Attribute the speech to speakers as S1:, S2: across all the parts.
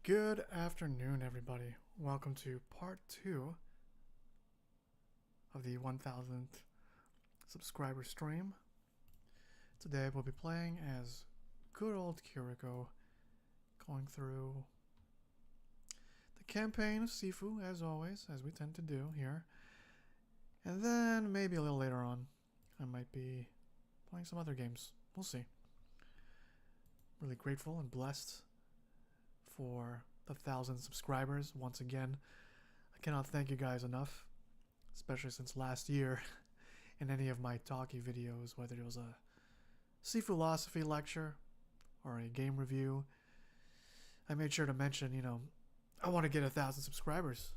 S1: Good afternoon, everybody. Welcome to part 2 of the 1000th subscriber stream. Today we'll be playing as good old Kiriko, going through the campaign of Sifu, as always, as we tend to do here. And then maybe a little later on, I might be playing some other games. We'll see. Really grateful and blessed for the 1,000 subscribers once again. I cannot thank you guys enough, especially since last year in any of my talkie videos, whether it was a Sifu-losophy lecture or a game review, I made sure to mention, I want to get 1,000 subscribers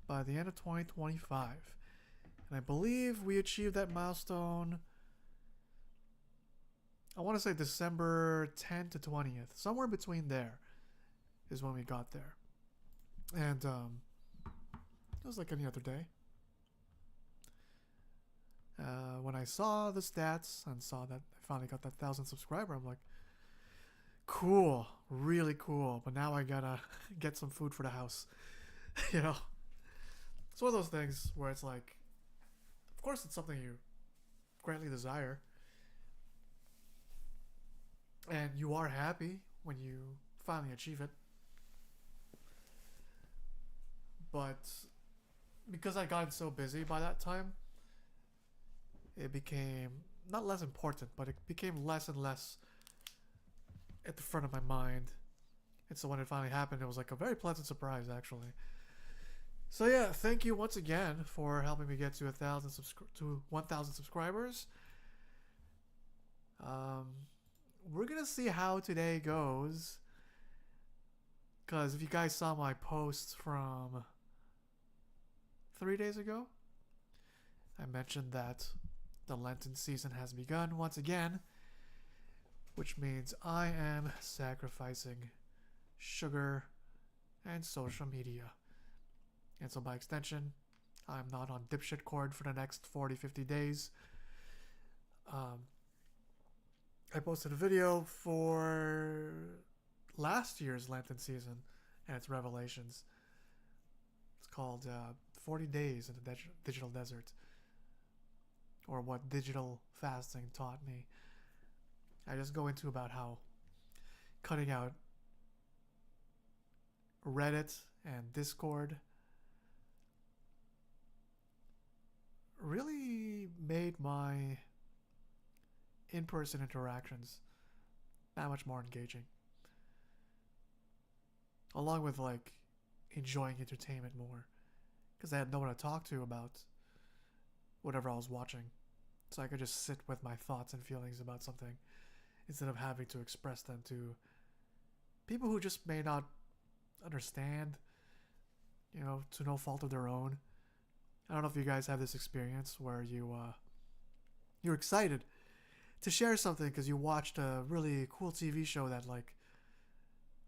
S1: by the end of 2025. And I believe we achieved that milestone, I want to say December 10th to 20th, somewhere between there is when we got there. And it was like any other day. When I saw the stats and saw that I finally got that 1,000 subscriber, I'm like, cool, really cool. But now I gotta get some food for the house. It's one of those things where it's like, of course it's something you greatly desire. And you are happy when you finally achieve it. But because I got so busy by that time, it became not less important, but it became less and less at the front of my mind. And so when it finally happened, it was like a very pleasant surprise, actually. So yeah, thank you once again for helping me get to 1,000 subscribers. We're gonna see how today goes, because if you guys saw my post from 3 days ago, I mentioned that the Lenten season has begun once again, which means I am sacrificing sugar and social media. And so by extension, I'm not on dipshit cord for the next 40-50 days. I posted a video for last year's Lenten season and its revelations. It's called 40 Days in the Digital Desert, or what digital fasting taught me. I just go into about how cutting out Reddit and Discord really made my in-person interactions that much more engaging, along with enjoying entertainment more, because I had no one to talk to about whatever I was watching, so I could just sit with my thoughts and feelings about something instead of having to express them to people who just may not understand, to no fault of their own. I don't know if you guys have this experience where you're excited to share something because you watched a really cool TV show that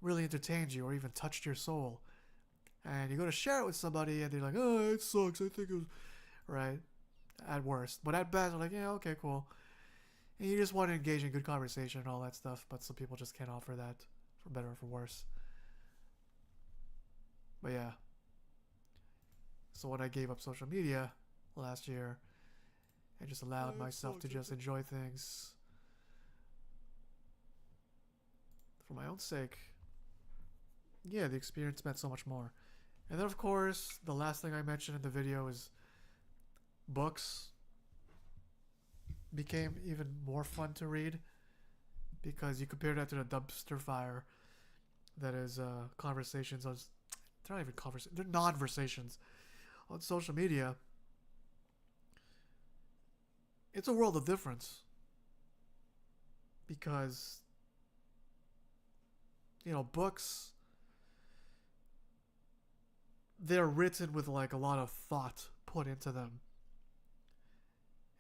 S1: really entertained you or even touched your soul, and you go to share it with somebody and they're like, oh, it sucks, I think it was right at worst, but at best they're like, yeah, okay, cool, and you just want to engage in good conversation and all that stuff, but some people just can't offer that, for better or for worse. But yeah, so when I gave up social media last year and just allowed myself to just enjoy things for my own sake, yeah, the experience meant so much more. And then, of course, the last thing I mentioned in the video is books became even more fun to read, because you compare that to the dumpster fire that is conversations on... They're not even conversations. They're non-versations on social media. It's a world of difference, because books, they're written with a lot of thought put into them,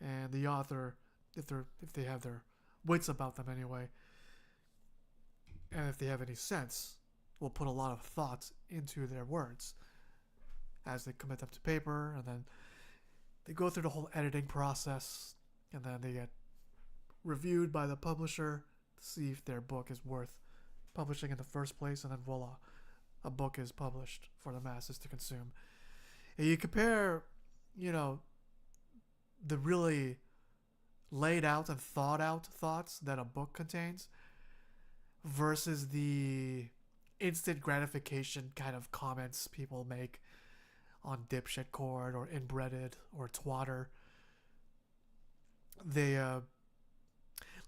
S1: and the author, if they have their wits about them anyway, and if they have any sense, will put a lot of thought into their words as they commit them to paper, and then they go through the whole editing process, and then they get reviewed by the publisher to see if their book is worth publishing in the first place, and then voila, a book is published for the masses to consume. And you compare, you know, the really laid out and thought out thoughts that a book contains versus the instant gratification kind of comments people make on Dipshitcord or Inbreaded or Twatter. They,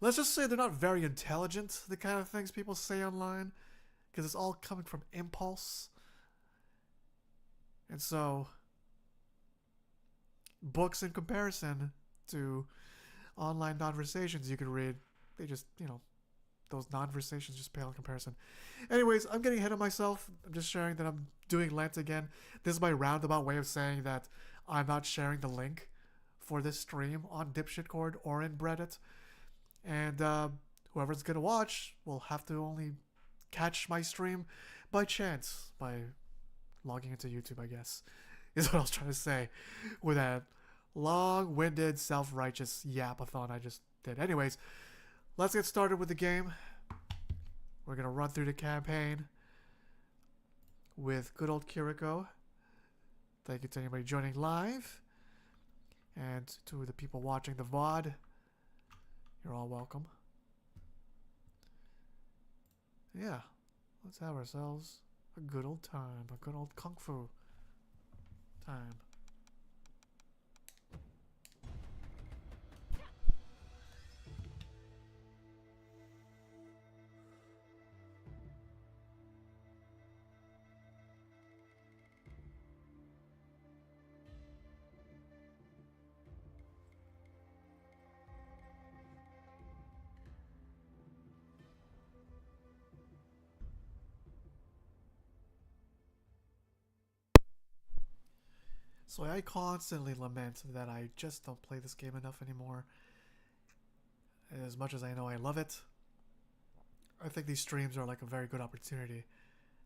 S1: let's just say they're not very intelligent, the kind of things people say online, because it's all coming from impulse. And so, books in comparison to online conversations you could read, they just, you know, those conversations just pale in comparison. Anyways, I'm getting ahead of myself. I'm just sharing that I'm doing Lent again. This is my roundabout way of saying that I'm not sharing the link for this stream on Dipshitcord or in Reddit. And whoever's going to watch will have to only catch my stream by chance, by logging into YouTube, I guess, is what I was trying to say with that long-winded, self-righteous yapathon I just did. Anyways, let's get started with the game. We're going to run through the campaign with good old Kiriko. Thank you to anybody joining live. And to the people watching the VOD, you're all welcome. Yeah, let's have ourselves a good old time, a good old kung fu time. So I constantly lament that I just don't play this game enough anymore. As much as I know I love it, I think these streams are like a very good opportunity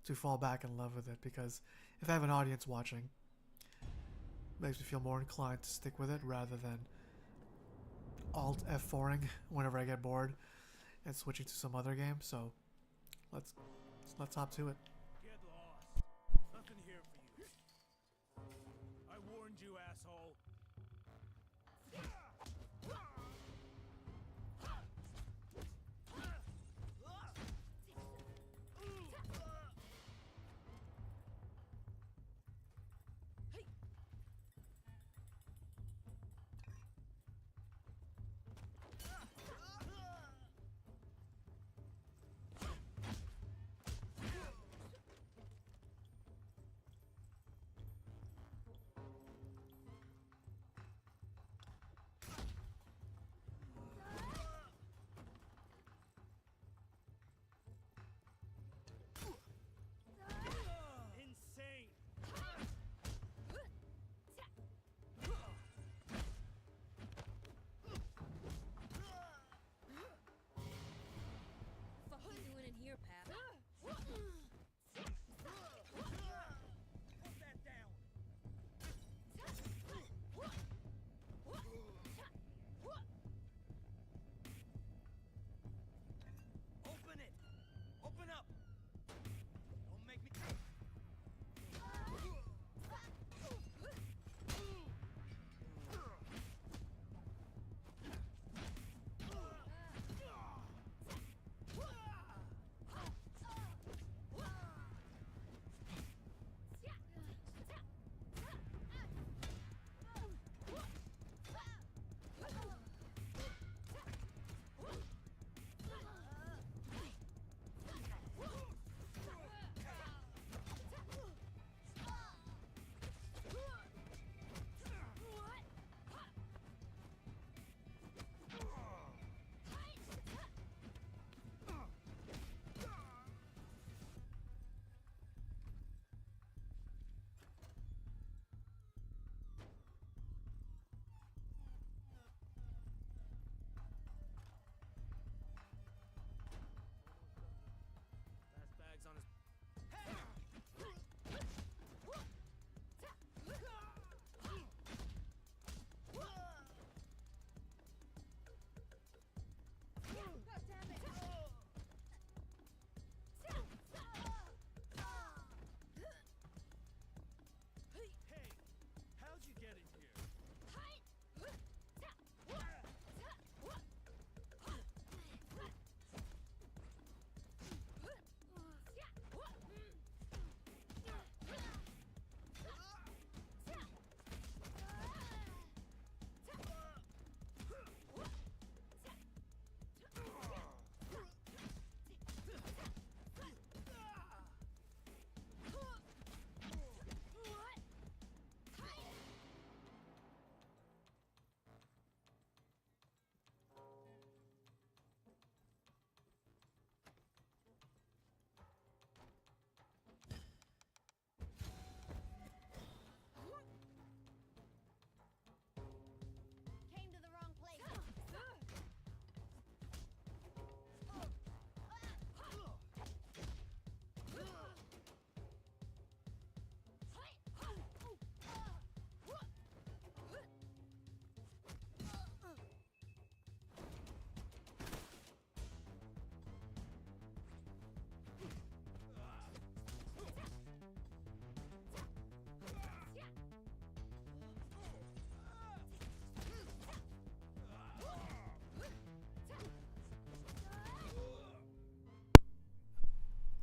S1: to fall back in love with it, because if I have an audience watching, it makes me feel more inclined to stick with it rather than alt F4ing whenever I get bored and switching to some other game. So let's hop to it.
S2: Get lost. Nothing here for you. I warned you, asshole. Insane.
S3: Fuck you doing in here, pal?
S2: Put that down. Open it. Open up. Don't make me.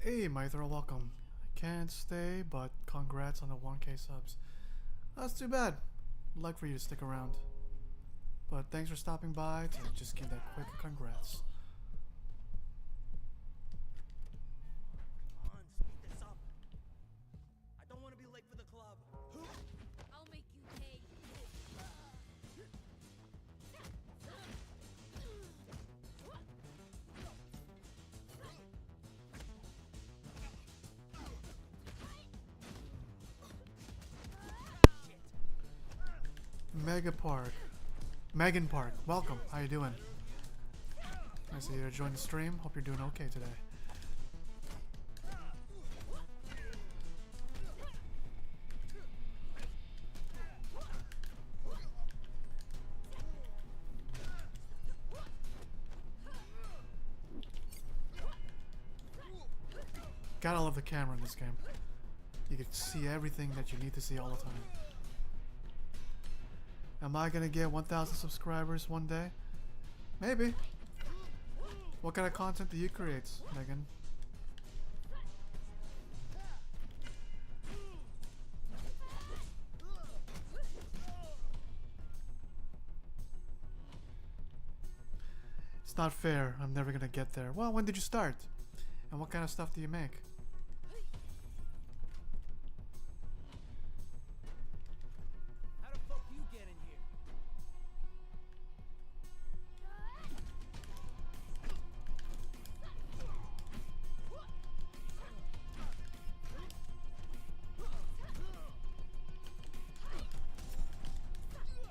S1: Hey, Mythra, welcome. I can't stay, but congrats on the 1K subs. That's too bad. I'd like for you to stick around. But thanks for stopping by to just give that quick congrats.
S2: Come on, speed this up. I don't want to be late for the club.
S3: I'll make you pay.
S1: Mega Park. Megan Park, welcome. How you doing? Nice of you to join the stream. Hope you're doing okay today. Gotta love the camera in this game. You can see everything that you need to see all the time. Am I gonna get 1,000 subscribers one day? Maybe. What kind of content do you create, Megan? It's not fair. I'm never gonna get there. Well, when did you start? And what kind of stuff do you make?
S2: How the fuck you get in here?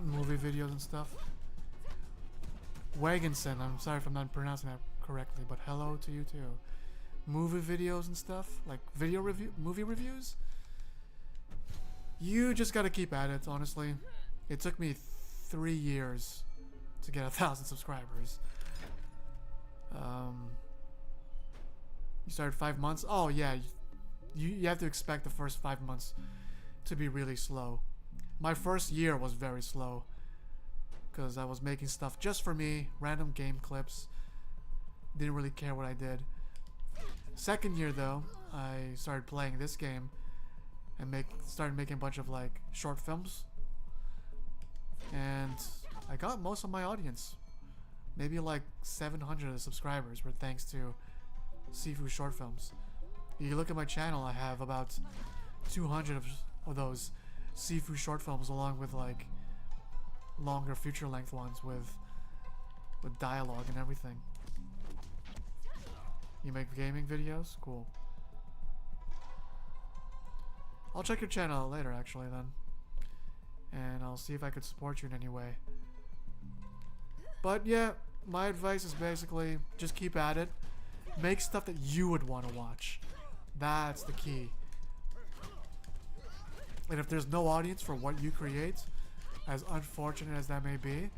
S1: Movie videos and stuff. Wagonson, I'm sorry if I'm not pronouncing that correctly, but hello to you too. Movie videos and stuff, like movie reviews. You just gotta keep at it, honestly. It took me 3 years to get 1,000 subscribers. You started 5 months? Oh yeah, you have to expect the first 5 months to be really slow. My first year was very slow because I was making stuff just for me, random game clips. Didn't really care what I did. Second year though, I started playing this game and started making a bunch of like short films. And I got most of my audience. Maybe like 700 of the subscribers were thanks to Sifu short films. If you look at my channel, I have about 200 of those Sifu short films along with like longer feature length ones with dialogue and everything. You make gaming videos? Cool. I'll check your channel out later actually then. And I'll see if I could support you in any way. But yeah, my advice is basically just keep at it. Make stuff that you would want to watch. That's the key. And if there's no audience for what you create, as unfortunate as that may be,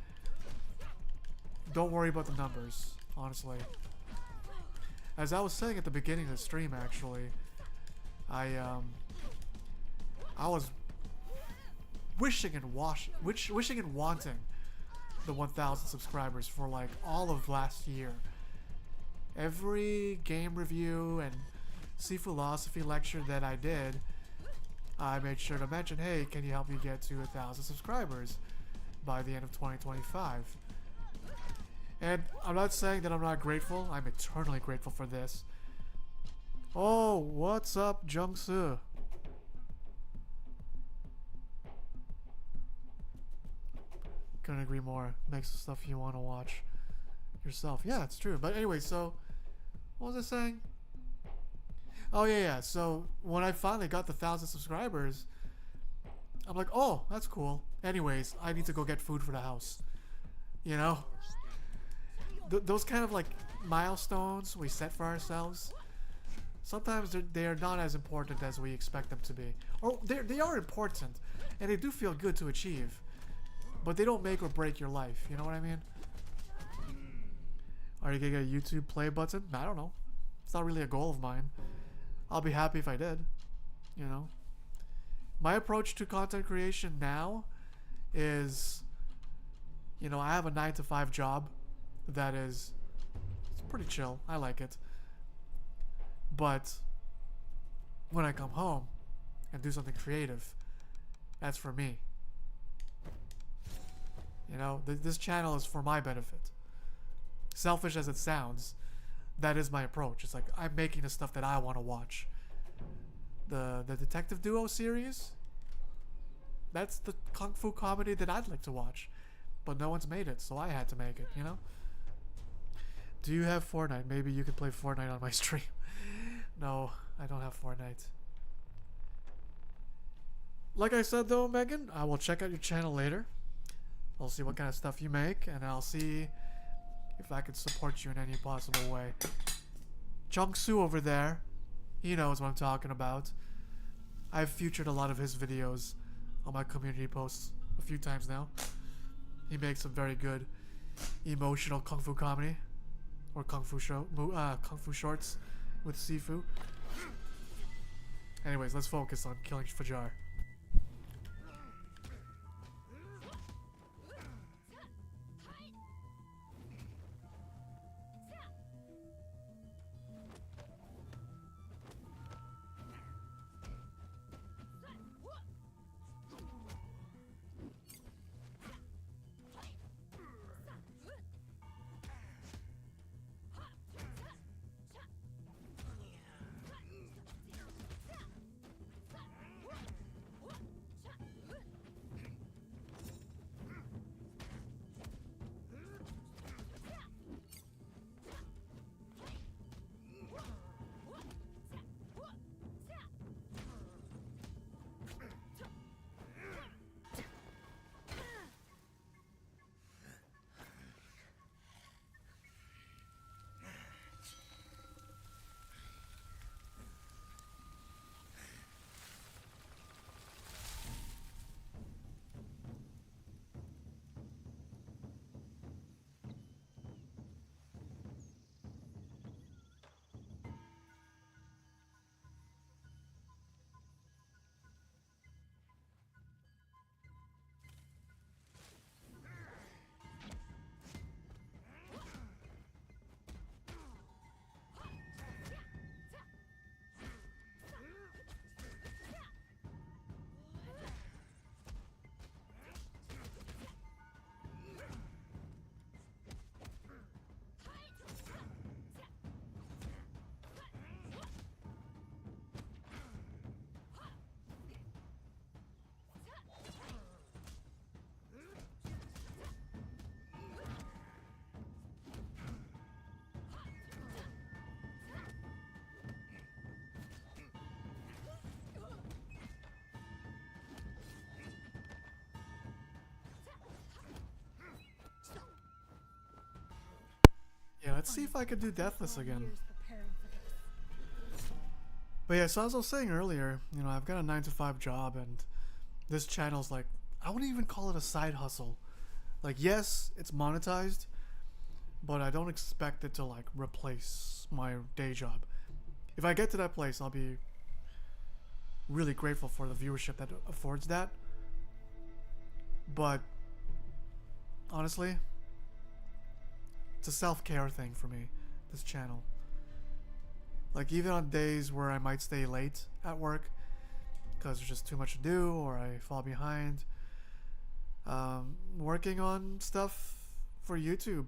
S1: don't worry about the numbers, honestly. As I was saying at the beginning of the stream, actually, I was wishing and wanting the 1,000 subscribers for like all of last year. Every game review and Seaphilosophy lecture that I did, I made sure to mention, hey, can you help me get to 1,000 subscribers by the end of 2025? And I'm not saying that I'm not grateful. I'm eternally grateful for this. Oh, what's up, Jungsu? Couldn't agree more. Makes the stuff you want to watch yourself. Yeah, it's true. But anyway, so what was I saying? Oh yeah. So when I finally got the 1,000 subscribers, I'm like, oh, that's cool. Anyways, I need to go get food for the house. You know, those kind of like milestones we set for ourselves. Sometimes they are not as important as we expect them to be, or they are important, and they do feel good to achieve, but they don't make or break your life. You know what I mean? Are you gonna get a YouTube play button? I don't know. It's not really a goal of mine. I'll be happy if I did. You know? My approach to content creation now is, you know, I have a 9-to-5 job that is, it's pretty chill. I like it. But when I come home and do something creative, that's for me. You know, this channel is for my benefit. Selfish as it sounds, that is my approach. It's like I'm making the stuff that I want to watch. The Detective Duo series, that's the kung fu comedy that I'd like to watch. But no one's made it, so I had to make it, you know? Do you have Fortnite? Maybe you could play Fortnite on my stream. No, I don't have Fortnite. Like I said though, Megan, I will check out your channel later. I'll see what kind of stuff you make, and I'll see if I can support you in any possible way. Chung Su over there, he knows what I'm talking about. I've featured a lot of his videos on my community posts a few times now. He makes some very good emotional kung fu comedy, or kung fu shorts with Sifu. Anyways, let's focus on killing Fajar. Yeah, let's see if I could do Deathless again. But yeah, so as I was saying earlier, you know, I've got a 9-to-5 job, and this channel's like, I wouldn't even call it a side hustle. Like, yes, it's monetized, but I don't expect it to like replace my day job. If I get to that place, I'll be really grateful for the viewership that affords that. But honestly, it's a self-care thing for me, this channel. Like, even on days where I might stay late at work because there's just too much to do or I fall behind, working on stuff for YouTube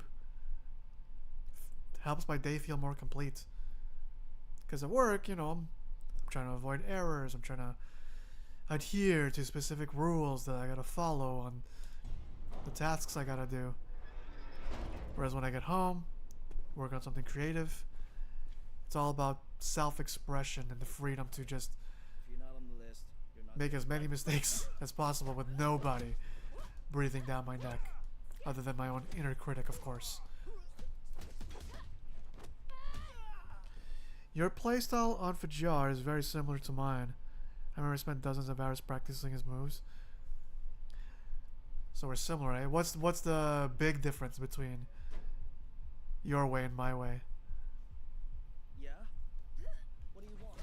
S1: helps my day feel more complete. Because at work, you know, I'm trying to avoid errors, I'm trying to adhere to specific rules that I gotta follow on the tasks I gotta do. Whereas when I get home, work on something creative, it's all about self-expression and the freedom to just make as many mistakes as possible with nobody breathing down my neck, other than my own inner critic, of course. Your playstyle on Fajar is very similar to mine. I remember I spent dozens of hours practicing his moves. So we're similar, eh? What's the big difference between your way and my way?
S4: Yeah? What do you want?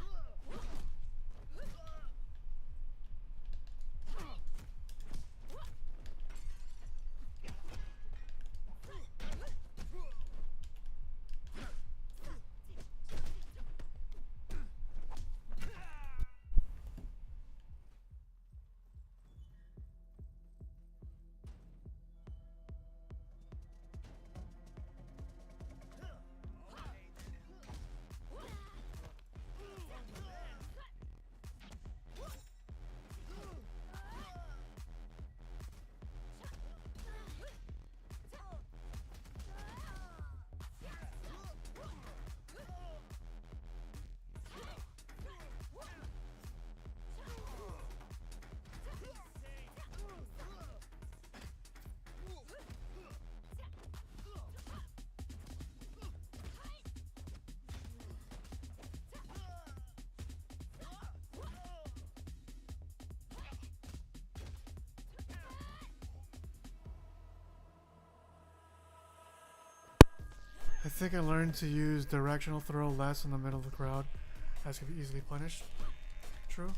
S1: I think I learned to use directional throw less in the middle of the crowd, as could be easily punished. True.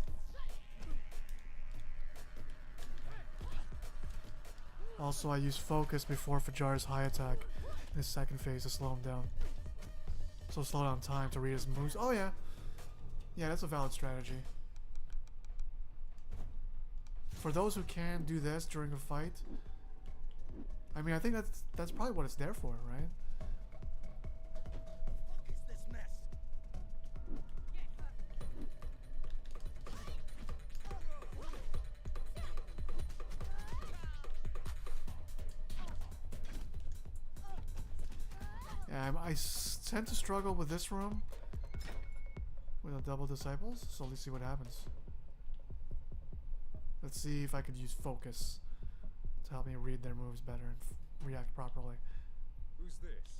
S1: Also, I use focus before Fajar's high attack in his second phase to slow him down. So slow down time to read his moves. Oh yeah. Yeah, that's a valid strategy. For those who can do this during a fight, I mean, I think that's probably what it's there for, right?
S4: What is this mess?
S1: Yeah, tend to struggle with this room with a double disciples, so let's see what happens. Let's see if I could use focus to help me read their moves better and react properly.
S2: Who's this?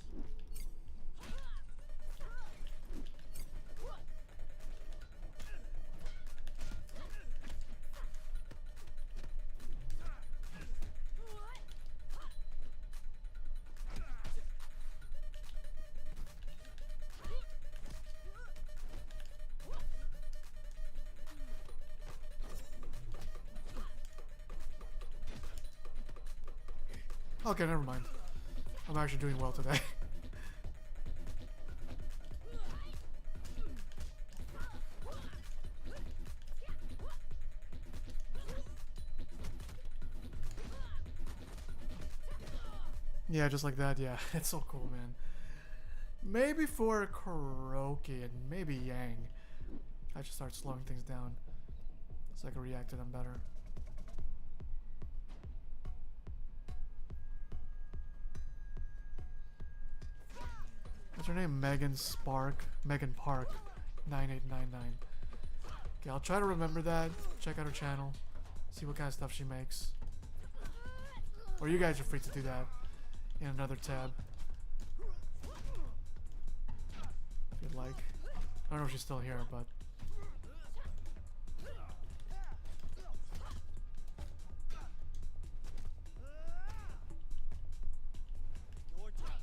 S1: Okay, never mind. I'm actually doing well today. Yeah, just like that. Yeah, it's so cool, man. Maybe for Kuroki and maybe Yang, I should start slowing things down so I can react to them better. What's her name? Megan Spark. Megan Park. 9899. Okay, I'll try to remember that. Check out her channel. See what kind of stuff she makes. Or you guys are free to do that in another tab. If you'd like. I don't know if she's still here, but...
S4: Your turn.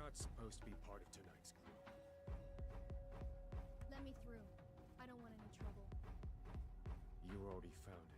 S5: not supposed to be part of tonight's group.
S3: Let me through. I don't want any trouble.
S5: You already found it.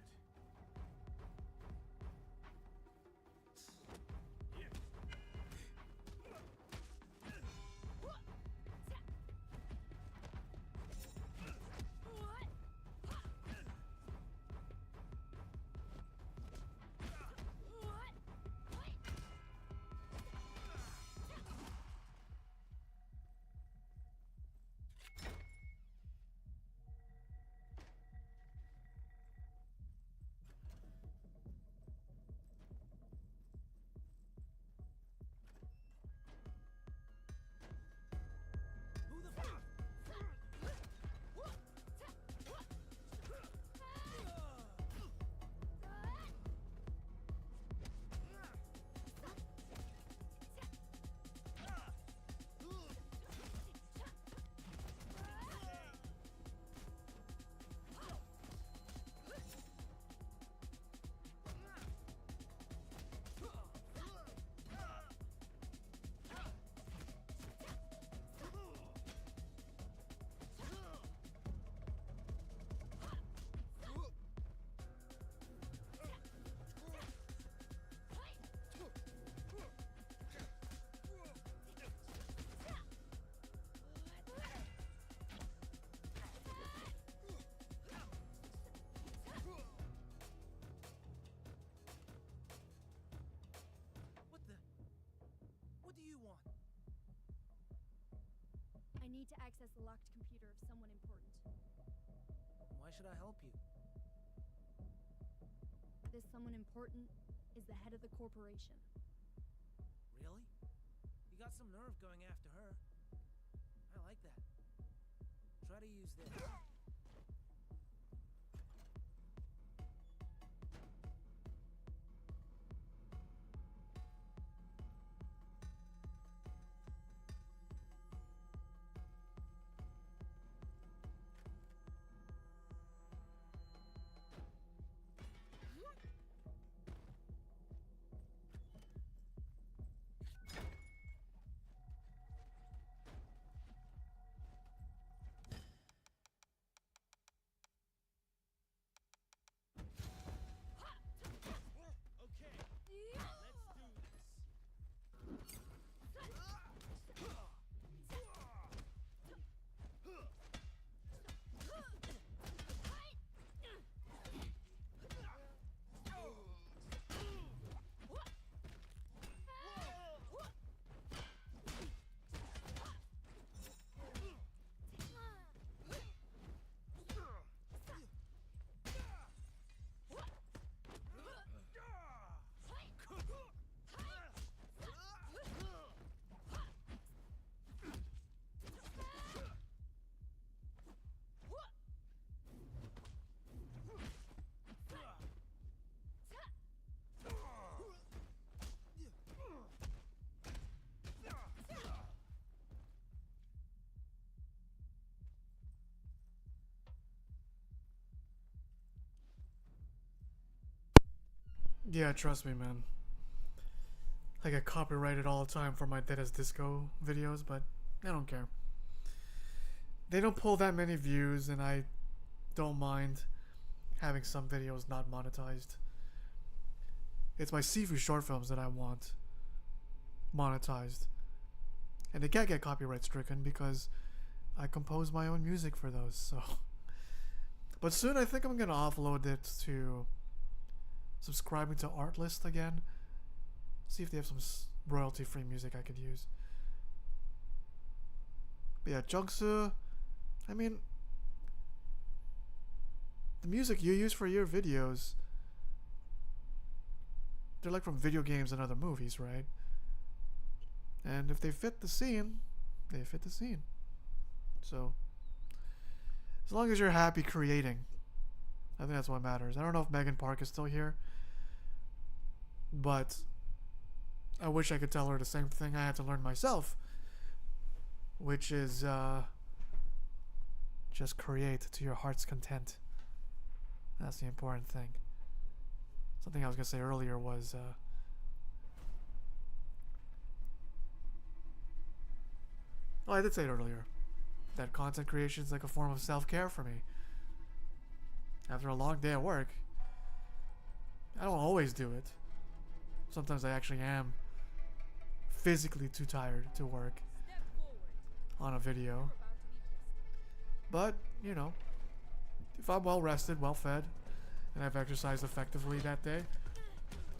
S4: What do you want?
S3: I need to access the locked computer of someone important.
S4: Why should I help you?
S3: This someone important is the head of the corporation.
S4: Really? You got some nerve going after her. I like that. Try to use this.
S1: Yeah, trust me, man. I get copyrighted all the time for my Dead as Disco videos, but I don't care. They don't pull that many views, and I don't mind having some videos not monetized. It's my Sifu short films that I want monetized. And they can't get copyright stricken because I compose my own music for those, so. But soon I think I'm gonna offload it to subscribing to Artlist again. See if they have some royalty-free music I could use. But yeah, Jungsu, I mean, the music you use for your videos, they're like from video games and other movies, right? And if they fit the scene, they fit the scene. So, as long as you're happy creating, I think that's what matters. I don't know if Megan Park is still here, but I wish I could tell her the same thing I had to learn myself, which is just create to your heart's content. That's the important thing. Something I was going to say earlier was Well, I did say it earlier. That content creation is like a form of self-care for me. After a long day at work, I don't always do it. Sometimes I actually am physically too tired to work on a video. But, you know, if I'm well rested, well fed, and I've exercised effectively that day,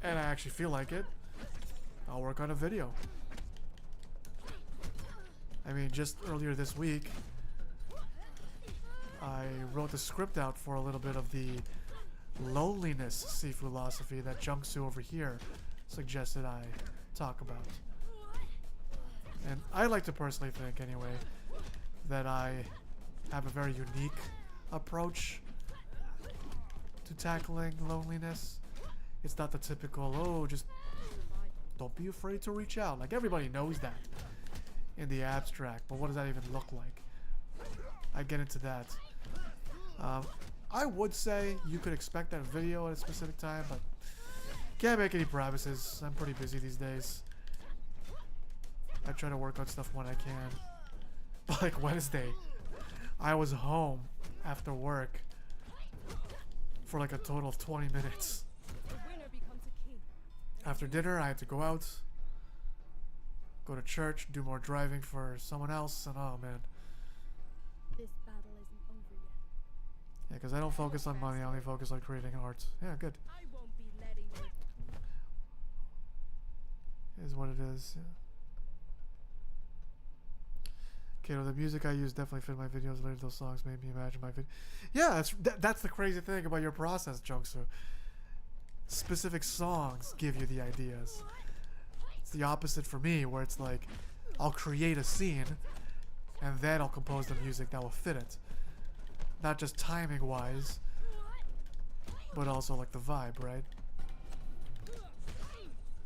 S1: and I actually feel like it, I'll work on a video. I mean, just earlier this week, I wrote the script out for a little bit of the loneliness philosophy that Jungsu over here suggested I talk about. And I like to personally think, anyway, that I have a very unique approach to tackling loneliness. It's not the typical, oh, just don't be afraid to reach out. Like, everybody knows that in the abstract, but what does that even look like? I get into that. I would say you could expect that video at a specific time, but can't make any promises. I'm pretty busy these days. I try to work on stuff when I can. But like Wednesday, I was home after work for like a total of 20 minutes. After dinner, I had to go out, go to church, do more driving for someone else, and oh man.
S3: This battle isn't over yet.
S1: Yeah, because I don't focus on money, I only focus on creating art. Yeah, good.
S3: I won't be letting you.
S1: Is what it is. Yeah. Kato, the music I use definitely fit my videos. Later, those songs made me imagine my video. Yeah, that's the crazy thing about your process, Jungsu. Specific songs give you the ideas. It's the opposite for me, where it's like, I'll create a scene, and then I'll compose the music that will fit it. Not just timing-wise, but also like the vibe, right?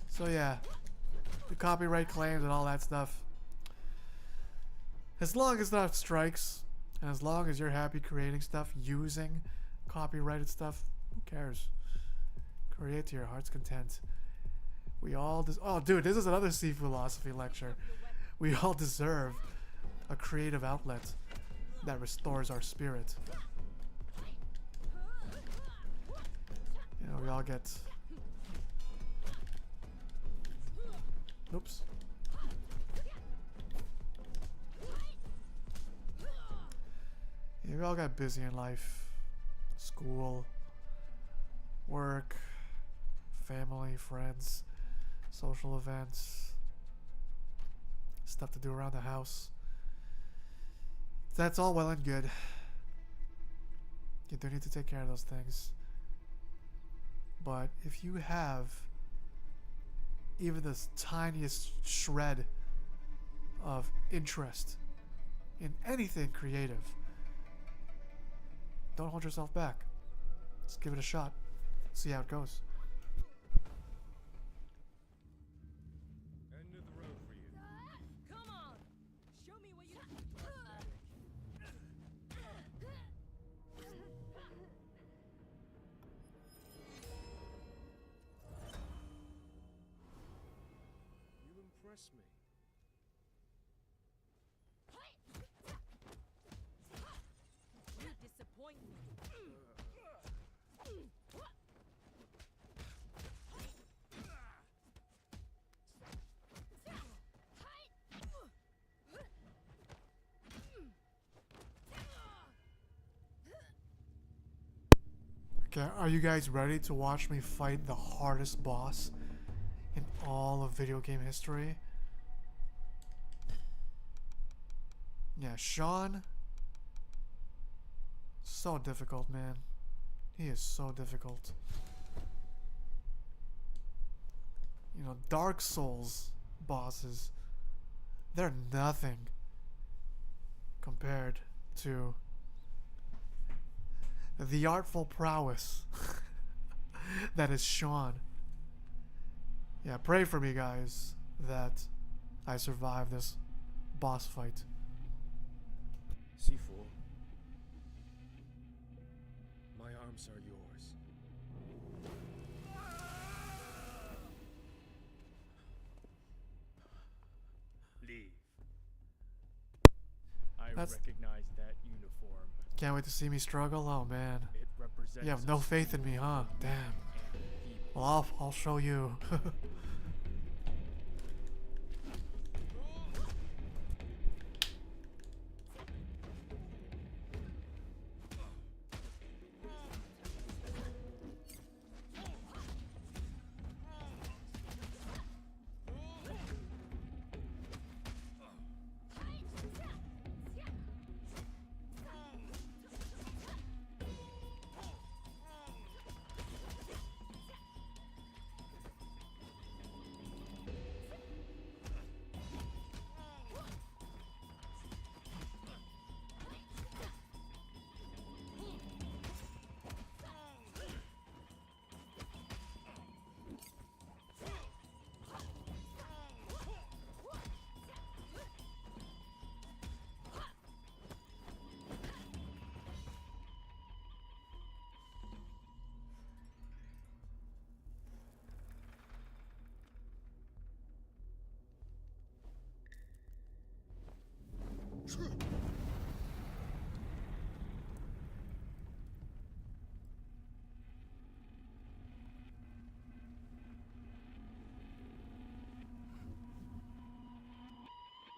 S1: So yeah, the copyright claims and all that stuff. As long as not strikes, and as long as you're happy creating stuff using copyrighted stuff, who cares? Create to your heart's content. We all oh dude, this is another C philosophy lecture. We all deserve a creative outlet that restores our spirit. You know, we all get... Oops. Yeah, we all got busy in life. School, work, family, friends, social events, stuff to do around the house. That's all well and good. You do need to take care of those things. But if you have even the tiniest shred of interest in anything creative, don't hold yourself back. Just give it a shot. See how it goes.
S5: End of the road for you.
S3: Come on! Show me what you...
S5: You impress me.
S3: You disappoint me.
S1: Okay, are you guys ready to watch me fight the hardest boss in all of video game history? Yeah, Sean. So difficult, man. He is so difficult. You know, Dark Souls bosses, they're nothing compared to the artful prowess that is Sean. Yeah, pray for me, guys, that I survive this boss fight.
S5: C4. My arms are yours. Leave.
S1: That's-
S5: recognize that uniform.
S1: Can't wait to see me struggle. Oh man,
S5: It represents.
S1: you have
S5: a
S1: no faith in me,
S5: school
S1: huh? Damn.
S5: and people.
S1: Well, I'll show you.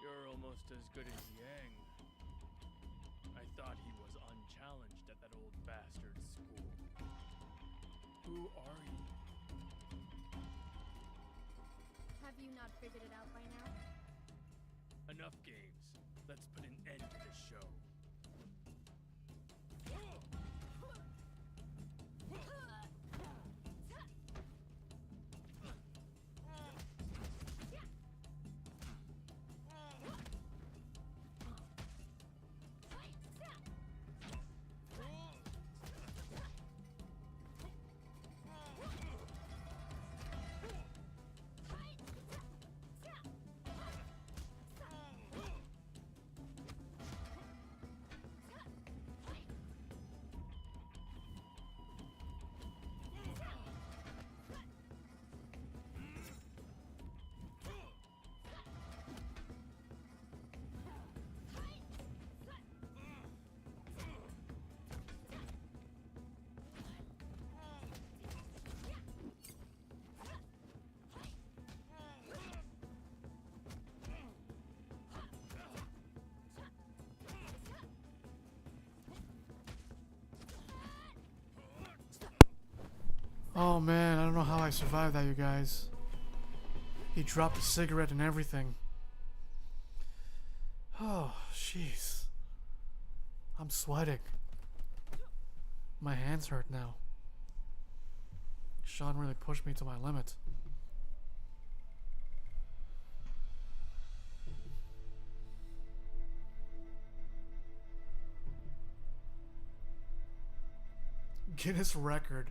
S5: You're almost as good as Yang. I thought he was unchallenged at that old bastard's school. Who are you?
S3: Have you not figured it out by now?
S5: Enough games. Let's put an end to this show.
S1: Oh man, I don't know how I survived that, you guys. He dropped a cigarette and everything. Oh, jeez. I'm sweating. My hands hurt now. Sean really pushed me to my limit. Guinness record.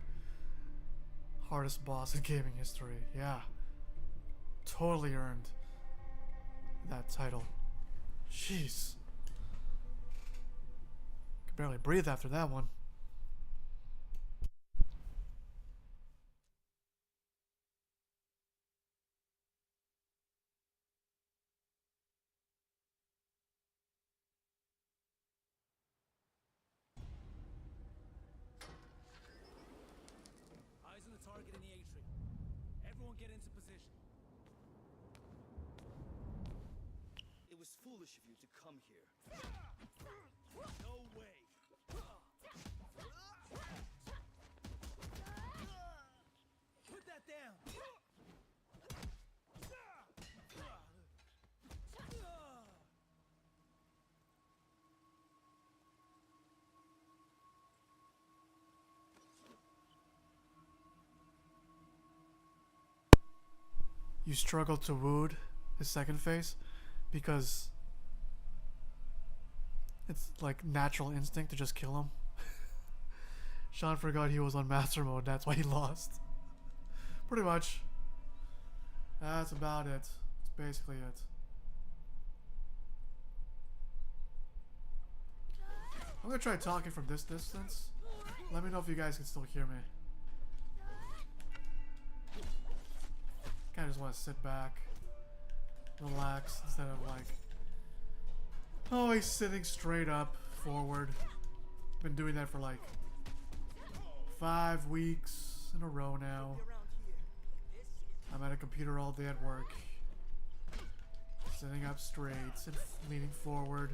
S1: Hardest boss in gaming history. Yeah. Totally earned that title. Jeez. Could barely breathe after that one.
S4: Eyes on the target in the atrium. Everyone get into position.
S6: It was foolish of you to come here.
S2: No way.
S4: Put that down.
S1: You struggled to wound his second phase because it's like natural instinct to just kill him. Sean forgot he was on master mode, that's why he lost. Pretty much. That's about it. That's basically it. I'm gonna try talking from this distance. Let me know if you guys can still hear me. Kinda just wanna sit back, relax, instead of like Always sitting straight up, forward. Been doing that for like 5 weeks in a row now. I'm at a computer all day at work. Sitting up straight and leaning forward.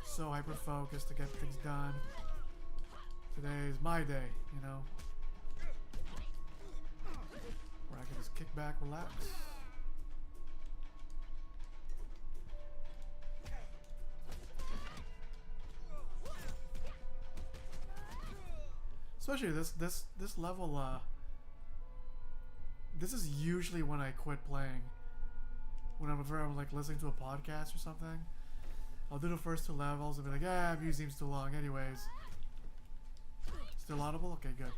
S1: So hyper focused to get things done. Today is my day, you know. Where I can just kick back, relax. Especially this level, this is usually when I quit playing. Whenever I'm like listening to a podcast or something, I'll do the first 2 levels and be like, ah, music's too long anyways. Still audible? Okay, good.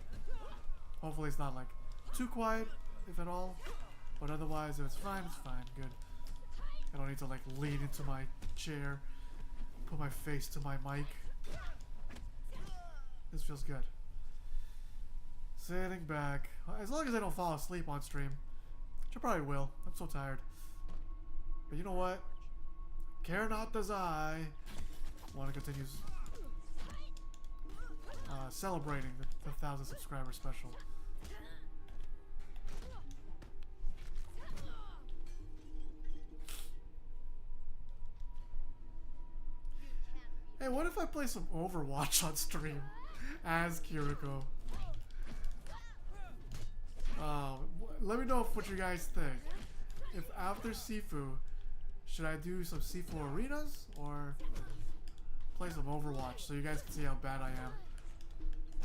S1: Hopefully it's not like too quiet, if at all. But otherwise, if it's fine, good. I don't need to like lean into my chair, put my face to my mic. This feels good. Sitting back. As long as I don't fall asleep on stream. Which I probably will. I'm so tired. But you know what? Care not does I want to continue celebrating the 1,000 subscriber special. Hey, what if I play some Overwatch on stream as Kiriko? Let me know what you guys think. If after Sifu, should I do some Sifu arenas or play some Overwatch so you guys can see how bad I am?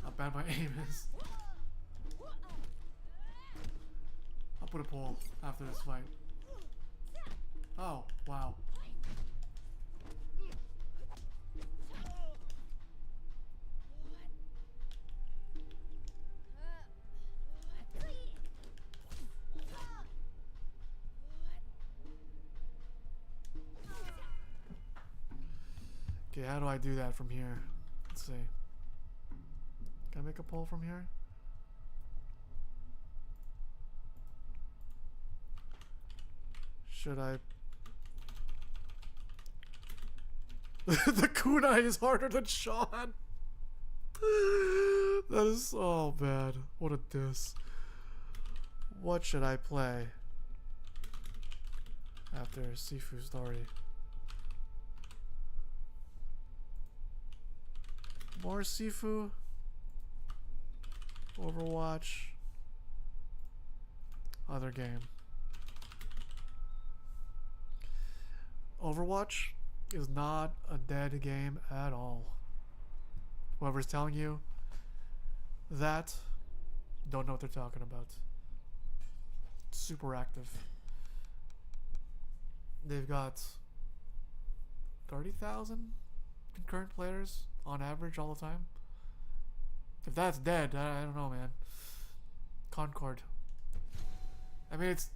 S1: How bad my aim is. I'll put a poll after this fight. Oh, wow. Okay, how do I do that from here? Let's see. Can I make a poll from here? Should I... The kunai is harder than Sean! That is so bad. What a diss. What should I play after Sifu story? More Sifu, Overwatch, other game. Overwatch is not a dead game at all. Whoever's telling you that, don't know what they're talking about. Super active. They've got 30,000 concurrent players on average all the time. If that's dead, I don't know, man. Concord. I mean, it's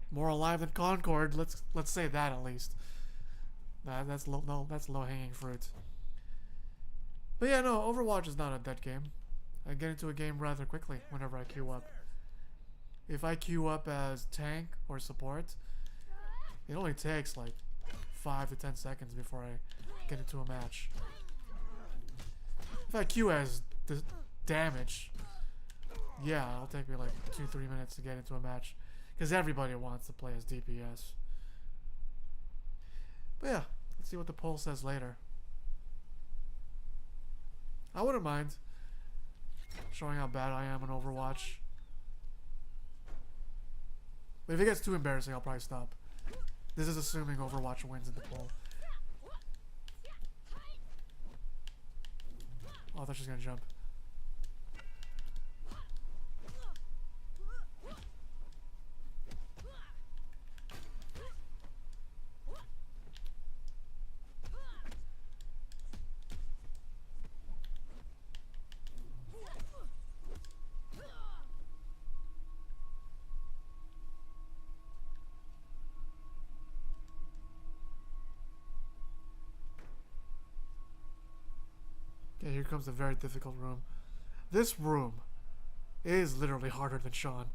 S1: more alive than Concord. Let's say that at least. That's low hanging fruit. But yeah, no, Overwatch is not a dead game. I get into a game rather quickly whenever I queue up. If I queue up as tank or support, it only takes like 5 to 10 seconds before I get into a match. If I queue as damage, yeah, it'll take me like 2-3 minutes to get into a match. Because everybody wants to play as DPS. But yeah, let's see what the poll says later. I wouldn't mind showing how bad I am in Overwatch. But if it gets too embarrassing, I'll probably stop. This is assuming Overwatch wins in the poll. Oh, I thought she was gonna jump. Okay, here comes a very difficult room. This room is literally harder than Sean.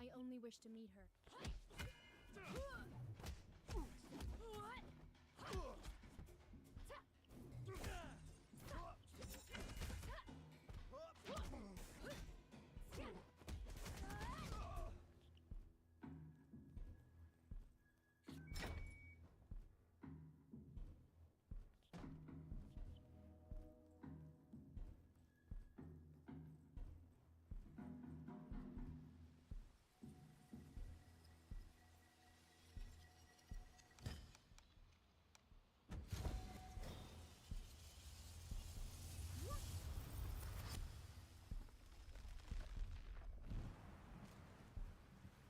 S3: I only wish to meet her.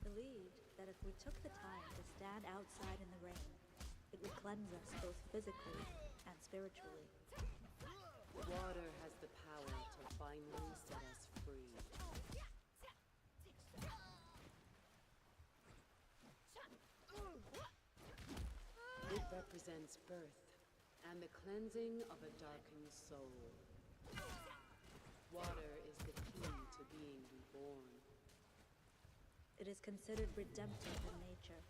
S7: Believed that if we took the time to stand outside in the rain, it would cleanse us both physically and spiritually.
S8: Water has the power to finally set us free. It represents birth and the cleansing of a darkened soul. Water is the key to being reborn.
S7: It is considered redemptive in nature.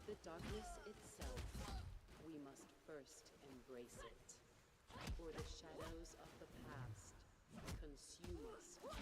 S8: The darkness itself, we must first embrace it, or the shadows of the past consume us whole.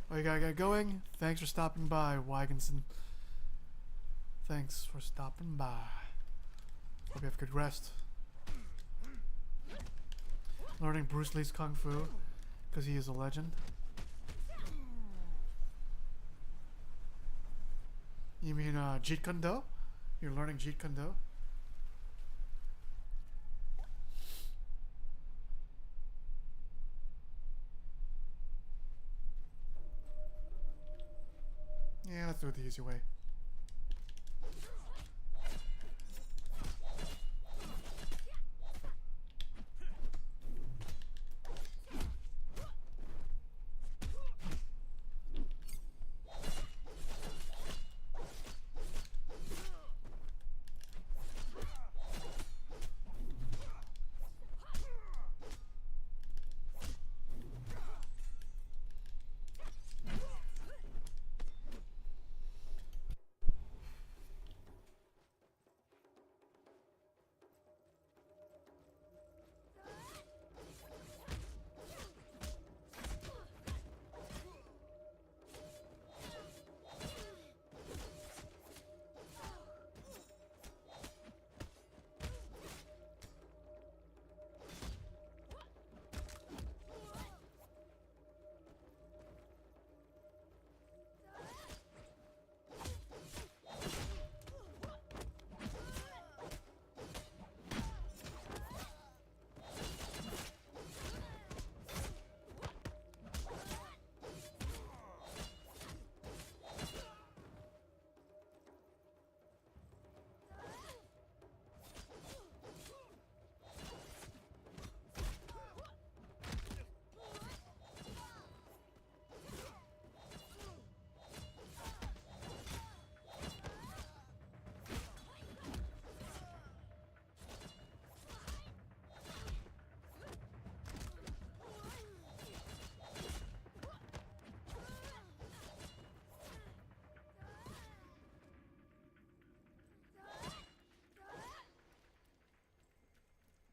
S1: Oh, you gotta get going? Thanks for stopping by, Wagonson. Thanks for stopping by. Hope you have good rest. Learning Bruce Lee's Kung Fu, because he is a legend. You mean Jeet Kune Do? You're learning Jeet Kune Do? Yeah, let's do it the easy way.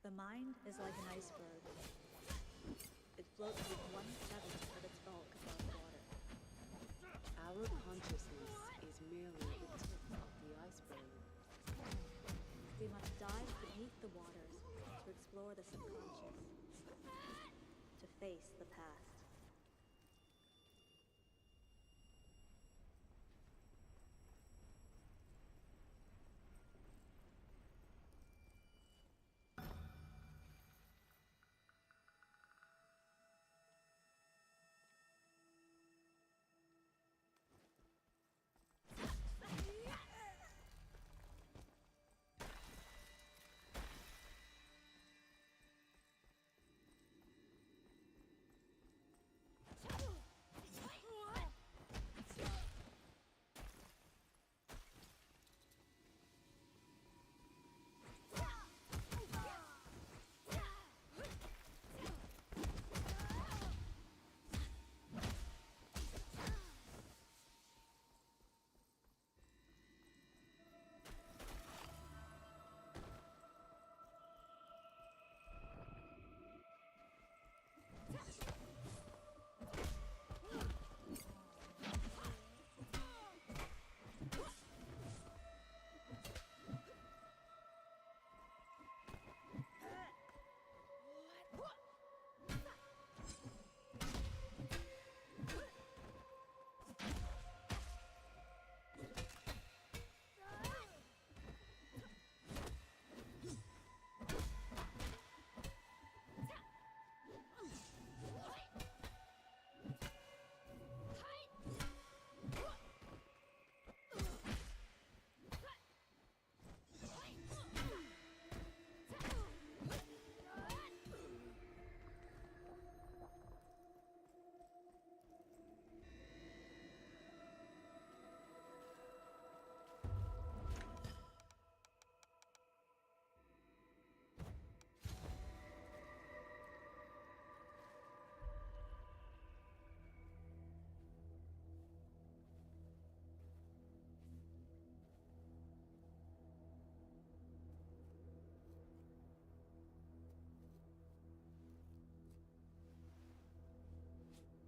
S7: The mind is like an iceberg. It floats with 1/7 of its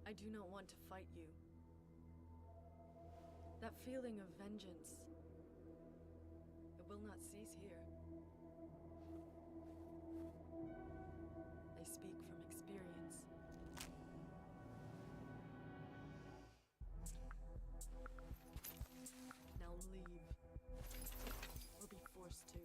S9: I do not want to fight you. That feeling of vengeance, it will not cease here. I speak from experience. Now leave, or be forced to.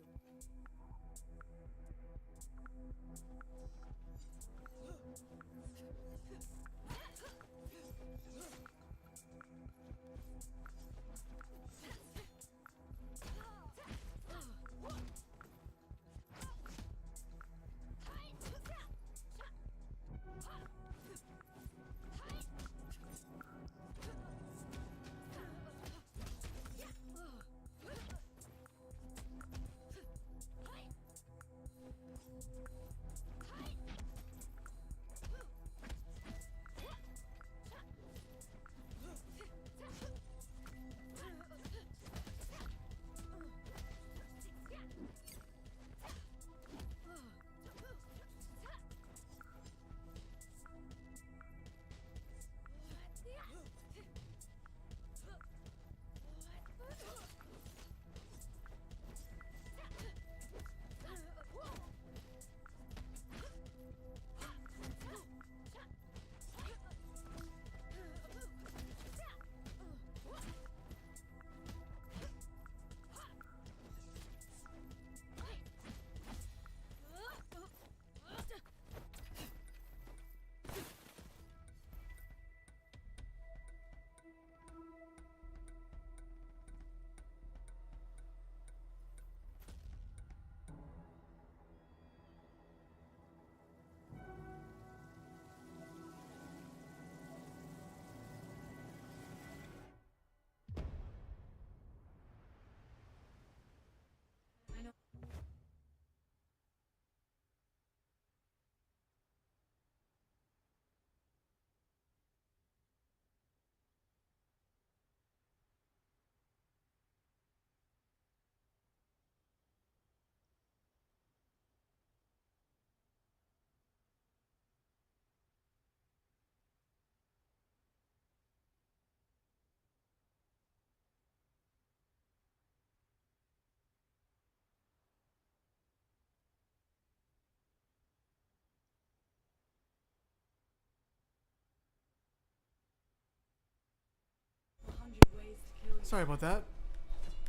S1: Sorry about that.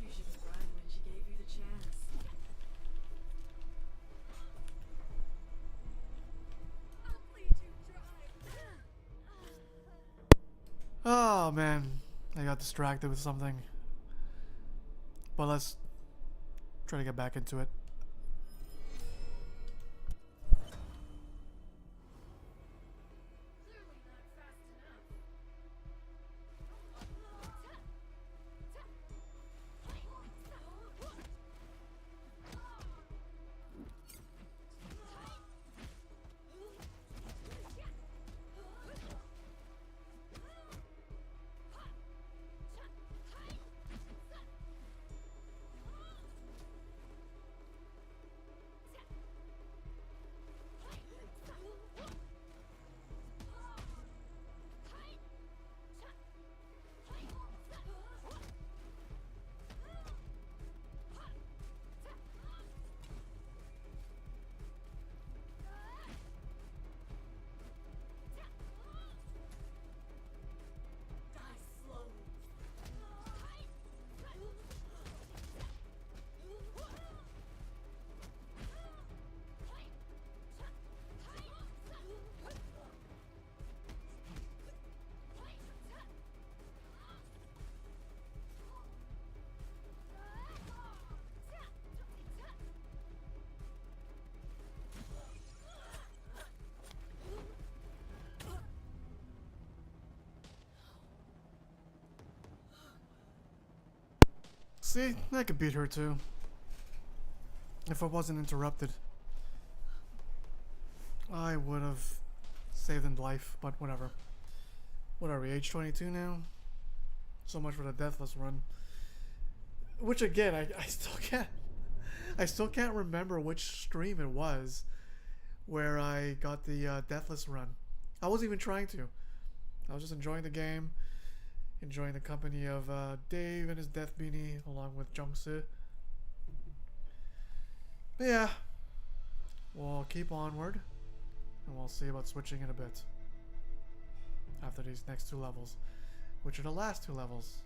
S9: You should have run when she gave you the chance.
S1: Oh man, I got distracted with something. But let's try to get back into it. See, I could beat her too. If I wasn't interrupted. I would have saved him life, but whatever. What are we, age 22 now? So much for the Deathless run. Which again, I still can't remember which stream it was where I got the Deathless run. I wasn't even trying to. I was just enjoying the game, enjoying the company of Dave and his Death Beanie, along with Jungsu. But yeah, we'll keep onward, and we'll see about switching in a bit after these next 2 levels, which are the last 2 levels.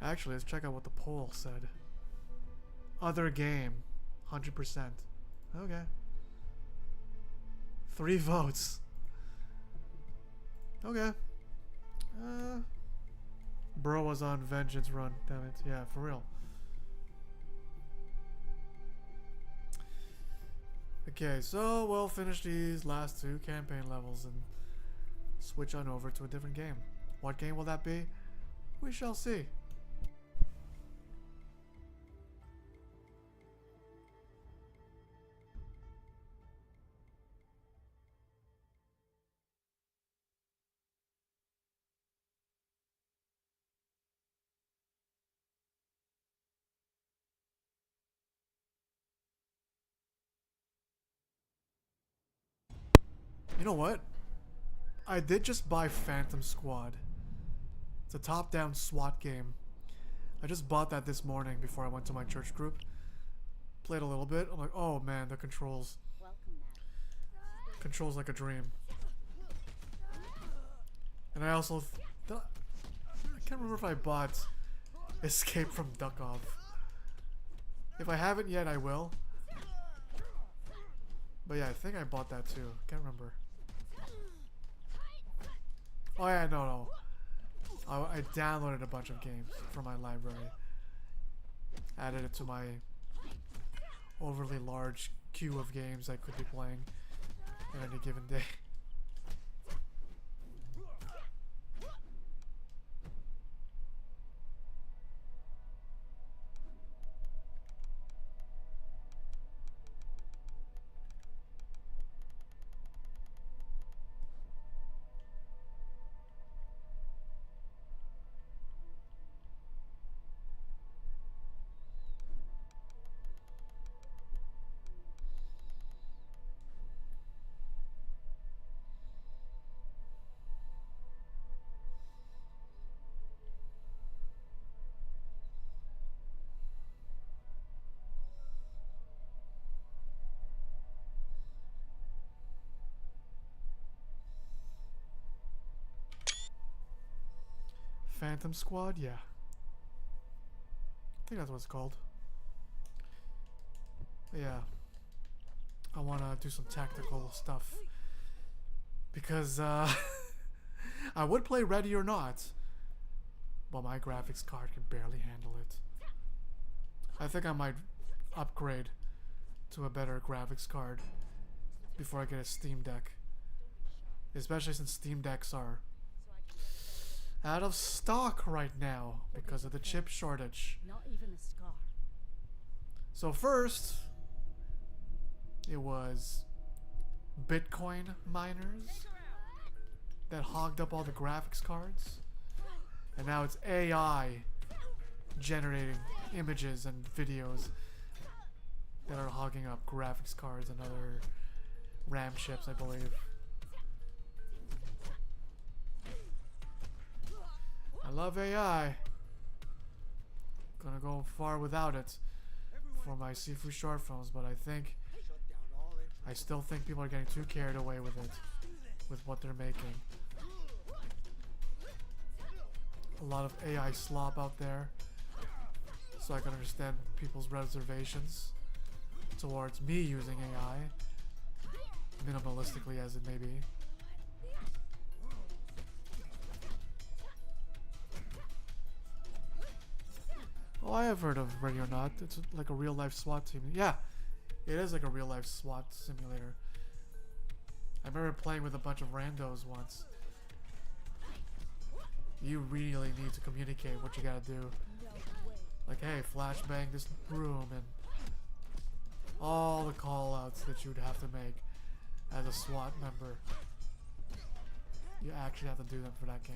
S1: Actually, let's check out what the poll said. Other game, 100%. Okay. 3 votes. Okay. Bro was on Vengeance Run. Damn it. Yeah, for real. Okay, so we'll finish these last 2 campaign levels and switch on over to a different game. What game will that be? We shall see. You know what? I did just buy Phantom Squad. It's a top-down SWAT game. I just bought that this morning before I went to my church group. Played a little bit. I'm like, oh man, the controls. Controls like a dream. And I also... I can't remember if I bought Escape from Duckov. If I haven't yet, I will. But yeah, I think I bought that too. Can't remember. Oh yeah, no. I downloaded a bunch of games from my library. Added it to my overly large queue of games I could be playing on any given day. Phantom Squad? Yeah. I think that's what it's called. But yeah. I want to do some tactical stuff. Because, I would play Ready or Not. But my graphics card can barely handle it. I think I might upgrade to a better graphics card before I get a Steam Deck. Especially since Steam Decks are out of stock right now because of the chip shortage.
S3: Not even a scar.
S1: So first, it was Bitcoin miners that hogged up all the graphics cards. And now it's AI generating images and videos that are hogging up graphics cards and other RAM chips, I believe. I love AI. Gonna go far without it for my Sifu short films, but I still think people are getting too carried away with it, with what they're making. A lot of AI slop out there, so I can understand people's reservations towards me using AI, minimalistically as it may be. Oh, I have heard of Ready or Not. It's like a real-life SWAT team. Yeah, it is like a real-life SWAT simulator. I remember playing with a bunch of randos once. You really need to communicate what you gotta do. Like, hey, flashbang this room, and all the call-outs that you'd have to make as a SWAT member. You actually have to do them for that game.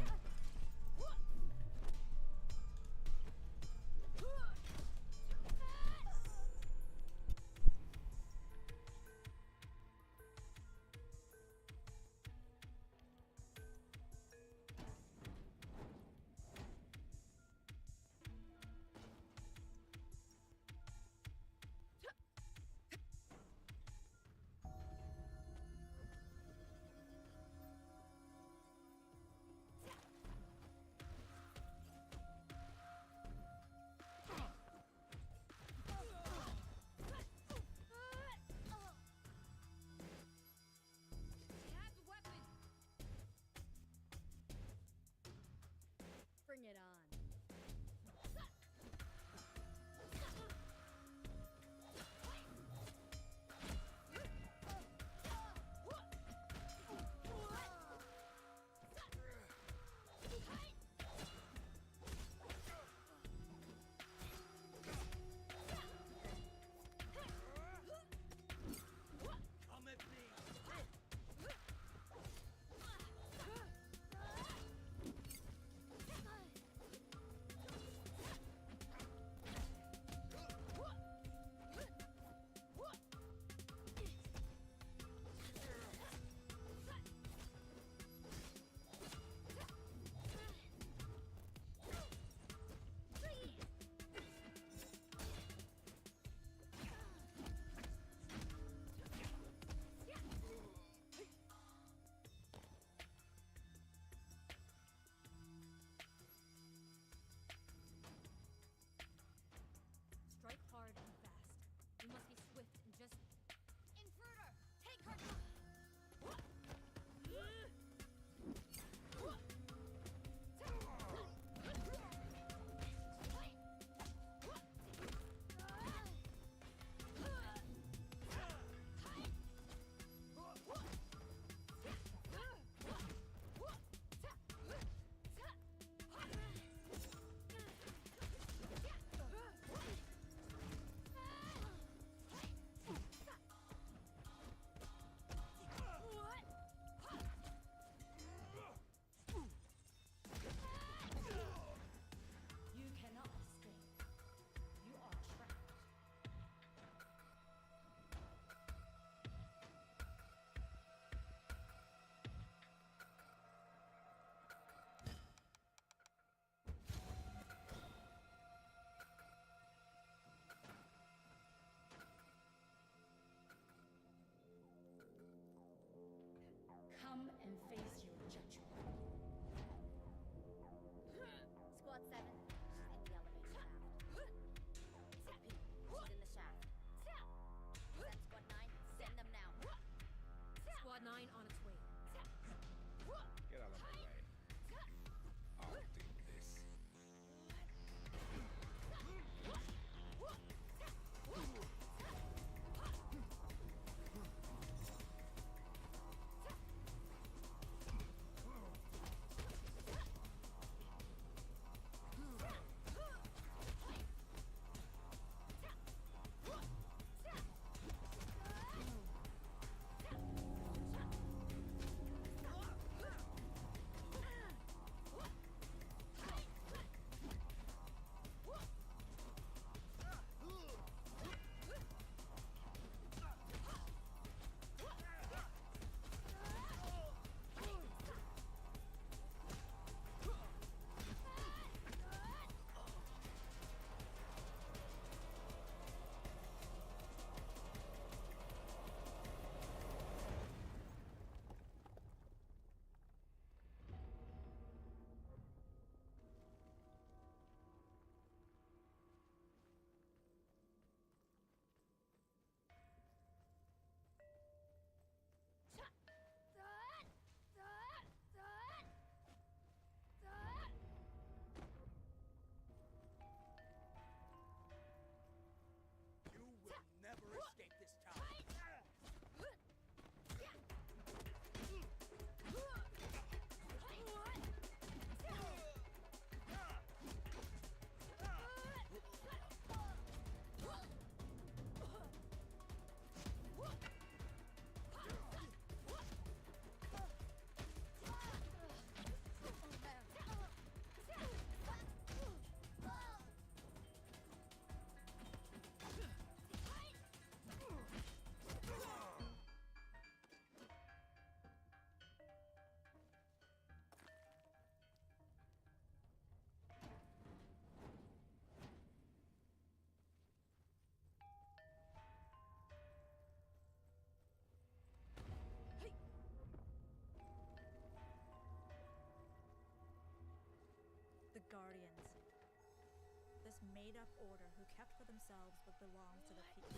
S7: made-up order who kept for themselves what belonged to the people.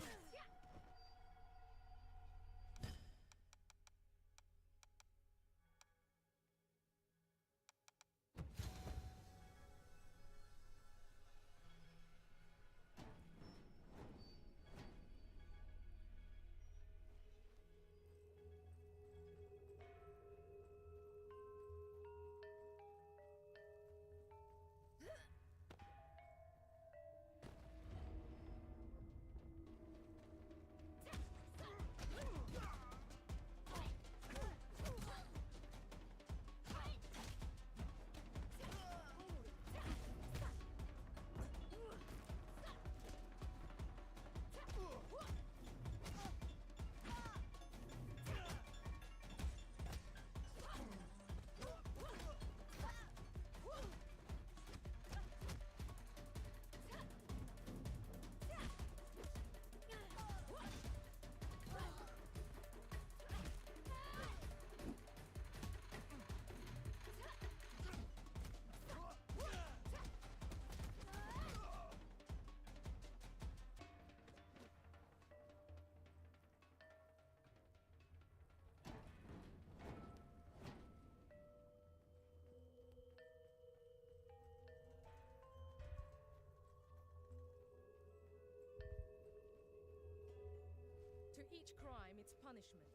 S9: To each crime, its punishment.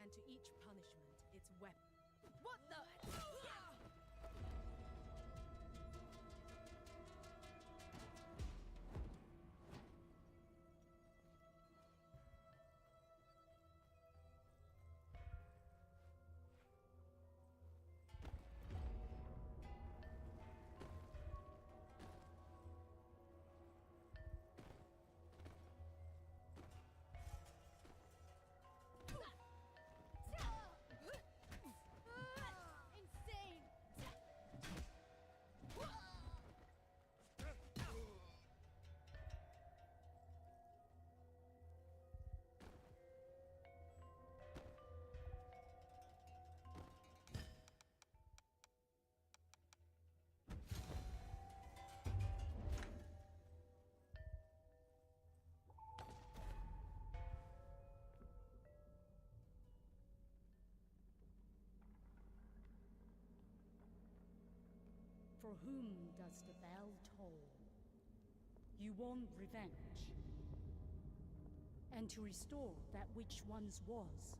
S9: And to each punishment, its weapon. What the?
S10: For whom does the bell toll? You want revenge, and to restore that which once was.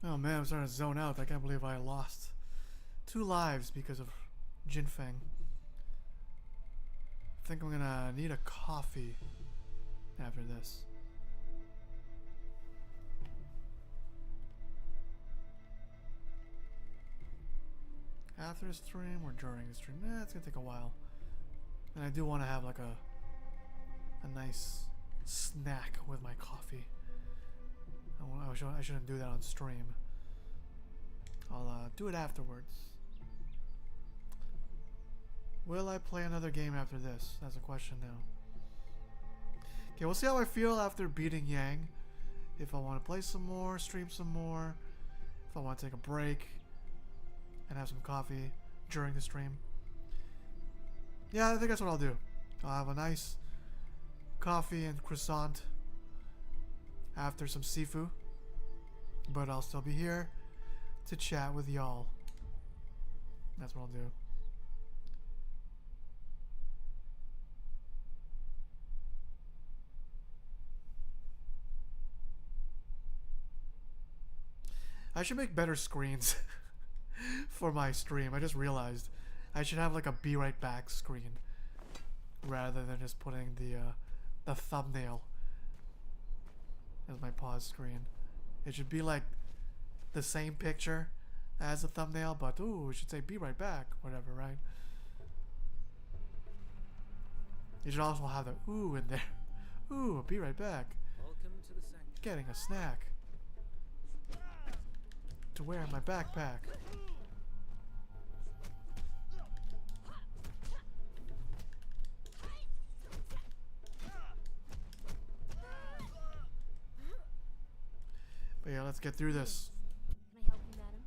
S1: Oh man, I'm starting to zone out. I can't believe I lost 2 lives because of Jinfeng. I think I'm gonna need a coffee after this. After the stream or during the stream? It's gonna take a while. And I do want to have like a nice snack with my coffee. I shouldn't do that on stream. I'll do it afterwards. Will I play another game after this? That's a question now. Okay, we'll see how I feel after beating Yang. If I want to play some more, stream some more. If I want to take a break and have some coffee during the stream. Yeah, I think that's what I'll do. I'll have a nice coffee and croissant after some Sifu. But I'll still be here to chat with y'all. That's what I'll do. I should make better screens for my stream. I just realized I should have like a be right back screen rather than just putting the thumbnail as my pause screen. It should be like the same picture as the thumbnail, but ooh, it should say be right back, whatever, right? You should also have the ooh in there. Ooh, be right back.
S4: Welcome to the sanctuary.
S1: Getting a snack to wear in my backpack. But yeah, let's get through this.
S3: Can I help you, madam?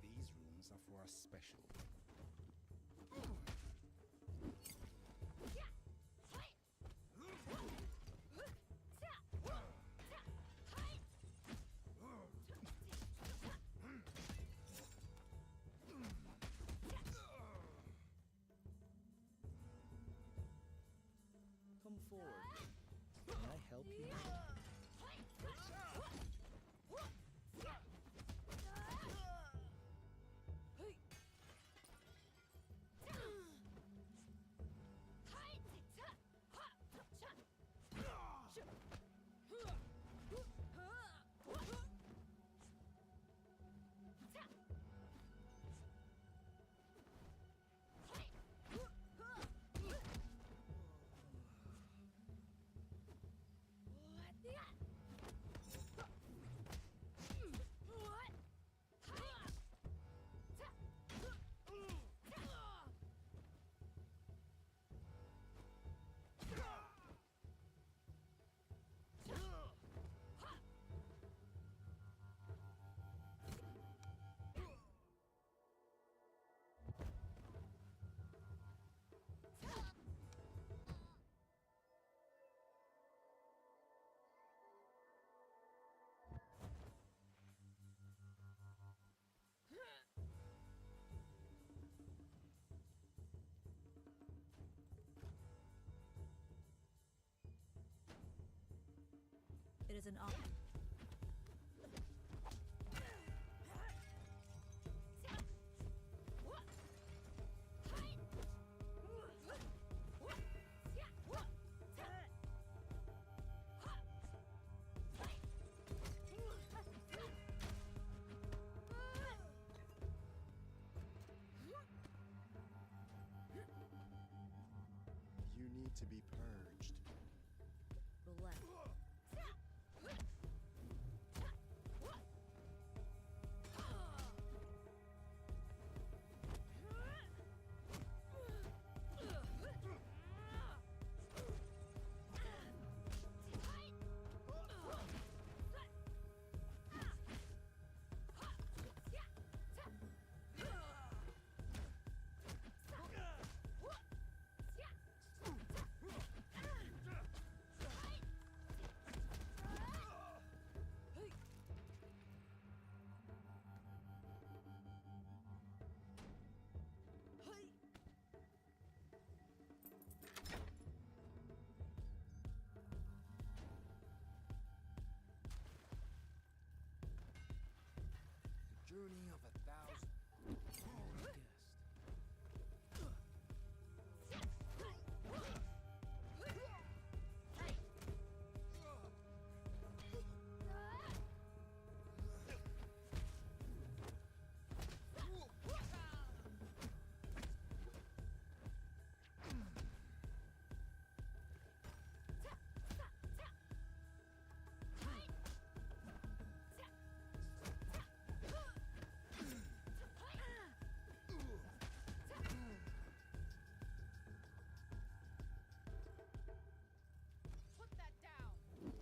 S6: These rooms are for a special. Come forward. Can I help you?
S7: It is an honor.
S11: to be purged.
S9: Relax.
S11: Journey of 1,000.
S9: Put that down.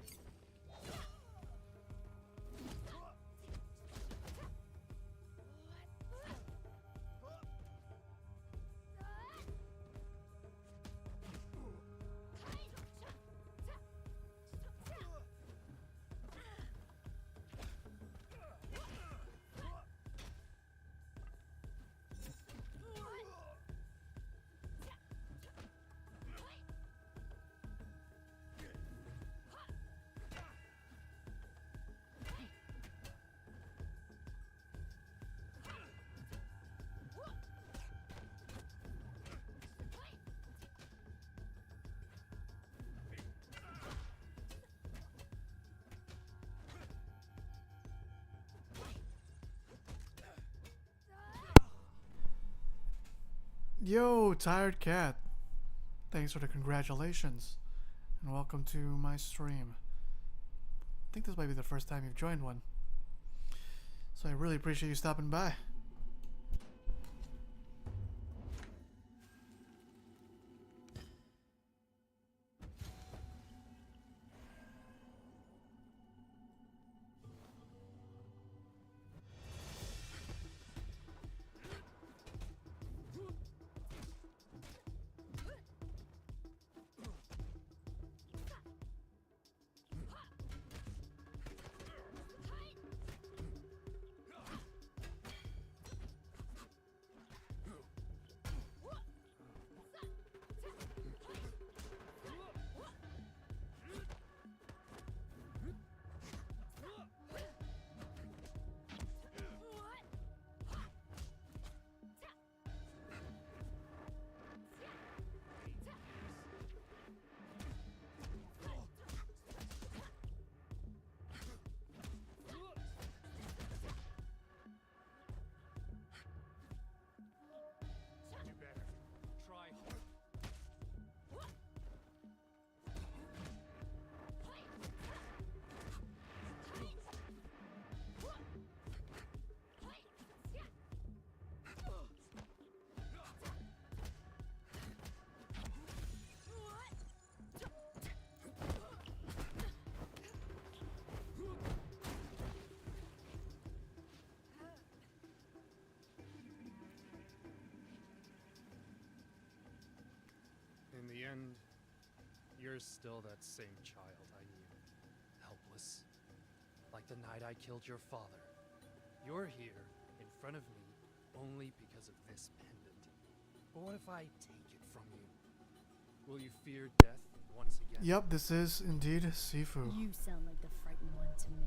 S1: Yo, Tired Cat. Thanks for the congratulations. And welcome to my stream. I think this might be the first time you've joined one. So I really appreciate you stopping by.
S12: In the end, you're still that same child I knew. Helpless. Like the night I killed your father. You're here, in front of me, only because of this pendant. But what if I take it from you? Will you fear death once again?
S1: Yep, this is indeed Sifu.
S10: You sound like the frightened one to me.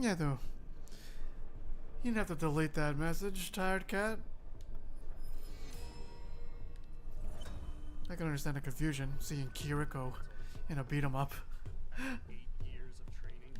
S1: Yeah, though. You didn't have to delete that message, Tired Cat. I can understand the confusion seeing Kiriko in a beat 'em up.
S12: 8 years of training.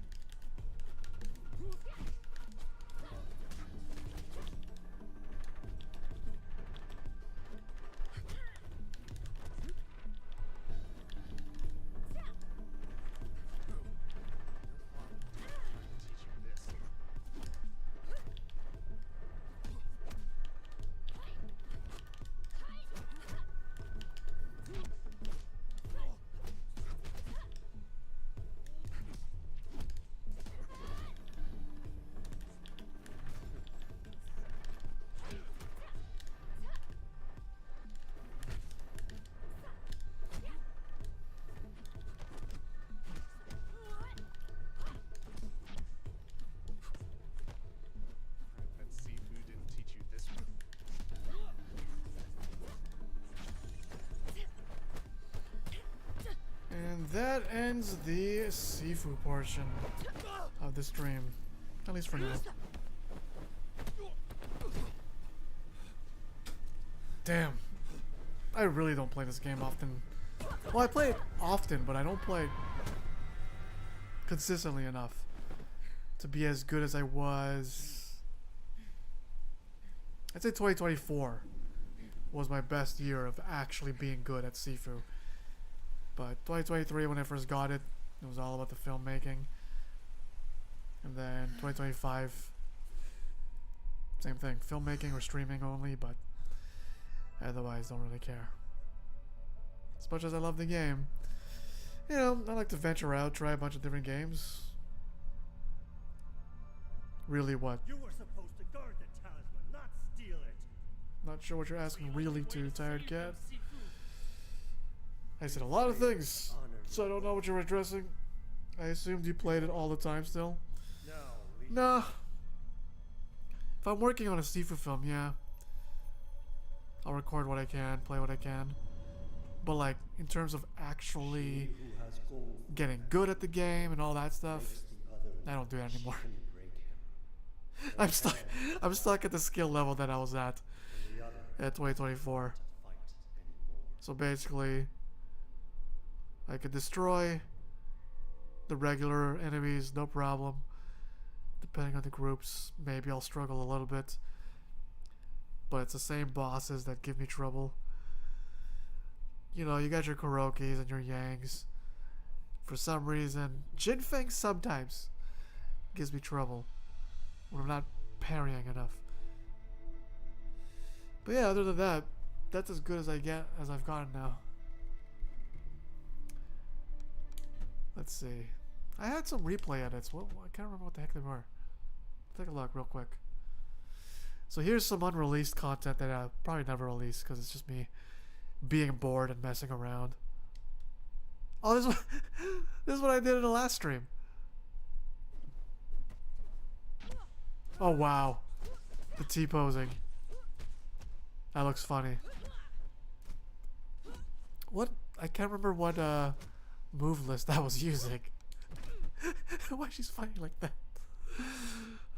S1: And that ends the Sifu portion of the stream. At least for now. Damn. I really don't play this game often. Well, I play it often, but I don't play it consistently enough to be as good as I was. I'd say 2024 was my best year of actually being good at Sifu. But 2023, when I first got it, it was all about the filmmaking. And then 2025, same thing, filmmaking or streaming only, but otherwise don't really care. As much as I love the game, you know, I like to venture out, try a bunch of different games. Really what?
S2: You were supposed to guard the talisman, not steal it.
S1: Not sure what you're asking really to, Tired Cat. I said a lot of things, so I don't know what you're addressing. I assumed you played it all the time still. No. Nah. If I'm working on a Sifu film, yeah. I'll record what I can, play what I can. But like, in terms of actually getting good at the game and all that stuff, I don't do it anymore. I'm stuck at the skill level that I was at 2024. So basically, I could destroy the regular enemies, no problem. Depending on the groups, maybe I'll struggle a little bit. But it's the same bosses that give me trouble. You know, you got your Kurokis and your Yangs. For some reason, Jinfeng sometimes gives me trouble when I'm not parrying enough. But yeah, other than that, that's as good as I've gotten now. Let's see. I had some replay edits. I can't remember what the heck they were. Take a look real quick. So here's some unreleased content that I'll probably never release because it's just me being bored and messing around. Oh, this is what I did in the last stream. Oh wow, the T-posing. That looks funny. What? I can't remember what move list I was using. Why she's fighting like that?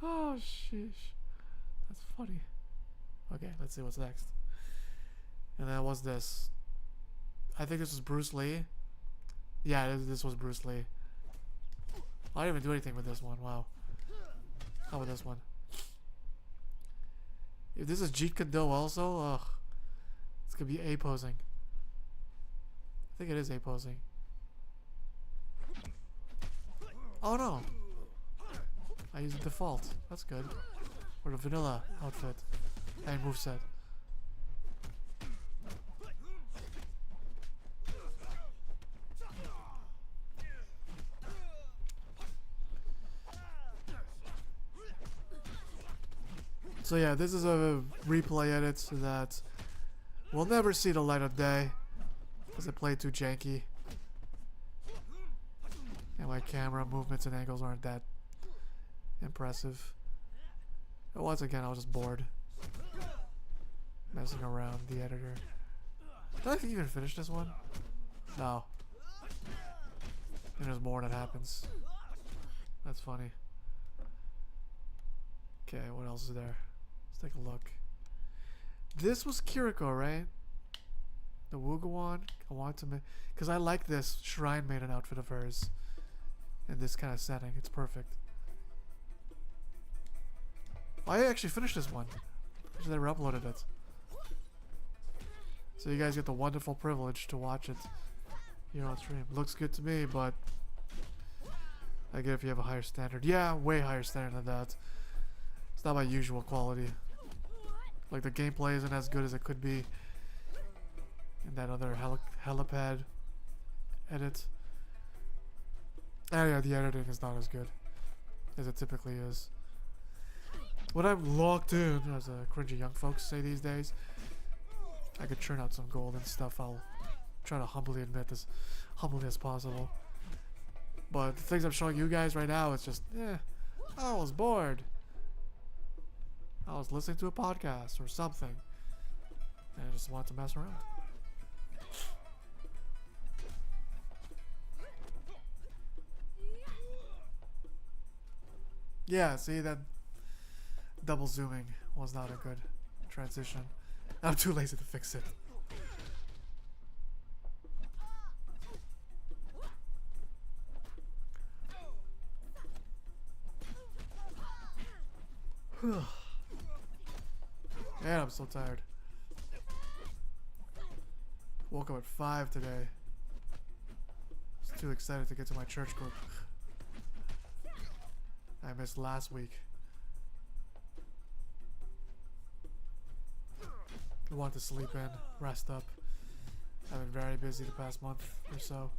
S1: Oh sheesh, that's funny. Okay, let's see what's next. And then what's this? I think this was Bruce Lee. Yeah, this was Bruce Lee. I didn't even do anything with this one. Wow. How about this one? If this is Jeet Kune Do also, ugh, it's gonna be A posing. I think it is A posing. Oh no! I use the default. That's good. Or the vanilla outfit and moveset. So yeah, this is a replay edit that will never see the light of day because I play too janky. And my camera movements and angles aren't that impressive. But once again, I was just bored. Messing around the editor. Did I even finish this one? No. And there's more that happens. That's funny. Okay, what else is there? Let's take a look. This was Kiriko, right? The Wugawan. I wanted to make... Because I like this Shrine Maiden outfit of hers. In this kind of setting. It's perfect. I actually finished this one. I just never uploaded it. So you guys get the wonderful privilege to watch it here on stream. Looks good to me, but... I get if you have a higher standard. Yeah, way higher standard than that. It's not my usual quality. Like, the gameplay isn't as good as it could be in that other helipad edit. And yeah, the editing is not as good as it typically is. When I'm locked in, as cringy young folks say these days, I could churn out some gold and stuff. I'll try to humbly admit, as humbly as possible. But the things I'm showing you guys right now, it's just, I was bored. I was listening to a podcast or something. And I just wanted to mess around. Yeah, see, that double zooming was not a good transition. I'm too lazy to fix it. Man, I'm so tired. Woke up at 5 today. I was too excited to get to my church group. I missed last week. I want to sleep in, rest up. I've been very busy the past month or so.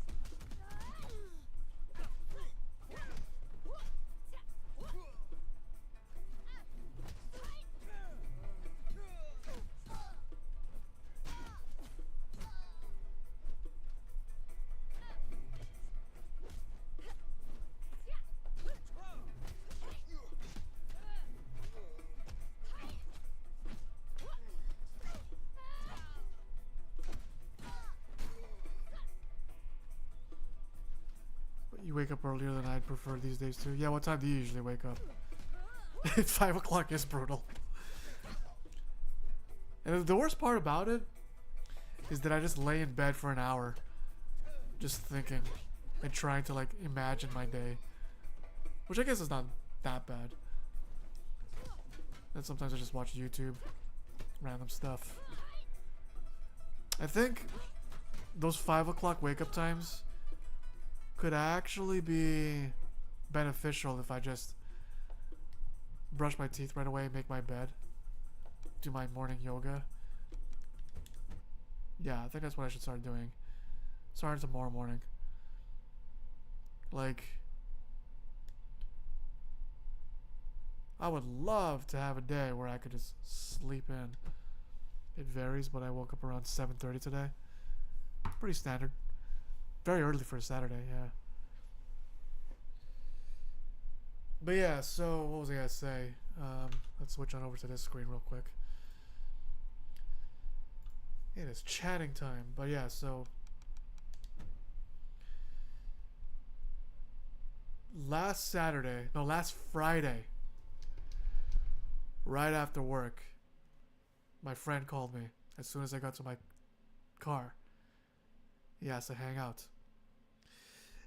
S1: You wake up earlier than I'd prefer these days too. Yeah, what time do you usually wake up? 5 o'clock is brutal. And the worst part about it is that I just lay in bed for an hour just thinking and trying to like imagine my day. Which I guess is not that bad. And sometimes I just watch YouTube. Random stuff. I think those 5 o'clock wake up times could actually be beneficial if I just brush my teeth right away, make my bed, do my morning yoga. Yeah, I think that's what I should start doing. Starting tomorrow morning. Like, I would love to have a day where I could just sleep in. It varies, but I woke up around 7:30 today. Pretty standard. Very early for a Saturday, yeah. But yeah, so what was I gonna say? Let's switch on over to this screen real quick. It is chatting time, but yeah, so last Friday, right after work, my friend called me as soon as I got to my car. He asked to hang out.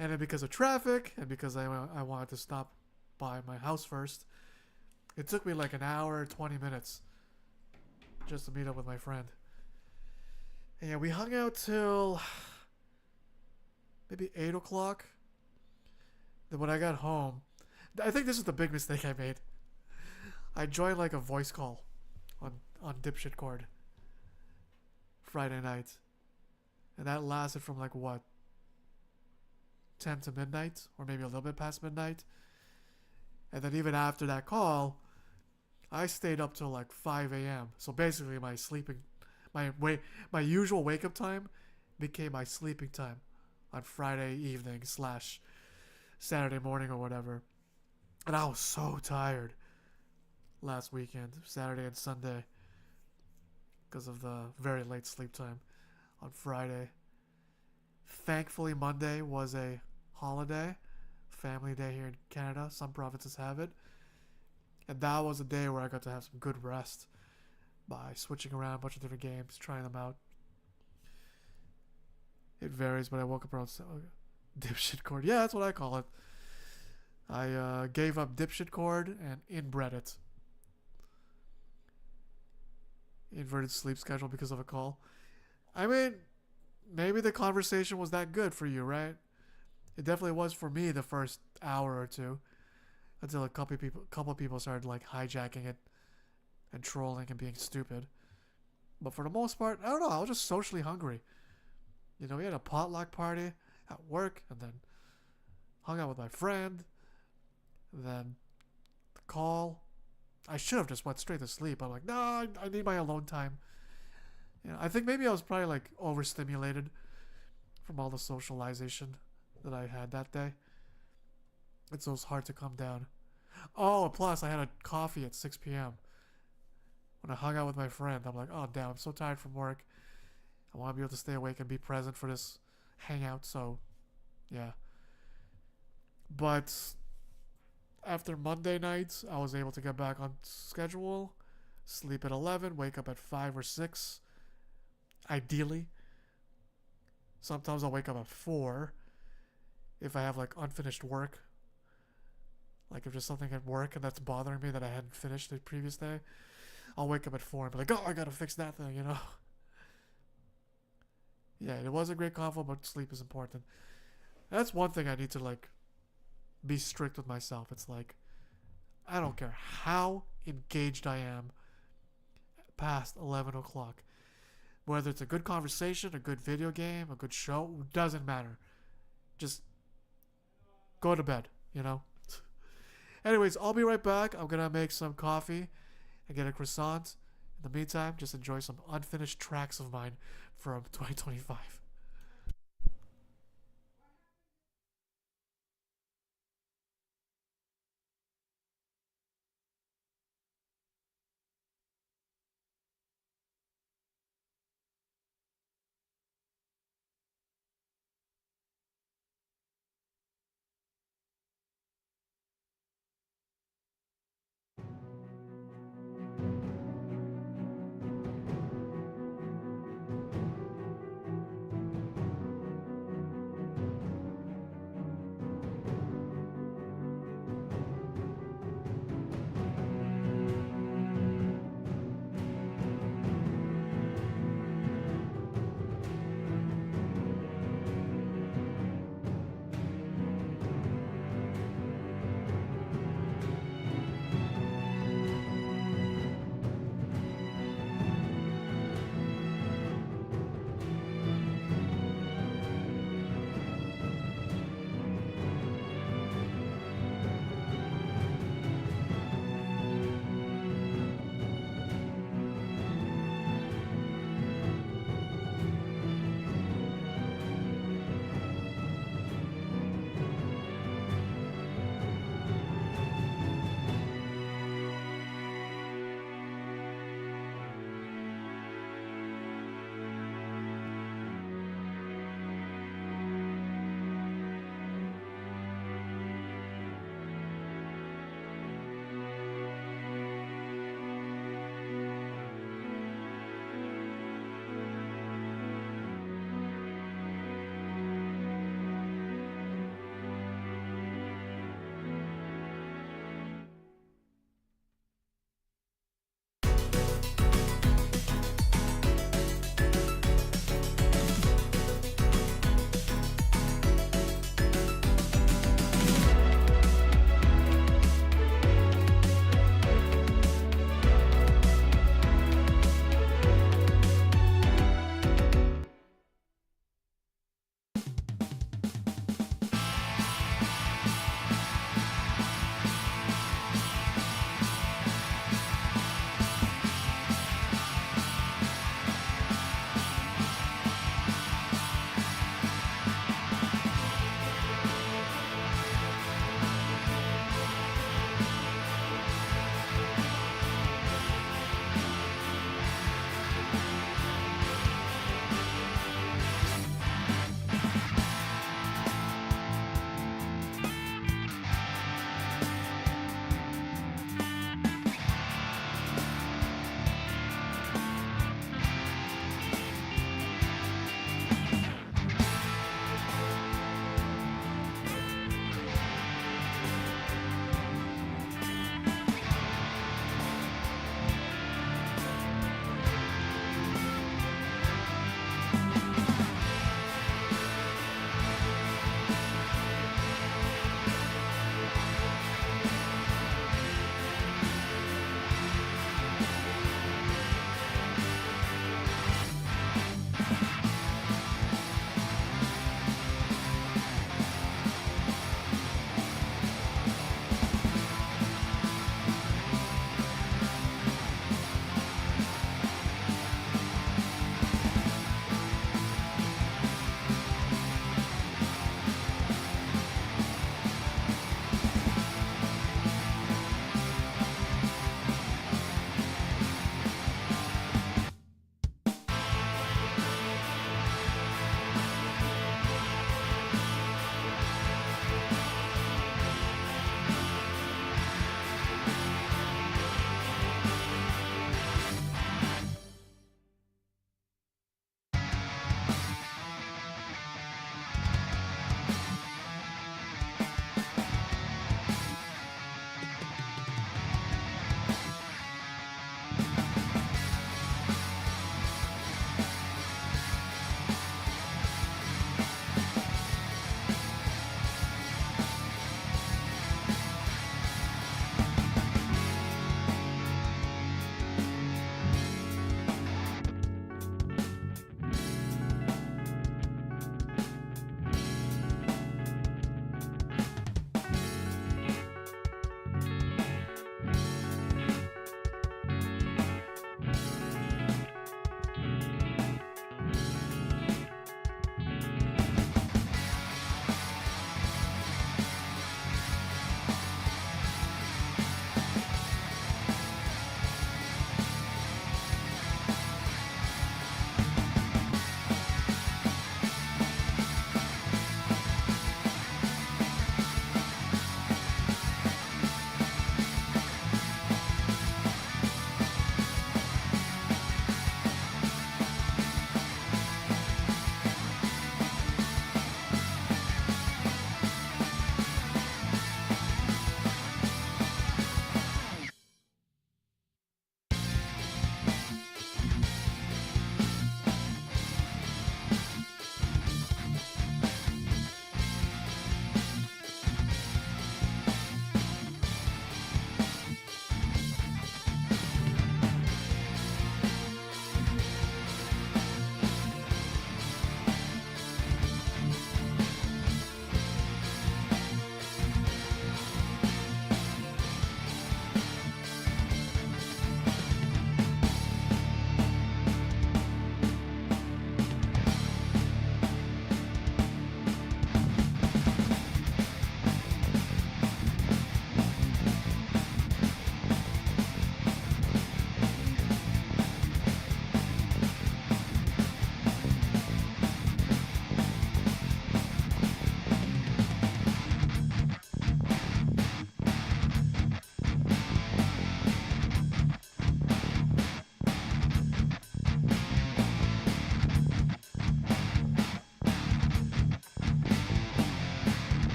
S1: And then because of traffic, and because I wanted to stop by my house first, it took me like an hour, 20 minutes just to meet up with my friend. And yeah, we hung out till maybe 8 o'clock. Then when I got home, I think this is the big mistake I made. I joined like a voice call on Dipshit Cord Friday night. And that lasted from like what? 10 to midnight, or maybe a little bit past midnight. And then even after that call, I stayed up till like 5 a.m. So basically my usual wake up time became my sleeping time on Friday evening / Saturday morning or whatever. And I was so tired last weekend, Saturday and Sunday, because of the very late sleep time on Friday. Thankfully, Monday was a holiday, family day here in Canada. Some provinces have it. And that was a day where I got to have some good rest by switching around a bunch of different games, trying them out. It varies, but I woke up around dipshit cord. Yeah, that's what I call it. I gave up dipshit cord and inbred it. Inverted sleep schedule because of a call. I mean, maybe the conversation was that good for you, right? It definitely was for me the first hour or two, until a couple of people started like hijacking it and trolling and being stupid. But for the most part, I don't know, I was just socially hungry. You know, we had a potluck party at work, and then hung out with my friend, and then the call. I should have just went straight to sleep. I'm like, no, I need my alone time. You know, I think maybe I was probably like overstimulated from all the socialization that I had that day. It's so hard to come down. Oh, plus I had a coffee at 6 p.m. when I hung out with my friend. I'm like, oh damn, I'm so tired from work. I want to be able to stay awake and be present for this hangout. So, yeah. But after Monday nights, I was able to get back on schedule, sleep at 11, wake up at 5 or 6, ideally. Sometimes I'll wake up at 4 if I have like unfinished work. Like if there's something at work and that's bothering me that I hadn't finished the previous day, I'll wake up at 4 and be like, oh, I gotta fix that thing, you know? Yeah, it was a great convo, but sleep is important. That's one thing I need to like be strict with myself. It's like, I don't care how engaged I am past 11 o'clock. Whether it's a good conversation, a good video game, a good show, doesn't matter. Just go to bed, you know? Anyways, I'll be right back. I'm going to make some coffee and get a croissant. In the meantime, just enjoy some unfinished tracks of mine from 2025.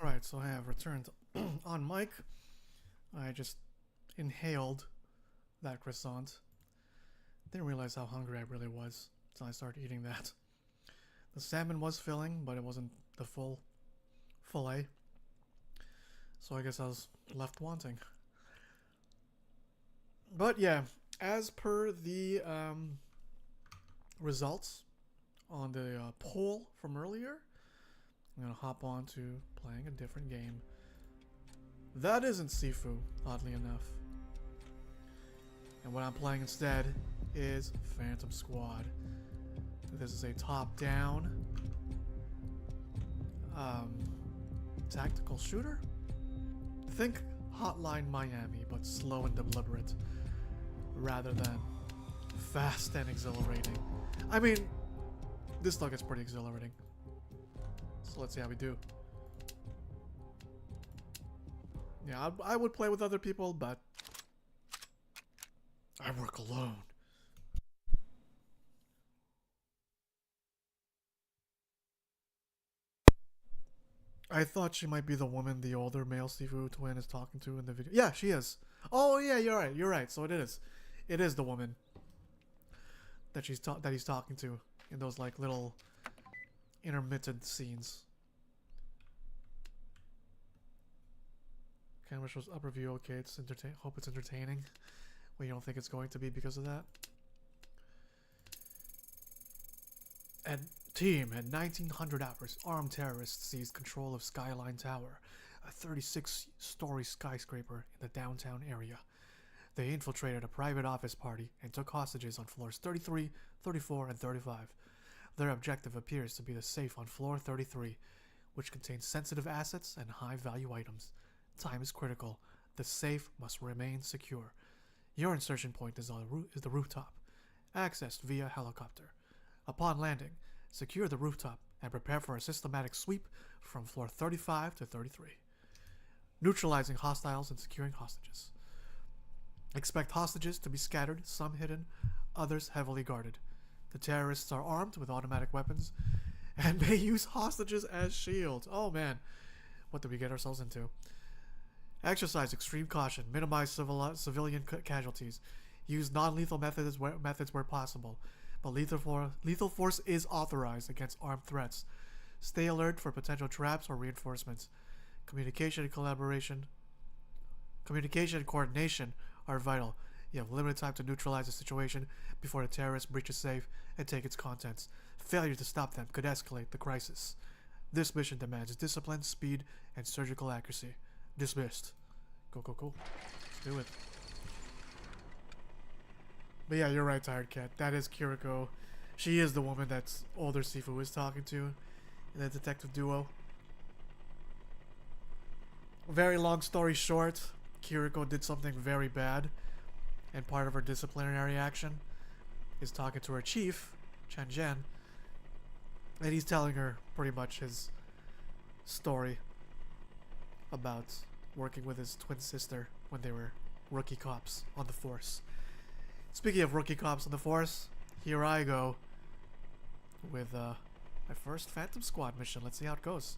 S1: Alright, so I have returned on mic. I just inhaled that croissant. Didn't realize how hungry I really was until I started eating that. The salmon was filling, but it wasn't the full fillet. So I guess I was left wanting. But yeah, as per the results on the poll from earlier, I'm gonna hop on to playing a different game. That isn't Sifu, oddly enough. And what I'm playing instead is Phantom Squad. This is a top-down tactical shooter. Think Hotline Miami, but slow and deliberate, rather than fast and exhilarating. I mean, this stuff gets pretty exhilarating. So let's see how we do. Yeah, I would play with other people, but I work alone. I thought she might be the woman the older male Sifu twin is talking to in the video. Yeah, she is. Oh yeah, you're right. You're right. So it is. It is the woman that he's talking to in those like little intermittent scenes. Camera shows upper view. Okay, it's hope it's entertaining. Well, you don't think it's going to be because of that? And team at 1900 hours, armed terrorists seized control of Skyline Tower, a 36-story skyscraper in the downtown area. They infiltrated a private office party and took hostages on floors 33, 34, and 35. Their objective appears to be the safe on floor 33, which contains sensitive assets and high-value items. Time is critical. The safe must remain secure. Your insertion point is the rooftop, accessed via helicopter. Upon landing, secure the rooftop and prepare for a systematic sweep from floor 35 to 33. Neutralizing hostiles and securing hostages. Expect hostages to be scattered, some hidden, others heavily guarded. The terrorists are armed with automatic weapons and may use hostages as shields. Oh man, what did we get ourselves into? Exercise extreme caution. Minimize civilian casualties. Use non-lethal methods where possible. But lethal force is authorized against armed threats. Stay alert for potential traps or reinforcements. Communication and coordination are vital. You have limited time to neutralize the situation before the terrorist breaches safe and take its contents. Failure to stop them could escalate the crisis. This mission demands discipline, speed, and surgical accuracy. Dismissed. Go. Let's do it. But yeah, you're right, Tired Cat. That is Kiriko. She is the woman that's older Sifu is talking to in the detective duo. Very long story short, Kiriko did something very bad, and part of her disciplinary action is talking to her chief, Chen Zhen, and he's telling her pretty much his story about working with his twin sister when they were rookie cops on the force. Speaking of rookie cops on the force, here I go with my first Phantom Squad mission. Let's see how it goes.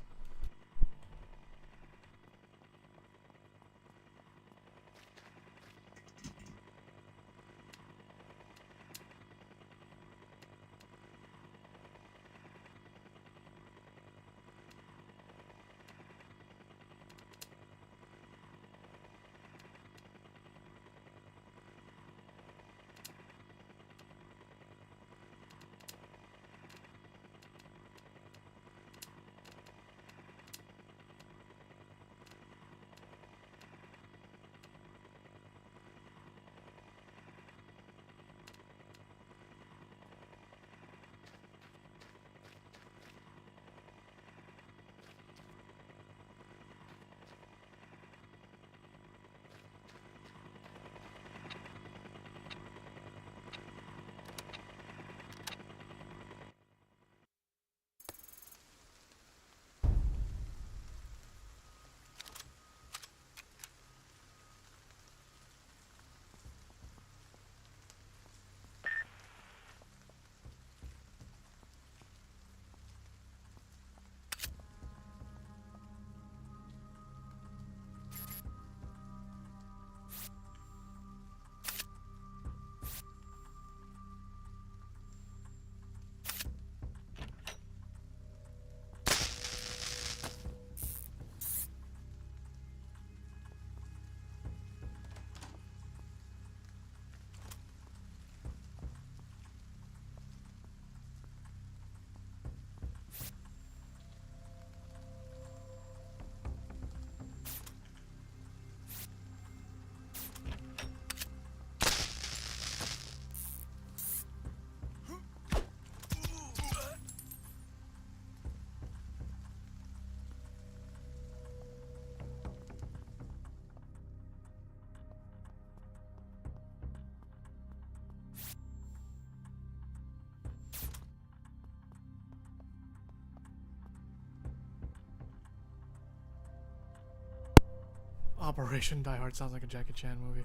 S1: Operation Die Hard sounds like a Jackie Chan movie.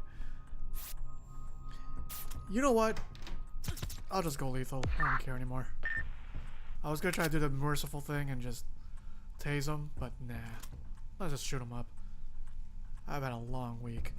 S1: You know what? I'll just go lethal. I don't care anymore. I was gonna try to do the merciful thing and just tase him, but nah. Let's just shoot him up. I've had a long week.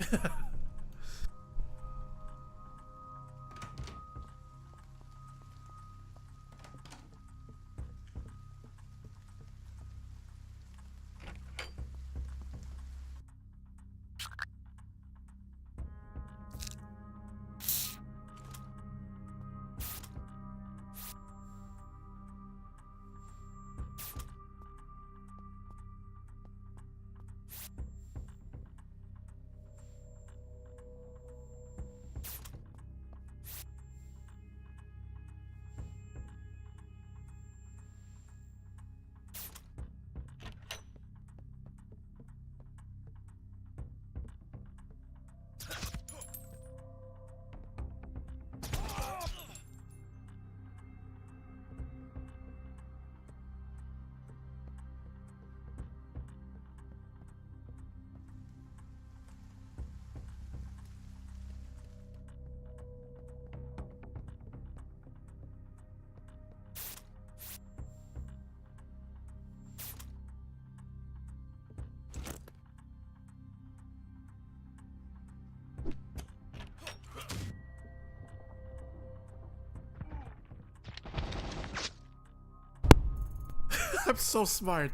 S1: I'm so smart.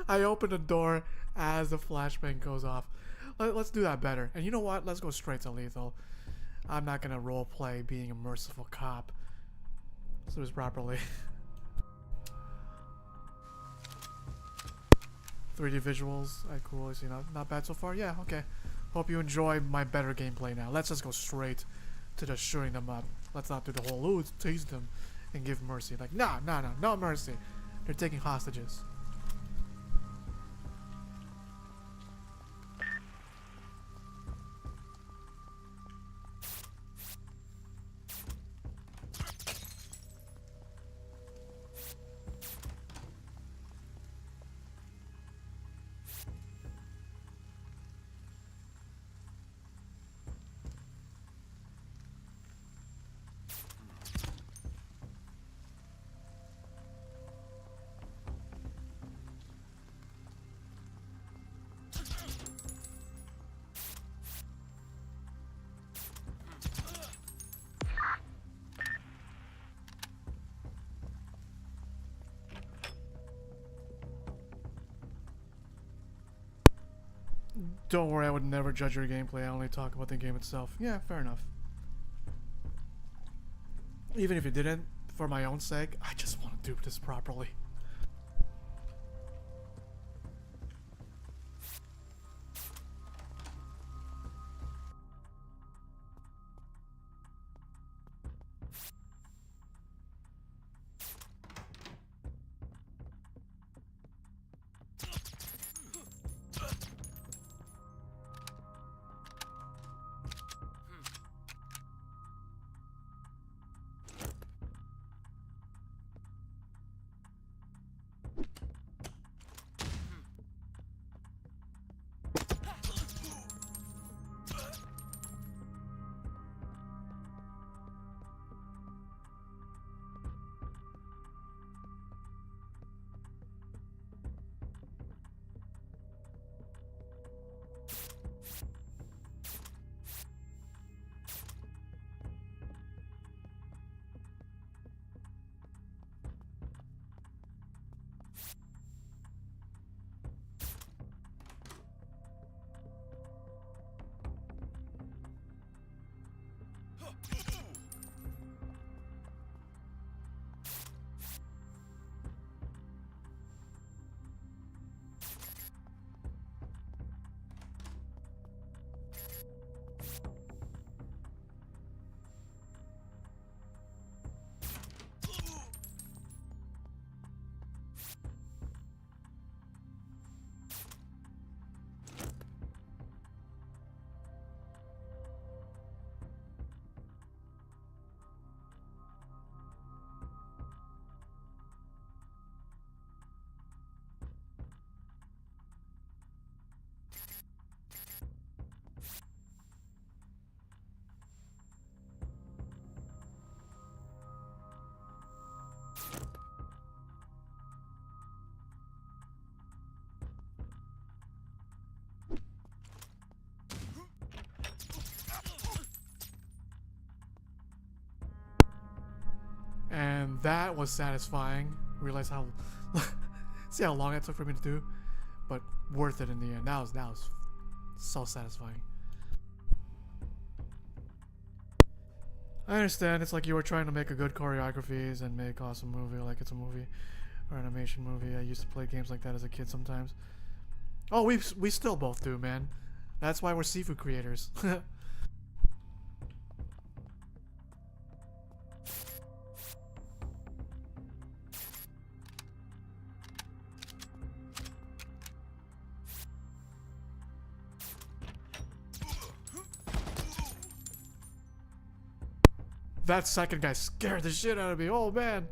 S1: I open the door as the flashbang goes off. Let's do that better. And you know what? Let's go straight to lethal. I'm not gonna roleplay being a merciful cop. Let's do this properly. 3D visuals. Cool. I see. Not bad so far. Yeah, okay. Hope you enjoy my better gameplay now. Let's just go straight to the shooting them up. Let's not do the whole, ooh, tease them and give mercy. Like, no mercy. They're taking hostages. Don't worry, I would never judge your gameplay. I only talk about the game itself. Yeah, fair enough. Even if you didn't, for my own sake, I just want to do this properly. That was satisfying. Realize how see how long it took for me to do, but worth it in the end. That was so satisfying. I understand. It's like you were trying to make a good choreographies and make awesome movie, like it's a movie or animation movie. I used to play games like that as a kid sometimes. Oh, we still both do, man. That's why we're seafood creators. That second guy scared the shit out of me. Oh, man.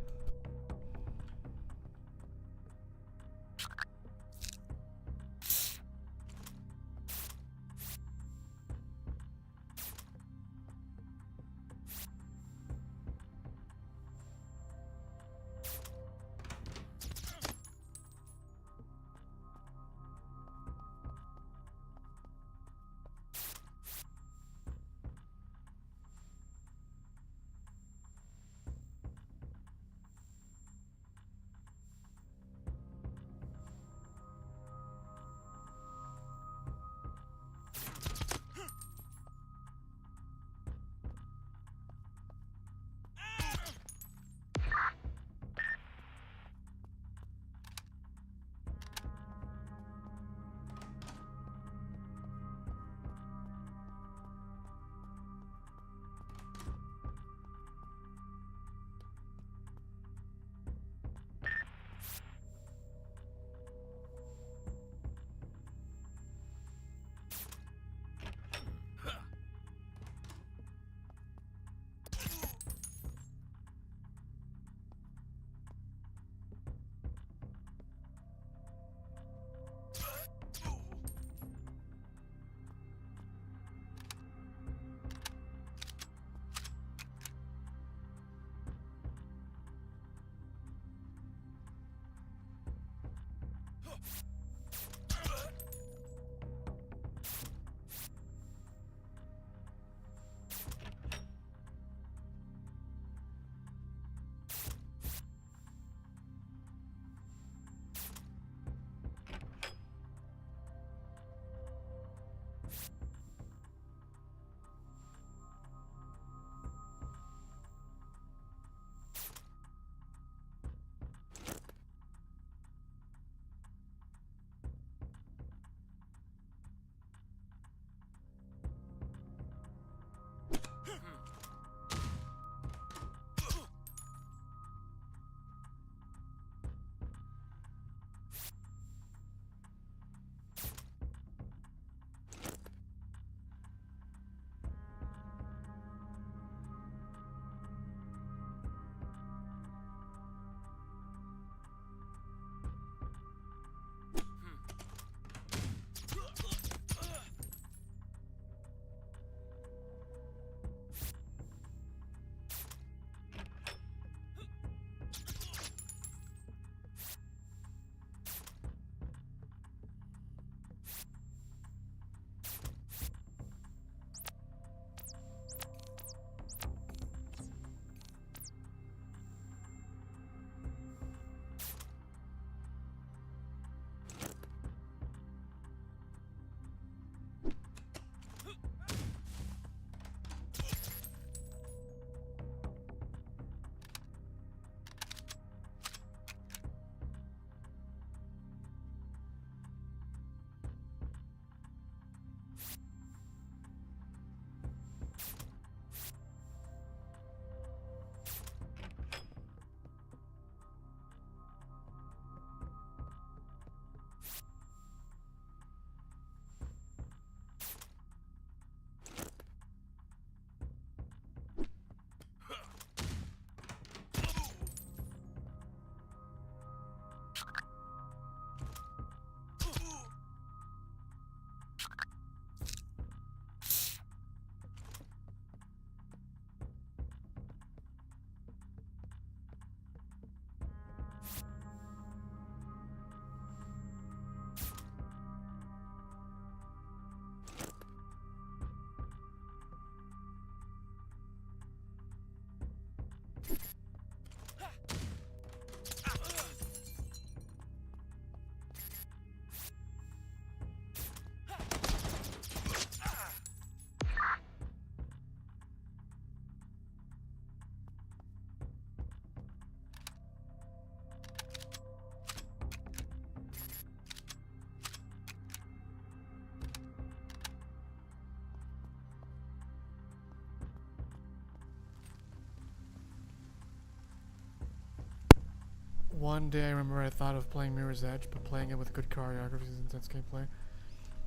S1: One day I remember I thought of playing Mirror's Edge, but playing it with good choreography and intense gameplay.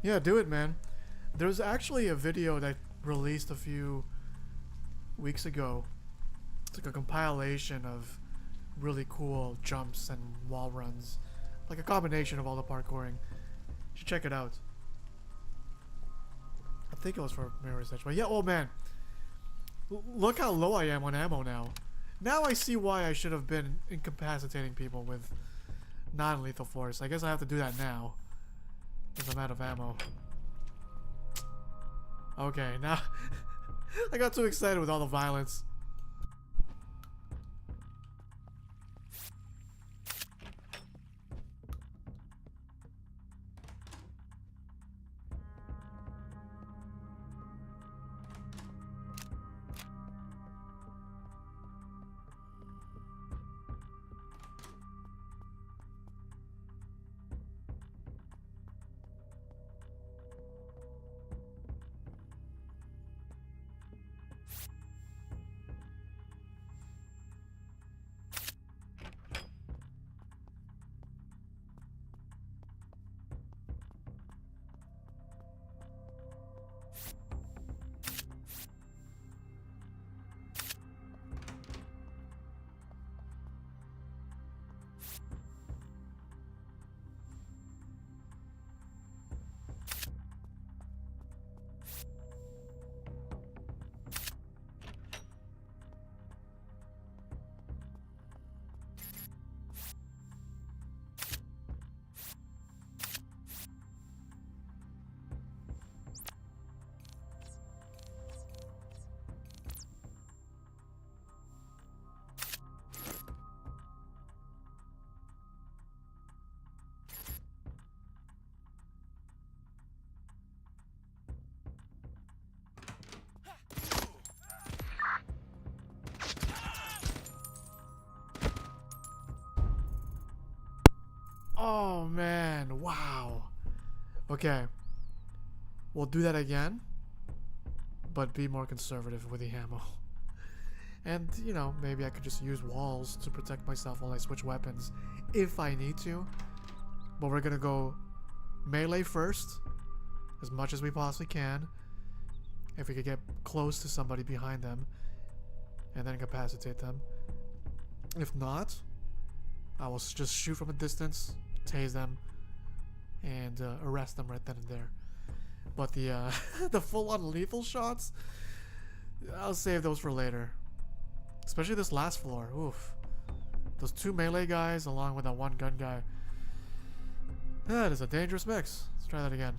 S1: Yeah, do it, man. There's actually a video that released a few weeks ago. It's like a compilation of really cool jumps and wall runs. Like a combination of all the parkouring. You should check it out. I think it was for Mirror's Edge. But yeah, oh man. Look how low I am on ammo now. Now I see why I should have been incapacitating people with non-lethal force. I guess I have to do that now. Because I'm out of ammo. Okay, now... I got too excited with all the violence. Oh man, wow. Okay. We'll do that again, but be more conservative with the ammo. And, you know, maybe I could just use walls to protect myself while I switch weapons if I need to. But we're gonna go melee first, as much as we possibly can. If we could get close to somebody behind them, and then incapacitate them. If not, I will just shoot from a distance, tase them, and arrest them right then and there. But the the full-on lethal shots, I'll save those for later. Especially this last floor. Oof. Those two melee guys along with that one gun guy. That is a dangerous mix. Let's try that again.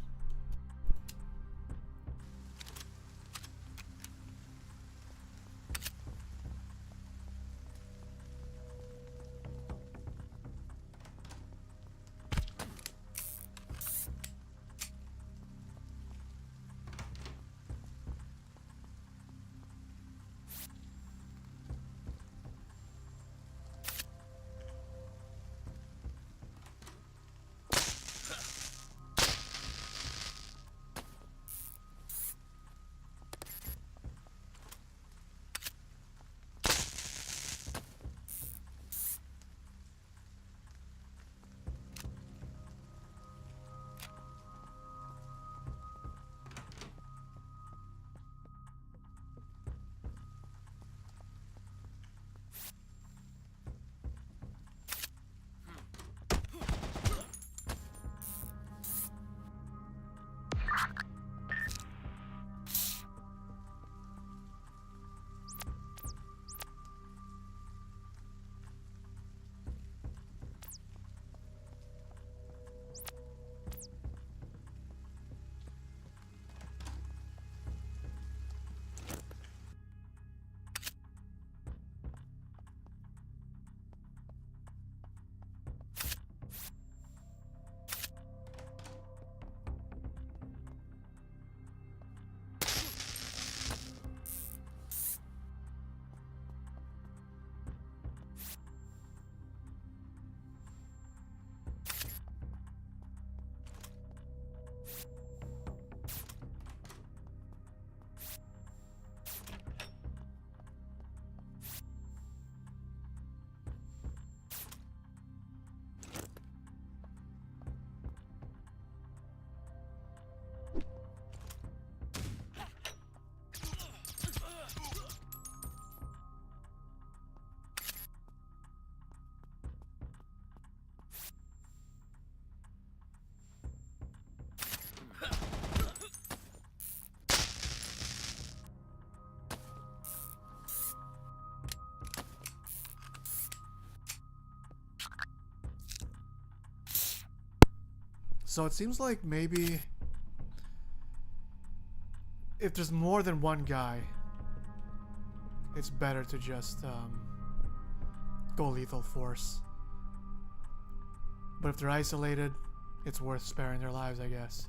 S1: So it seems like maybe if there's more than one guy, it's better to just go lethal force. But if they're isolated, it's worth sparing their lives, I guess.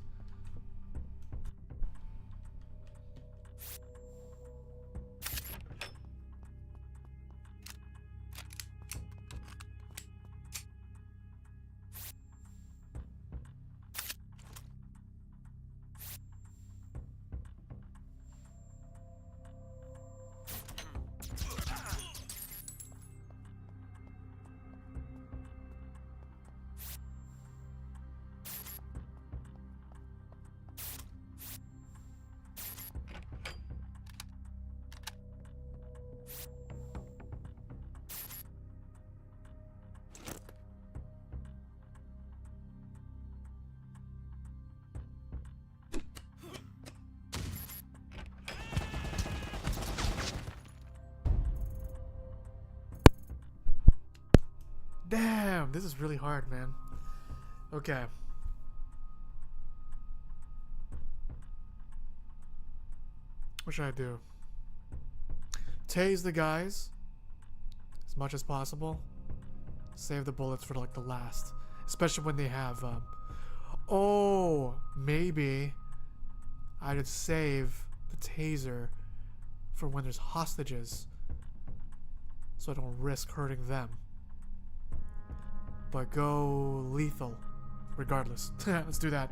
S1: Damn, this is really hard, man. Okay. What should I do? Tase the guys as much as possible. Save the bullets for like the last, especially when they have oh, maybe I should save the taser for when there's hostages so I don't risk hurting them. But go lethal regardless. Let's do that.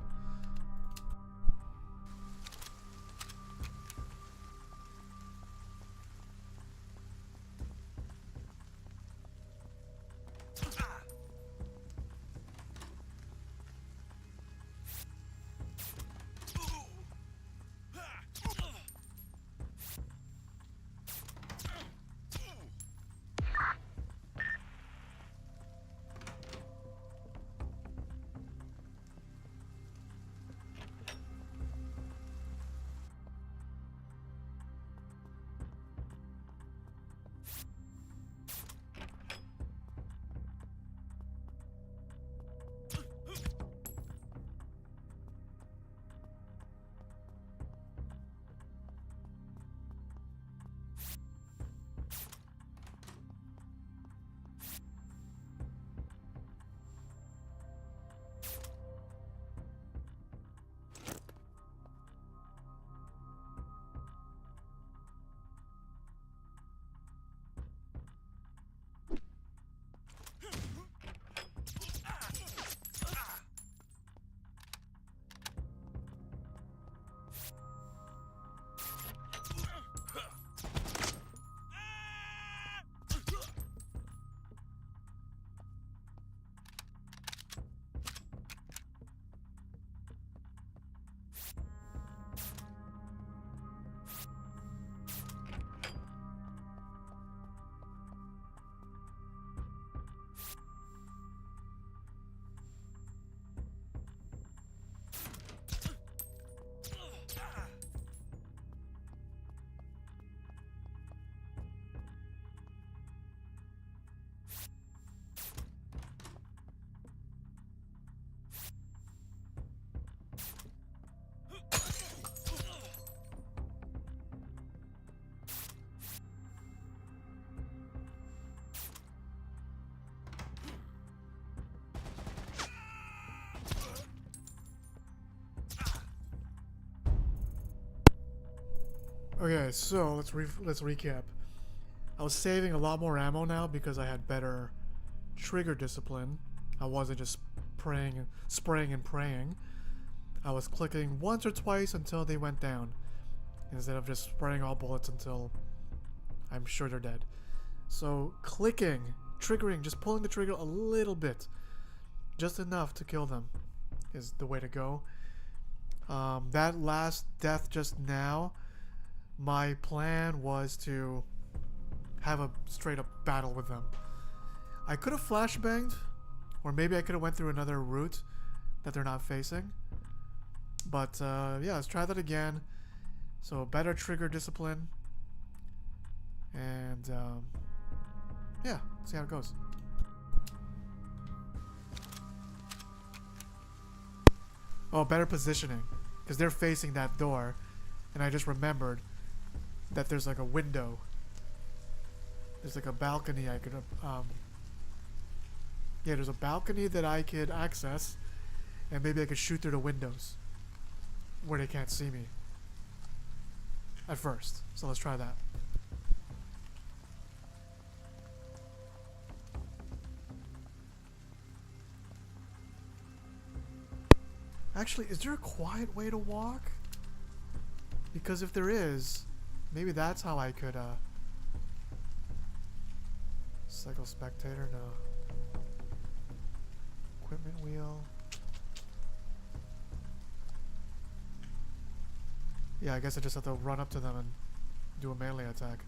S1: Okay, so let's recap. I was saving a lot more ammo now because I had better trigger discipline. I wasn't just spraying and praying. I was clicking once or twice until they went down, instead of just spraying all bullets until I'm sure they're dead. So clicking, triggering, just pulling the trigger a little bit, just enough to kill them, is the way to go. That last death just now, my plan was to have a straight up battle with them. I could have flashbanged, or maybe I could have went through another route that they're not facing. But yeah, let's try that again. So better trigger discipline, and yeah, see how it goes. Oh, better positioning. Because they're facing that door. And I just remembered that there's like a window. There's like a balcony I could... yeah, there's a balcony that I could access. And maybe I could shoot through the windows. Where they can't see me. At first. So let's try that. Actually, is there a quiet way to walk? Because if there is, maybe that's how I could, cycle spectator, no. Equipment wheel. Yeah, I guess I just have to run up to them and do a melee attack.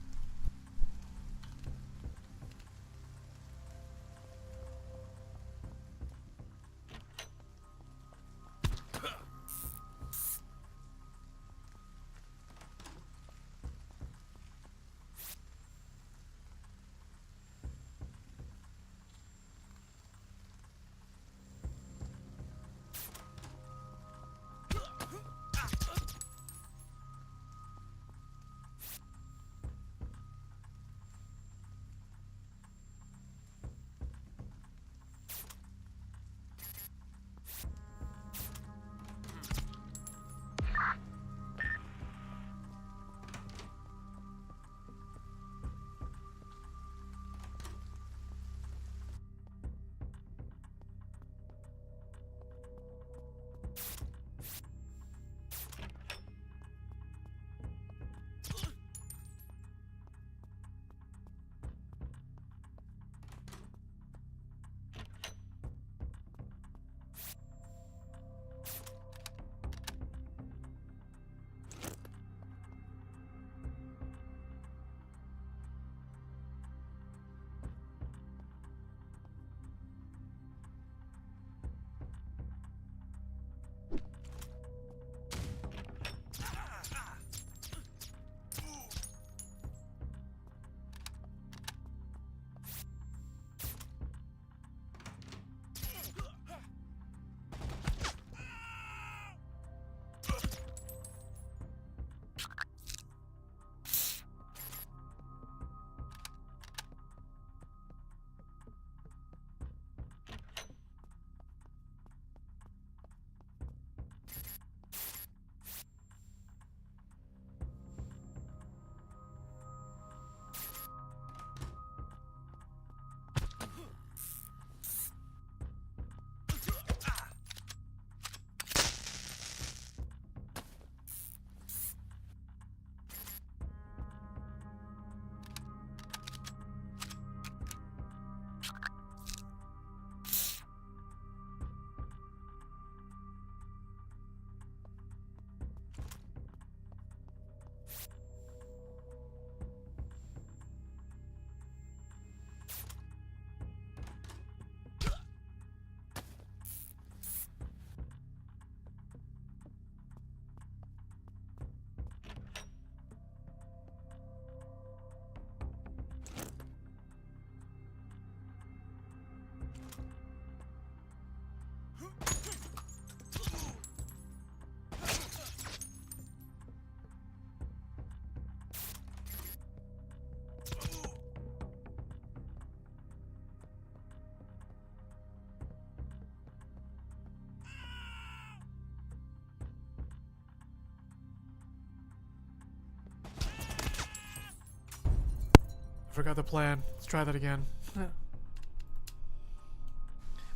S1: Forgot the plan. Let's try that again.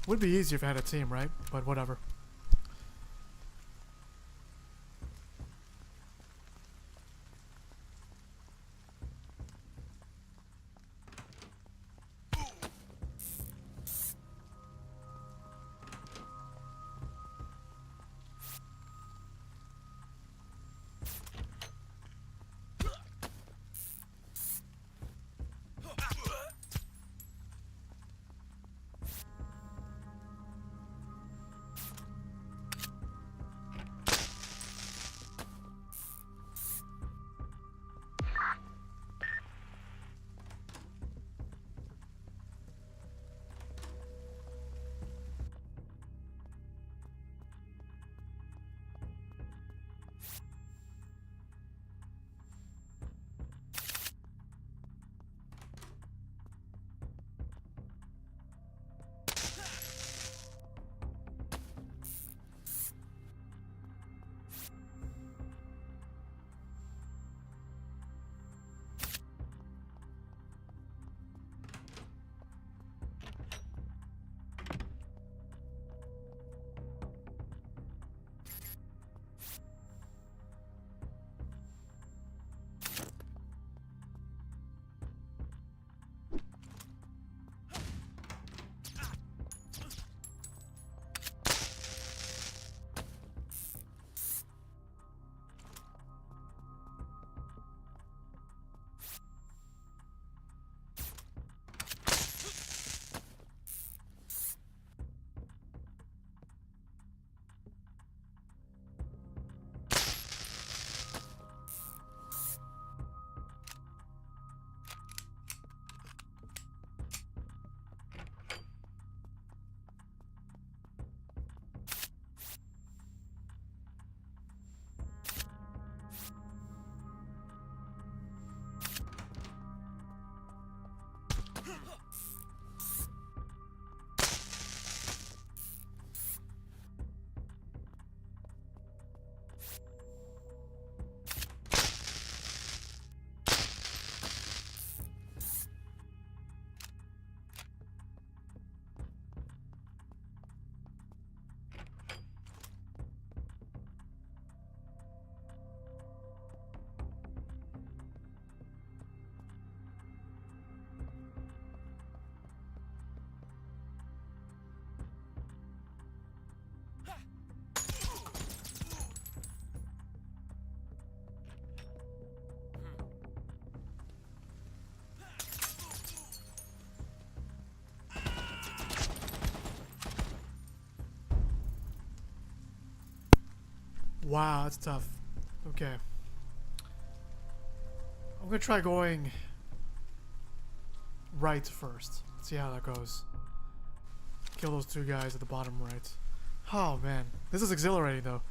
S1: Would be easier if I had a team, right? But whatever. Wow, that's tough. Okay. I'm gonna try going right first. See how that goes. Kill those two guys at the bottom right. Oh man, this is exhilarating though.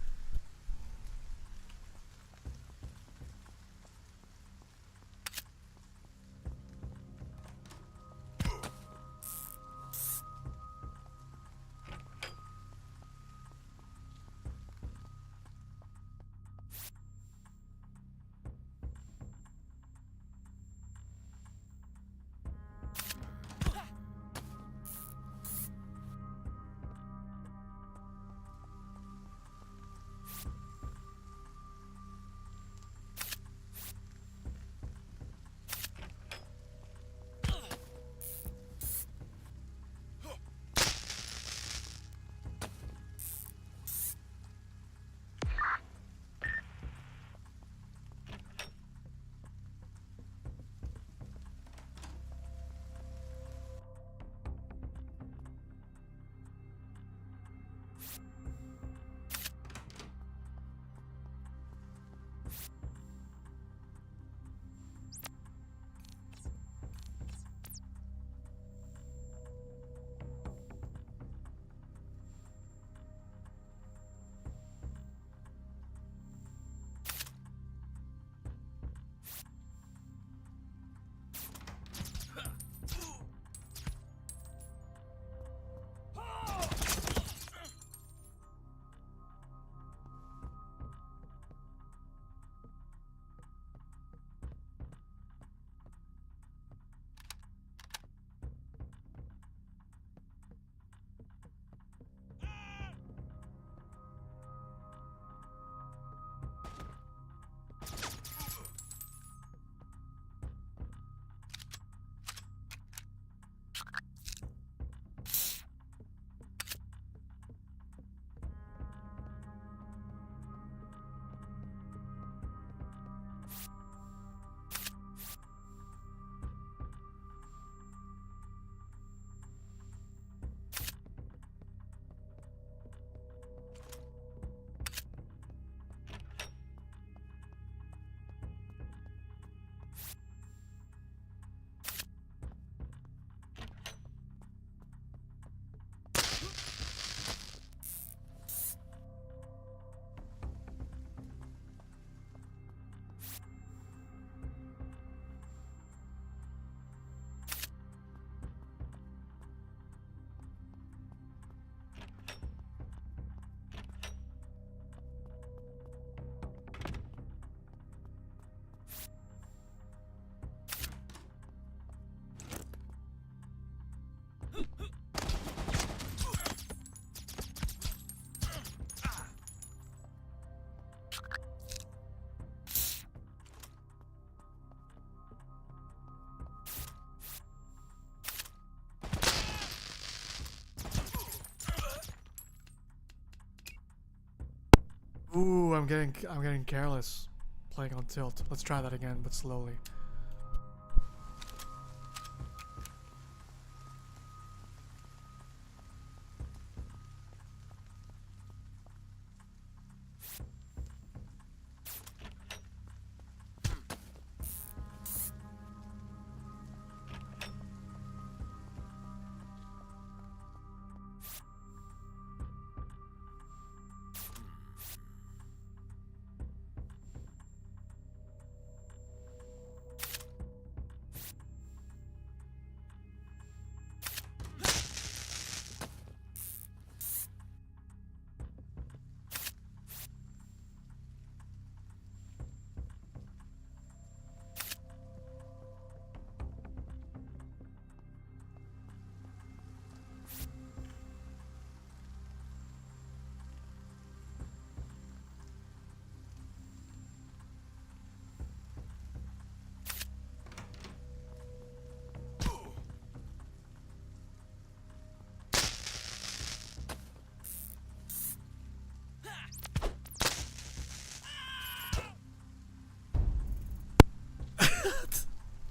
S1: Ooh, I'm getting careless playing on tilt. Let's try that again, but slowly.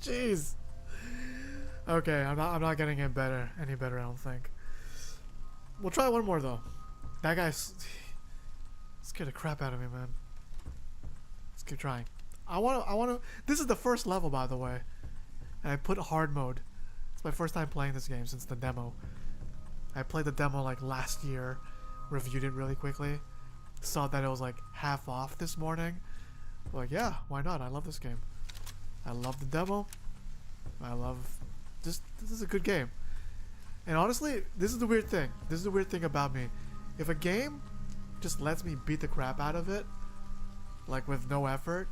S1: Jeez. Okay, I'm not getting it better. Any better, I don't think. We'll try one more though. That guy's scared the crap out of me, man. Let's keep trying. I wanna. This is the first level, by the way, and I put hard mode. It's my first time playing this game since the demo. I played the demo like last year, reviewed it really quickly, saw that it was like half off this morning. Like, yeah, why not? I love this game. I love the demo. I love this is a good game. And honestly, this is the weird thing. This is the weird thing about me. If a game just lets me beat the crap out of it, like with no effort,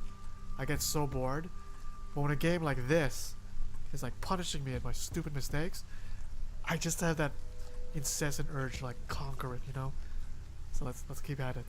S1: I get so bored. But when a game like this is like punishing me at my stupid mistakes, I just have that incessant urge to like conquer it, you know? So let's keep at it.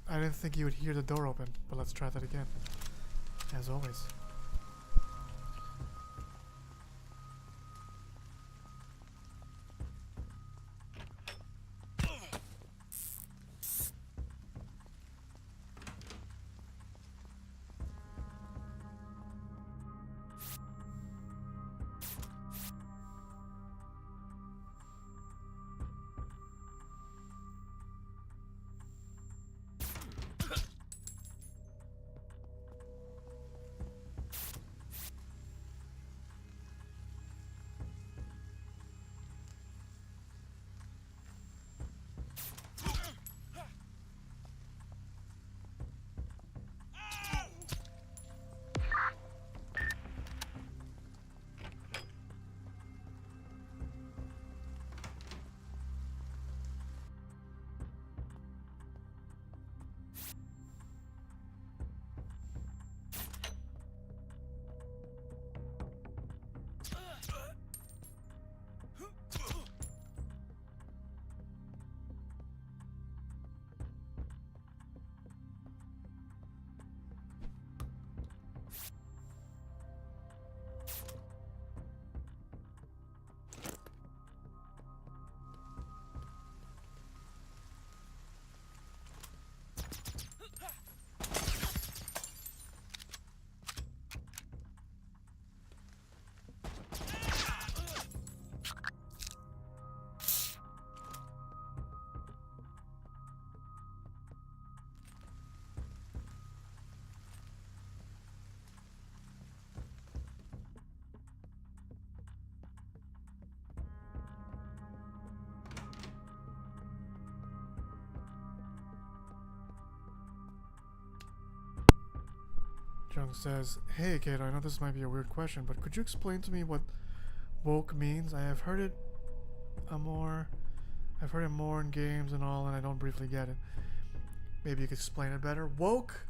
S1: I didn't think you would hear the door open, but let's try that again. As always. Jung says, "Hey Kato, I know this might be a weird question, but could you explain to me what woke means? I have heard it more in games and all, and I don't briefly get it. Maybe you could explain it better." Woke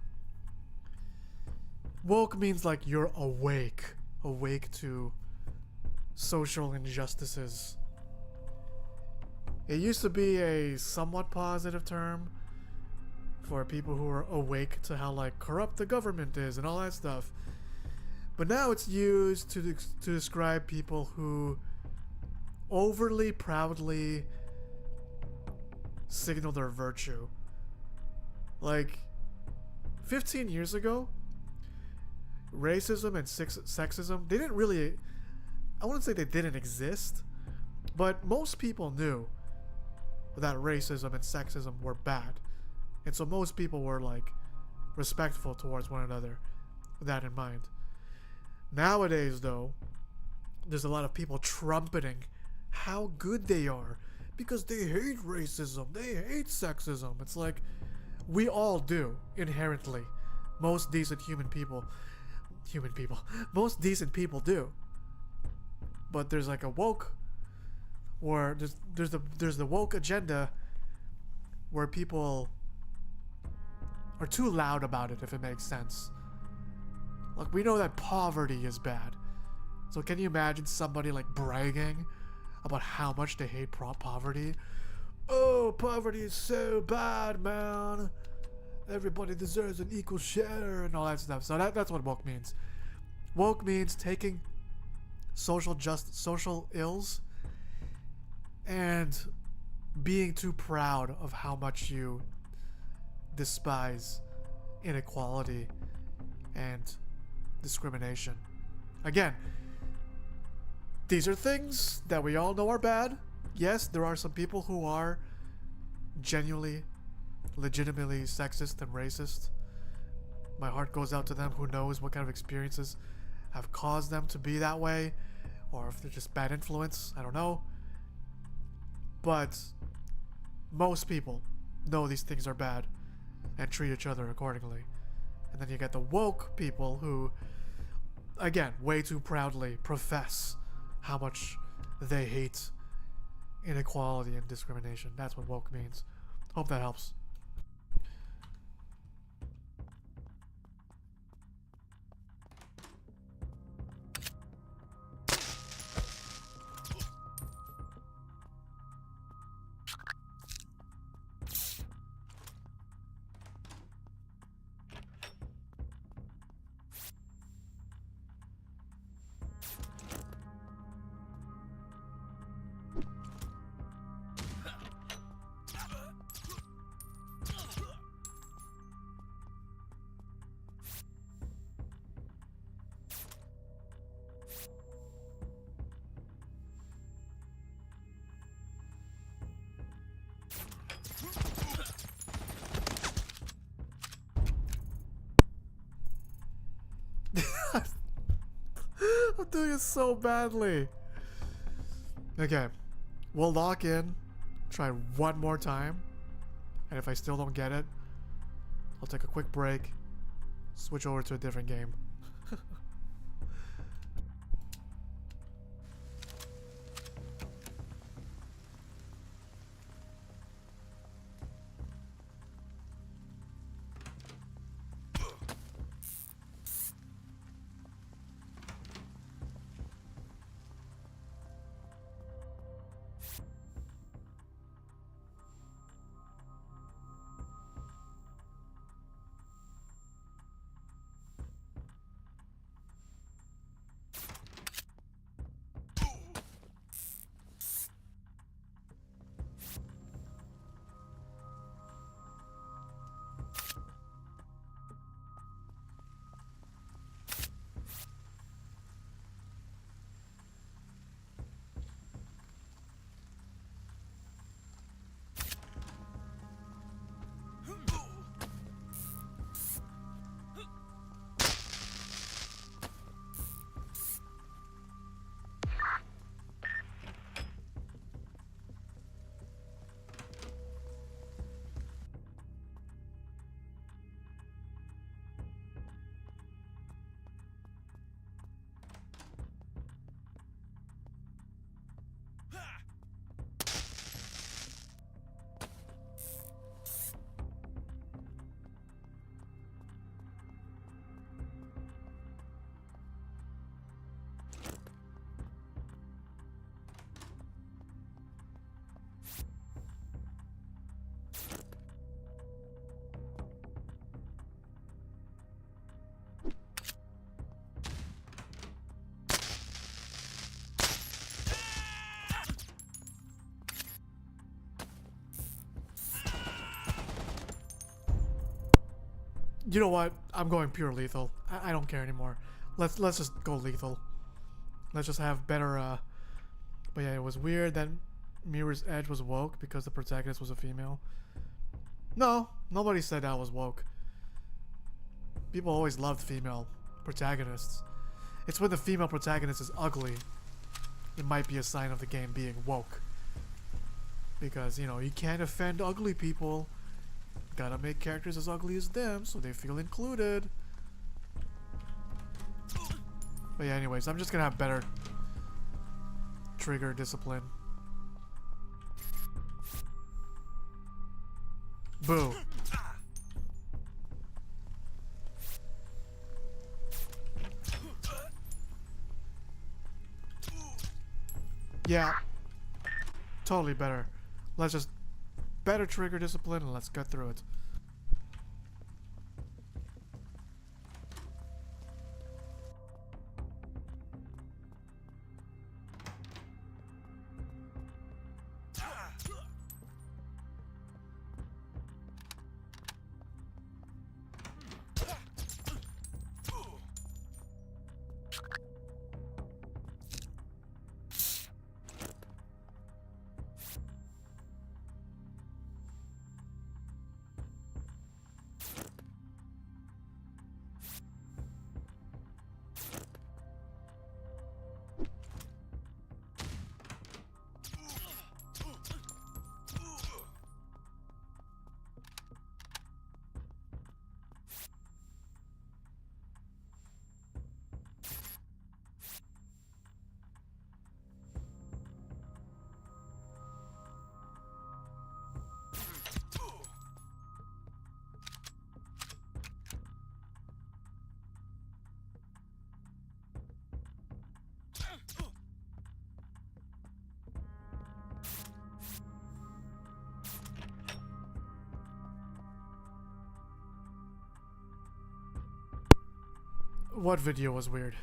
S1: means like you're awake to social injustices. It used to be a somewhat positive term for people who are awake to how like corrupt the government is and all that stuff. But now it's used to describe people who overly proudly signal their virtue. Like 15 years ago, racism and sexism, they didn't really, I wouldn't say they didn't exist, but most people knew that racism and sexism were bad. And so most people were like respectful towards one another with that in mind. Nowadays though, there's a lot of people trumpeting how good they are because they hate racism, they hate sexism. It's like, We all do, inherently. Most decent people, most decent people do. But there's like a woke, or there's the woke agenda where people are too loud about it, if it makes sense. Like, we know that poverty is bad. So can you imagine somebody like bragging about how much they hate poverty? Oh, poverty is so bad, man. Everybody deserves an equal share and all that stuff. So that's what woke means. Woke means taking social ills and being too proud of how much you despise inequality and discrimination. Again, these are things that we all know are bad. Yes, there are some people who are genuinely, legitimately sexist and racist. My heart goes out to them. Who knows what kind of experiences have caused them to be that way, or if they're just bad influence. I don't know. But most people know these things are bad and treat each other accordingly. And then you get the woke people who, again, way too proudly profess how much they hate inequality and discrimination. That's what woke means. Hope that helps. I'm doing it so badly. Okay, we'll lock in, try one more time, and if I still don't get it, I'll take a quick break, switch over to a different game. You know what? I'm going pure lethal. I don't care anymore. Let's just go lethal. Let's just have better. But yeah, it was weird that Mirror's Edge was woke because the protagonist was a female. No, nobody said that was woke. People always loved female protagonists. It's when the female protagonist is ugly, it might be a sign of the game being woke. Because, you know, you can't offend ugly people. Gotta make characters as ugly as them so they feel included. But yeah, anyways, I'm just gonna have better trigger discipline. Boo. Yeah. Totally better. Let's just better trigger discipline and let's get through it. What video was weird?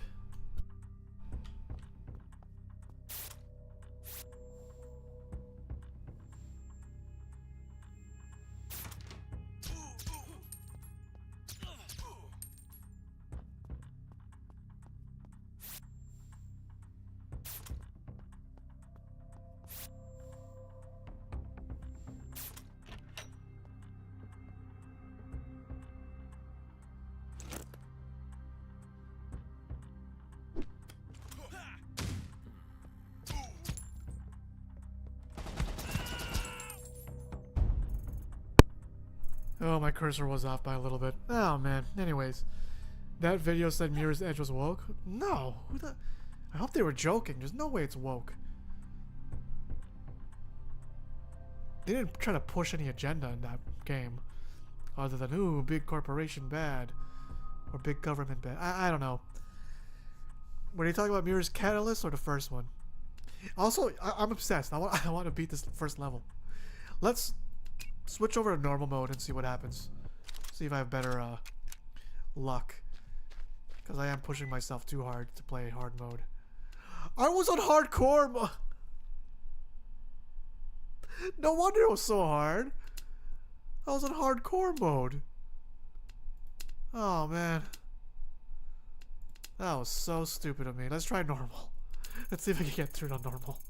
S1: Oh, my cursor was off by a little bit. Oh, man. Anyways, that video said Mirror's Edge was woke? No. Who the... I hope they were joking. There's no way it's woke. They didn't try to push any agenda in that game. Other than, ooh, big corporation bad. Or big government bad. I don't know. Were they talking about Mirror's Catalyst or the first one? Also, I'm obsessed. I want to beat this first level. Let's... switch over to normal mode and see what happens. See if I have better luck. Because I am pushing myself too hard to play hard mode. I was on hardcore mode. No wonder it was so hard. I was on hardcore mode. Oh man. That was so stupid of me. Let's try normal. Let's see if I can get through on normal.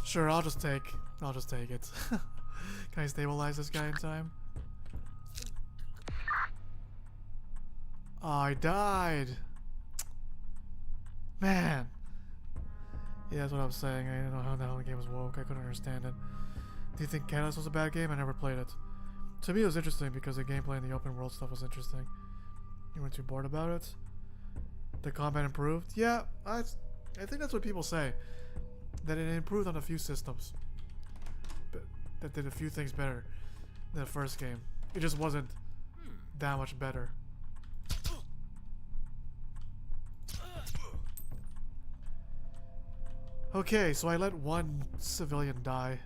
S1: Sure, I'll just take it. Can I stabilize this guy in time? Oh, I died. Man. Yeah, that's what I was saying. I didn't know how the hell the game was woke. I couldn't understand it. Do you think Catalyst was a bad game? I never played it. To me, it was interesting because the gameplay and the open world stuff was interesting. You weren't too bored about it? The combat improved? Yeah, I think that's what people say. That it improved on a few systems. But that did a few things better than the first game. It just wasn't that much better. Okay, so I let one civilian die.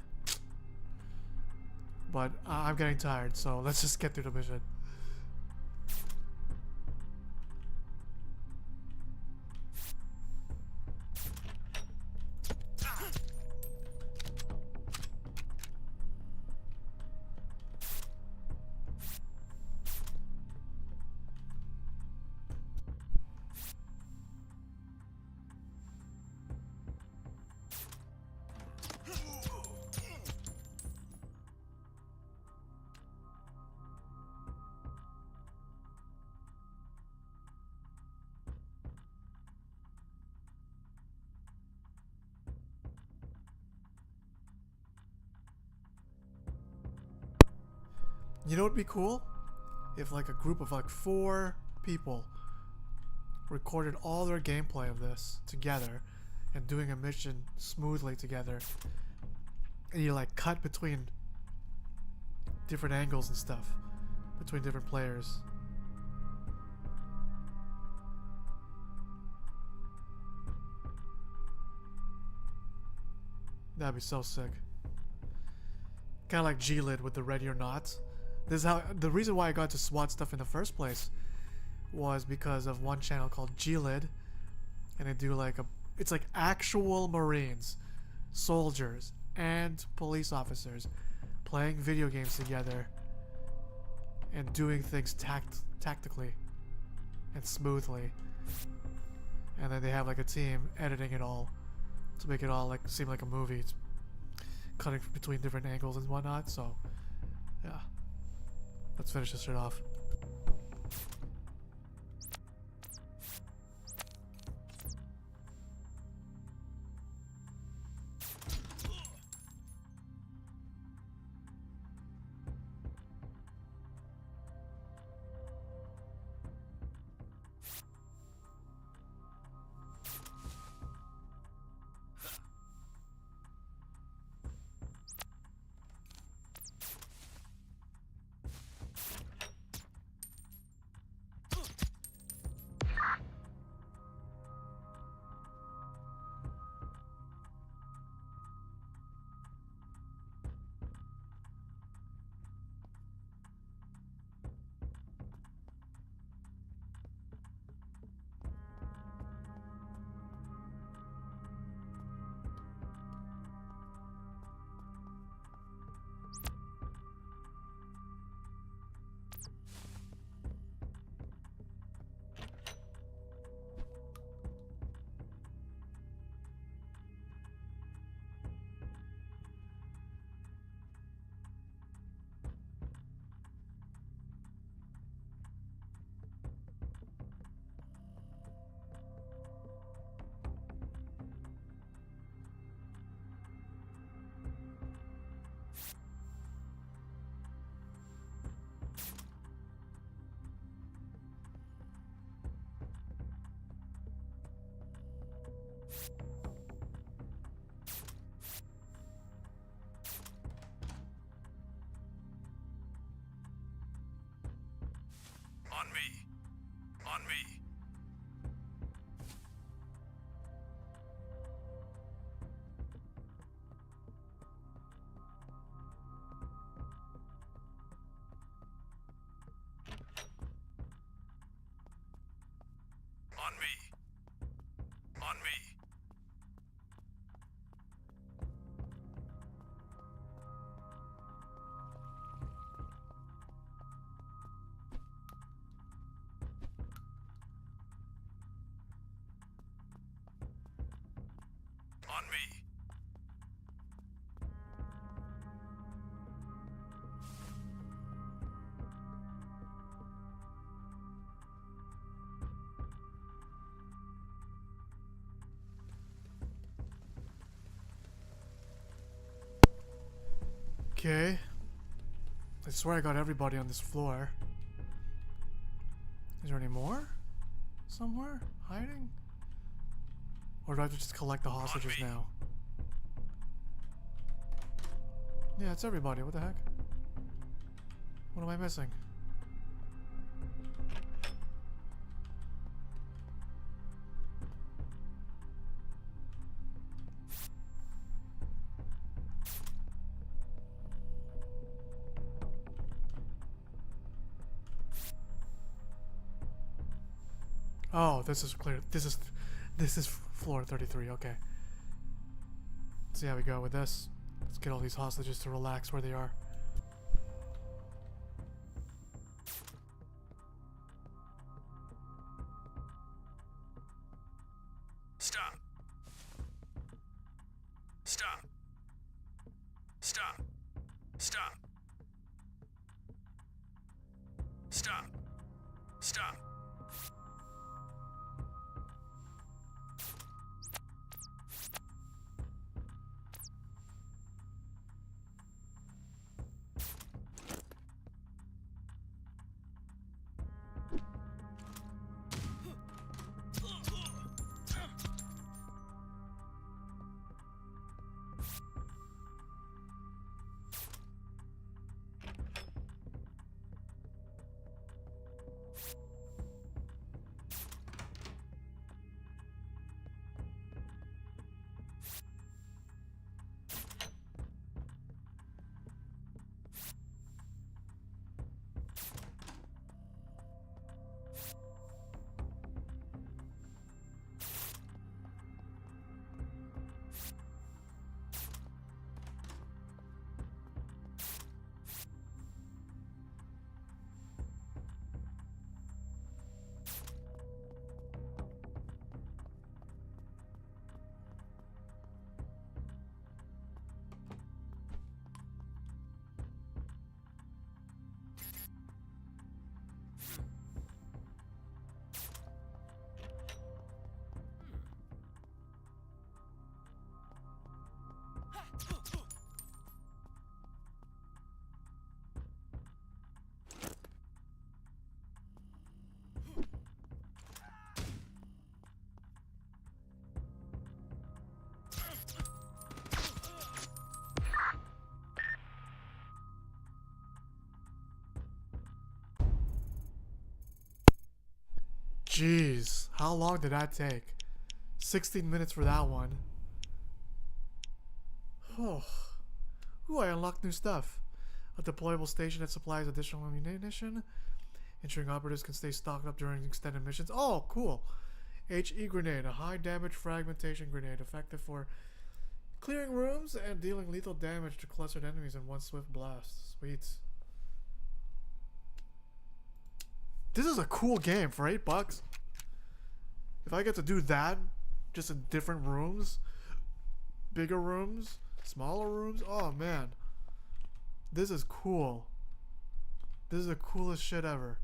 S1: But I'm getting tired, so let's just get through the mission. You know what'd be cool? If like a group of like 4 people recorded all their gameplay of this together and doing a mission smoothly together. And you like cut between different angles and stuff between different players. That'd be so sick. Kind of like G-Lid with the Ready or Not. This is how the reason why I got to SWAT stuff in the first place was because of one channel called G-Lid, and they do like it's like actual Marines, soldiers, and police officers playing video games together and doing things tactically and smoothly. And then they have like a team editing it all to make it all like seem like a movie. It's cutting between different angles and whatnot. So yeah, let's finish this shit off.
S2: On me. On me. On me. On me. On me.
S1: Okay. I swear I got everybody on this floor. Is there any more? Somewhere? Hiding? Or do I have to just collect the hostages now? Yeah, it's everybody. What the heck? What am I missing? Oh, this is clear. This is floor 33. Okay. Let's see how we go with this. Let's get all these hostages to relax where they are.
S2: Stop. Stop. Stop. Stop. Stop. Stop.
S1: Jeez, how long did that take? 16 minutes for that one. Oh. Ooh, I unlocked new stuff. A deployable station that supplies additional ammunition, ensuring operatives can stay stocked up during extended missions. Oh, cool. HE grenade, a high damage fragmentation grenade, effective for clearing rooms and dealing lethal damage to clustered enemies in one swift blast. Sweet. This is a cool game for $8. If I get to do that, just in different rooms, bigger rooms, smaller rooms, oh man. This is cool. This is the coolest shit ever.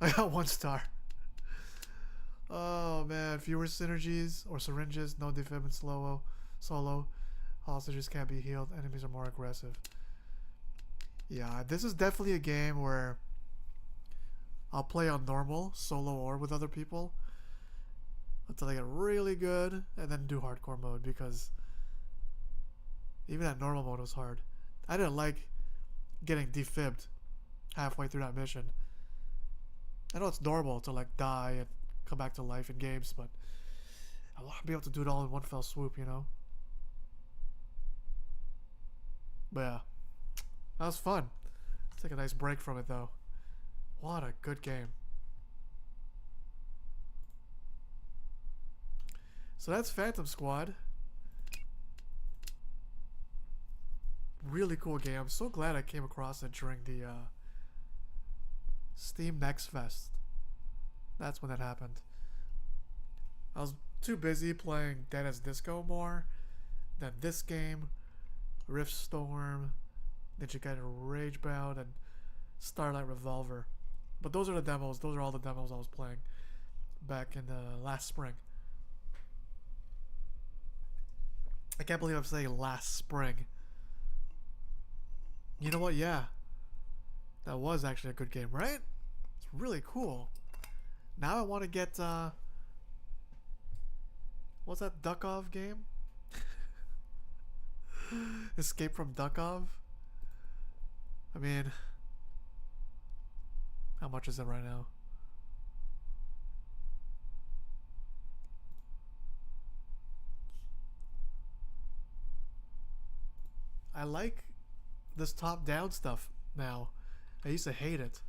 S1: I got 1 star. Oh man, fewer synergies or syringes, no defib and solo. Hostages can't be healed, enemies are more aggressive. Yeah, this is definitely a game where I'll play on normal, solo or with other people, until I get really good, and then do hardcore mode, because even at normal mode was hard. I didn't like getting defibbed halfway through that mission. I know it's normal to like die and come back to life in games, but I want to be able to do it all in one fell swoop, you know? But yeah, that was fun. Let's take a nice break from it though. What a good game. So that's Phantom Squad. Really cool game. I'm so glad I came across it during the Steam Next Fest. That's when that happened. I was too busy playing Dennis Disco more than this game, Rift Storm, Ninja Gaiden Ragebound, and Starlight Revolver. But those are the demos. Those are all the demos I was playing back in the last spring. I can't believe I'm saying last spring. You know what? Yeah. That was actually a good game, right? It's really cool. Now I want to get, what's that Duckov game? Escape from Duckov? I mean, how much is it right now? I like this top-down stuff now. I used to hate it.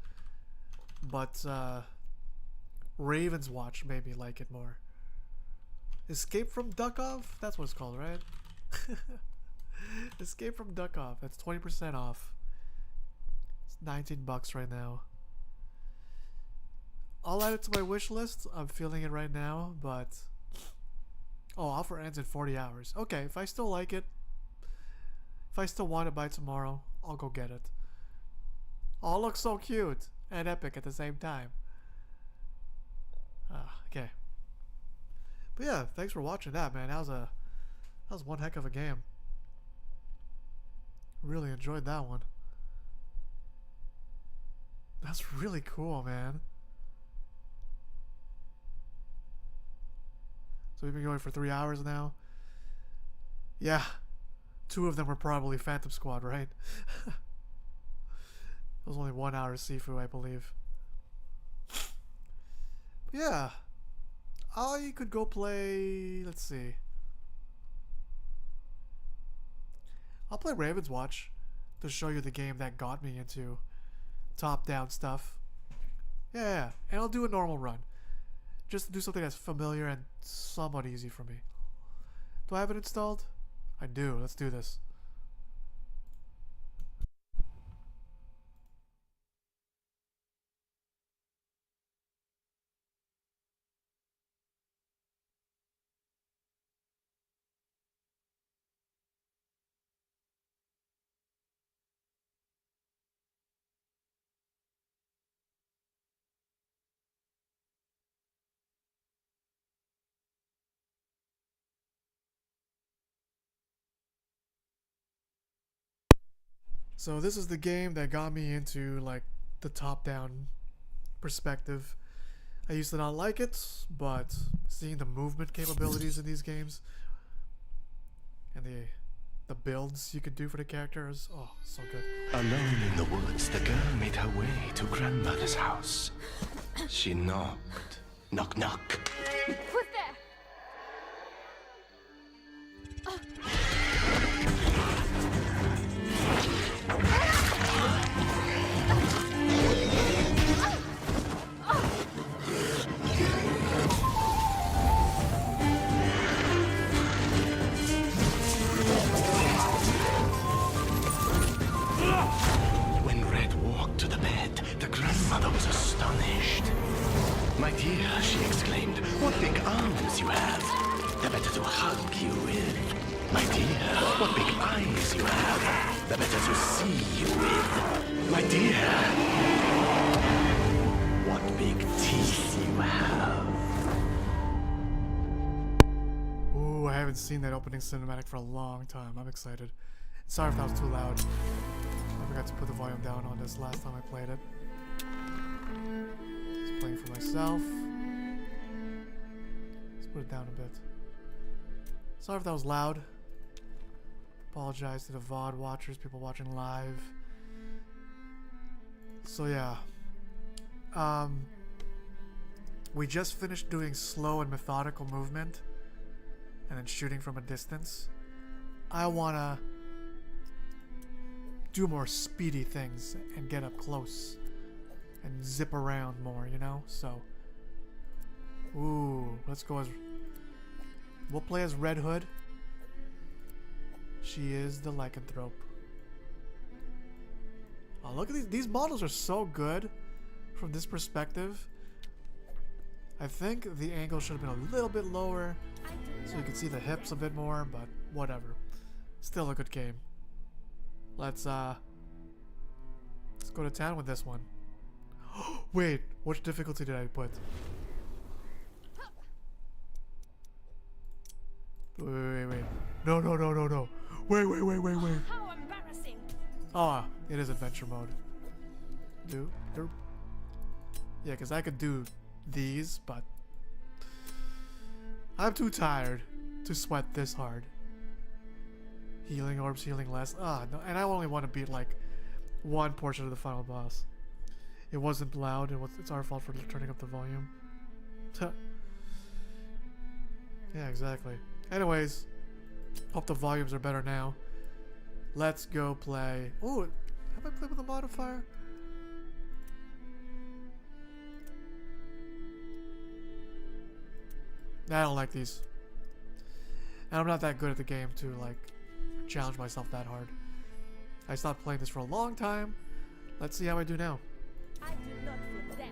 S1: But, Raven's Watch made me like it more. Escape from Duckov? That's what it's called, right? Escape from Duckov. That's 20% off. It's 19 bucks right now. I'll add it to my wish list. I'm feeling it right now, but... Oh, offer ends in 40 hours. Okay, if I still like it, if I still want it by tomorrow, I'll go get it. Oh, it looks so cute and epic at the same time. Okay. But yeah, thanks for watching that, man. That was one heck of a game. Really enjoyed that one. That's really cool, man. So we've been going for 3 hours now. Yeah. 2 of them were probably Phantom Squad, right? It was only 1 hour Sifu, I believe. But yeah. I could go play... Let's see. I'll play Raven's Watch to show you the game that got me into top-down stuff. Yeah, and I'll do a normal run. Just to do something that's familiar and somewhat easy for me. Do I have it installed? I do. Let's do this. So this is the game that got me into like the top-down perspective. I used to not like it, but seeing the movement capabilities in these games and the builds you could do for the characters, oh, so good.
S13: Alone in the woods, the girl made her way to grandmother's house. She knocked. Knock, knock.
S3: Who's there?
S13: When Red walked to the bed, the grandmother was astonished. My dear, she exclaimed, what big arms you have. They're better to hug you with. My dear, what big eyes you have. They're better to see you with. My dear, what big teeth you have.
S1: Ooh, I haven't seen that opening cinematic for a long time. I'm excited. Sorry if that was too loud. I forgot to put the volume down on this last time I played it. Just playing for myself. Let's put it down a bit. Sorry if that was loud. Apologize to the VOD watchers, people watching live. So yeah. We just finished doing slow and methodical movement and then shooting from a distance. I wanna do more speedy things and get up close and zip around more, you know? So, ooh, let's go as... We'll play as Red Hood. She is the lycanthrope. Oh, look at these models are so good from this perspective. I think the angle should have been a little bit lower so you can see the hips a bit more, but whatever. Still a good game. Let's go to town with this one. Wait, which difficulty did I put? Wait. No. Wait.
S9: How embarrassing!
S1: Oh, It is adventure mode. Yeah, because I could do these, but I'm too tired to sweat this hard. Healing orbs, healing less. Ah, no, and I only want to beat like one portion of the final boss. It wasn't loud. It's our fault for turning up the volume. Yeah, exactly. Anyways, hope the volumes are better now. Let's go play. Oh, have I played with a modifier? I don't like these. And I'm not that good at the game to like challenge myself that hard. I stopped playing this for a long time. Let's see how I do now.
S9: I do not fear death.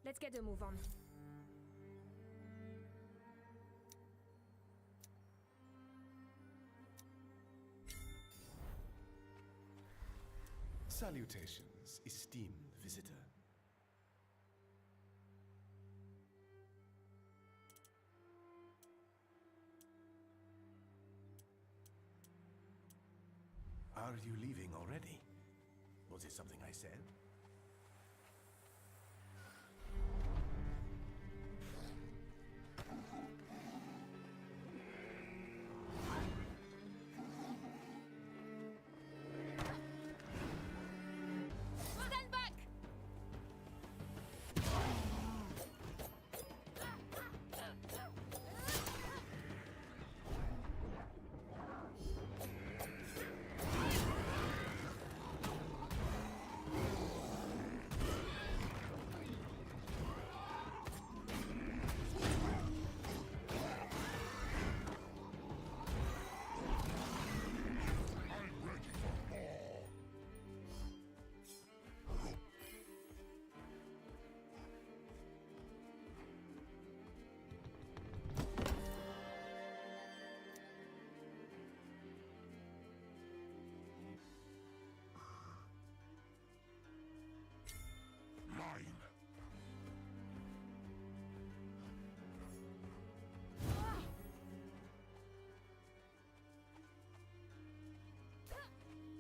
S9: Let's get a move on.
S13: Salutations, esteemed visitor. Are you leaving already? Was it something I said?
S9: Stand back!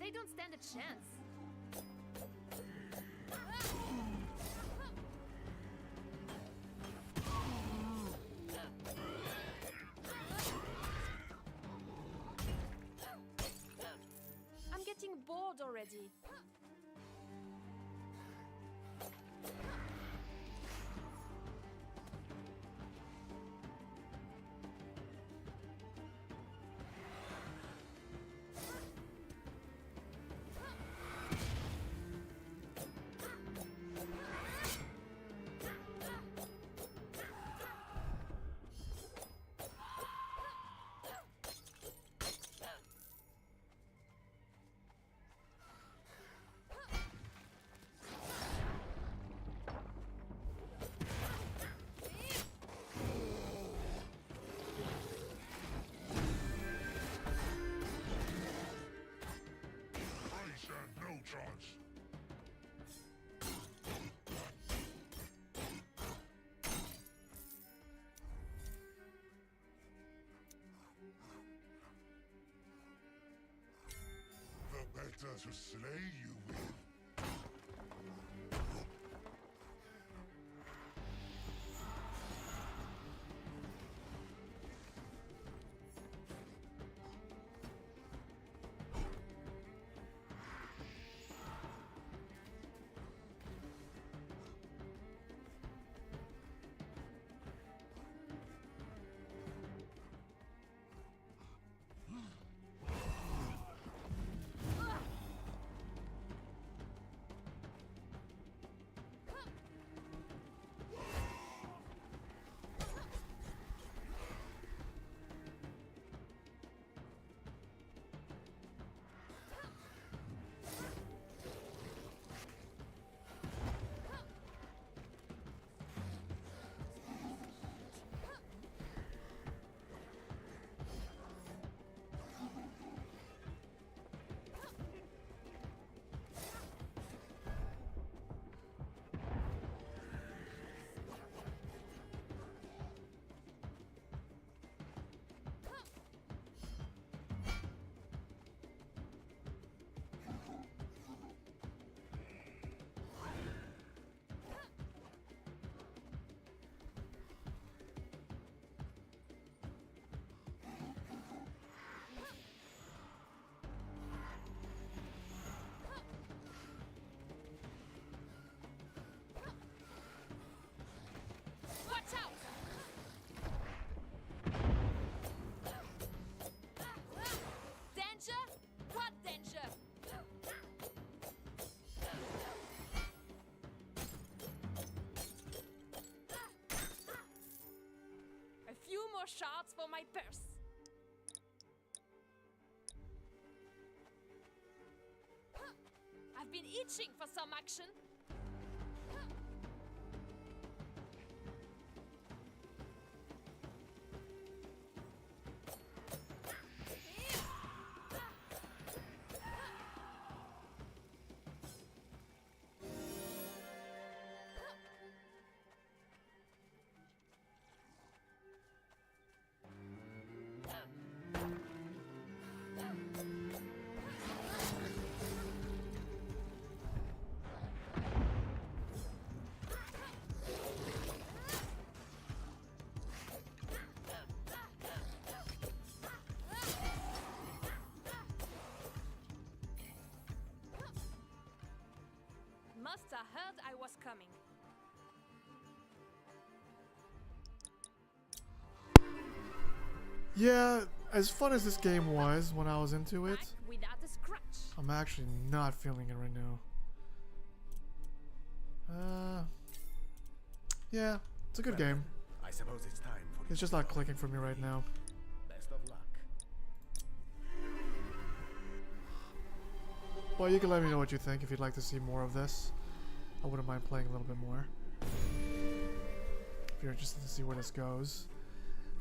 S9: They don't stand a chance. I'm getting bored already.
S11: Better to slay you with.
S9: more shards for my purse. I've been itching for some action. Must have heard I was coming.
S1: Yeah, as fun as this game was when I was into it,
S9: Without a scratch.
S1: I'm actually not feeling it right now. Yeah, it's a good game.
S14: I suppose it's time for
S1: It's just not clicking for me right now.
S14: best of luck.
S1: Well, you can let me know what you think if you'd like to see more of this. I wouldn't mind playing a little bit more. If you're interested to see where this goes.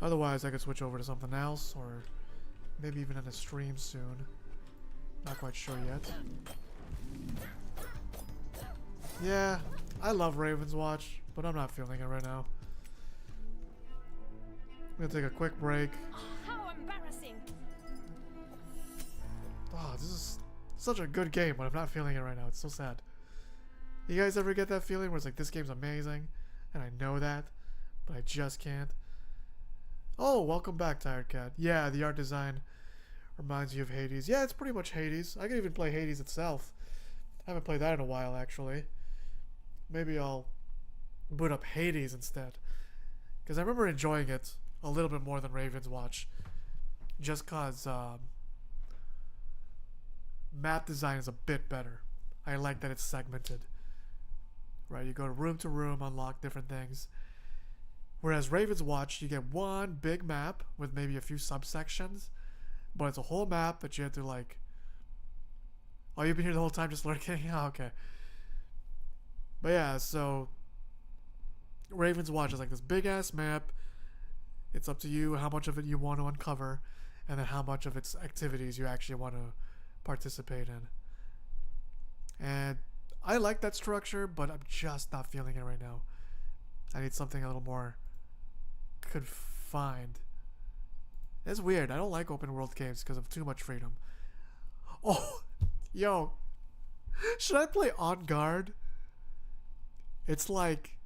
S1: Otherwise, I could switch over to something else, or maybe even in a stream soon. Not quite sure yet. Yeah, I love Raven's Watch, but I'm not feeling it right now. I'm gonna take a quick break.
S9: How embarrassing!
S1: Oh, this is such a good game, but I'm not feeling it right now. It's so sad. You guys ever get that feeling where it's like, this game's amazing, and I know that, but I just can't? Oh, welcome back, Tired Cat. Yeah, the art design reminds you of Hades. Yeah, it's pretty much Hades. I could even play Hades itself. I haven't played that in a while, actually. Maybe I'll boot up Hades instead. Because I remember enjoying it a little bit more than Raven's Watch. Just because map design is a bit better. I like that it's segmented. Right, you go to room, unlock different things. Whereas Raven's Watch, you get one big map with maybe a few subsections, but it's a whole map that you have to like... Oh, you've been here the whole time just lurking? Oh, okay. But yeah, so Raven's Watch is like this big ass map. It's up to you how much of it you want to uncover, and then how much of its activities you actually want to participate in. And I like that structure, but I'm just not feeling it right now. I need something a little more confined. It's weird. I don't like open world games because of too much freedom. Oh, yo. Should I play On Guard? It's like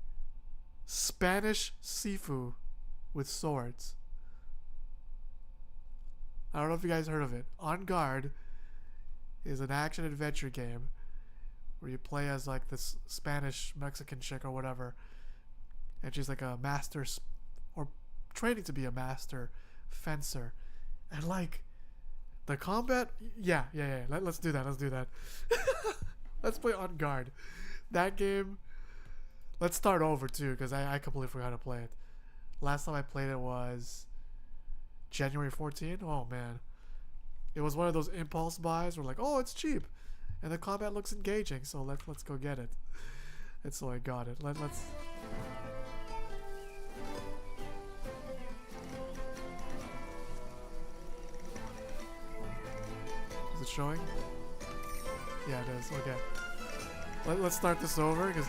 S1: Spanish Sifu with swords. I don't know if you guys heard of it. On Guard is an action adventure game where you play as like this Spanish Mexican chick or whatever, and she's like a master or training to be a master fencer, and like the combat, yeah. Let's do that. Let's play On Guard. That game. Let's start over too, because I completely forgot to play it. Last time I played it was January 14. Oh man, it was one of those impulse buys where like, oh, it's cheap, and the combat looks engaging, so let's go get it. And so I got it. Let's. Is it showing? Yeah, it is. Okay. Let's start this over, because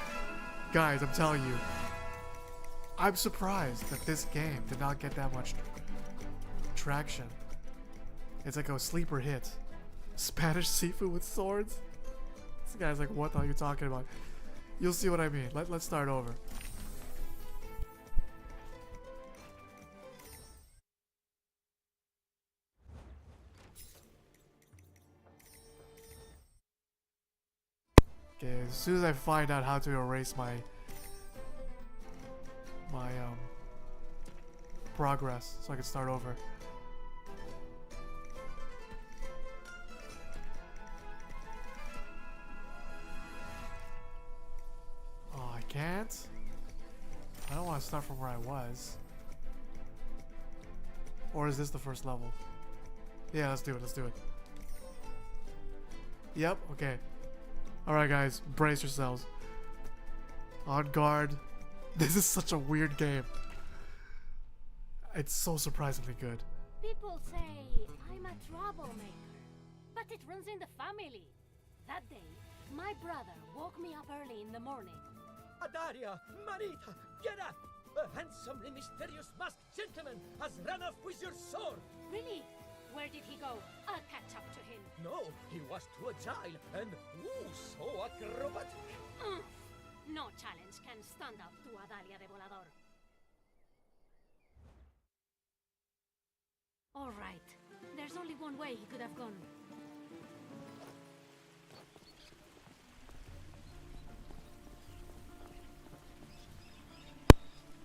S1: guys, I'm telling you, I'm surprised that this game did not get that much traction. It's like a sleeper hit. Spanish Sifu with swords? This guy's like, what are you talking about? You'll see what I mean. Let's start over. Okay, as soon as I find out how to erase my progress, so I can start over. Oh, I can't? I don't want to start from where I was. Or is this the first level? Yeah, let's do it. Let's do it. Yep, okay. Alright guys, brace yourselves. On guard. This is such a weird game. It's so surprisingly good.
S10: People say I'm a troublemaker, but it runs in the family. That day, my brother woke me up early in the morning.
S15: Adaria, Marita, get up! A handsomely mysterious masked gentleman has run off with your sword!
S10: Really? Where did he go? I'll catch up to him.
S15: No, he was too agile and so acrobatic.
S10: No challenge can stand up to Adalia de Volador. All right. There's only one way he could have gone.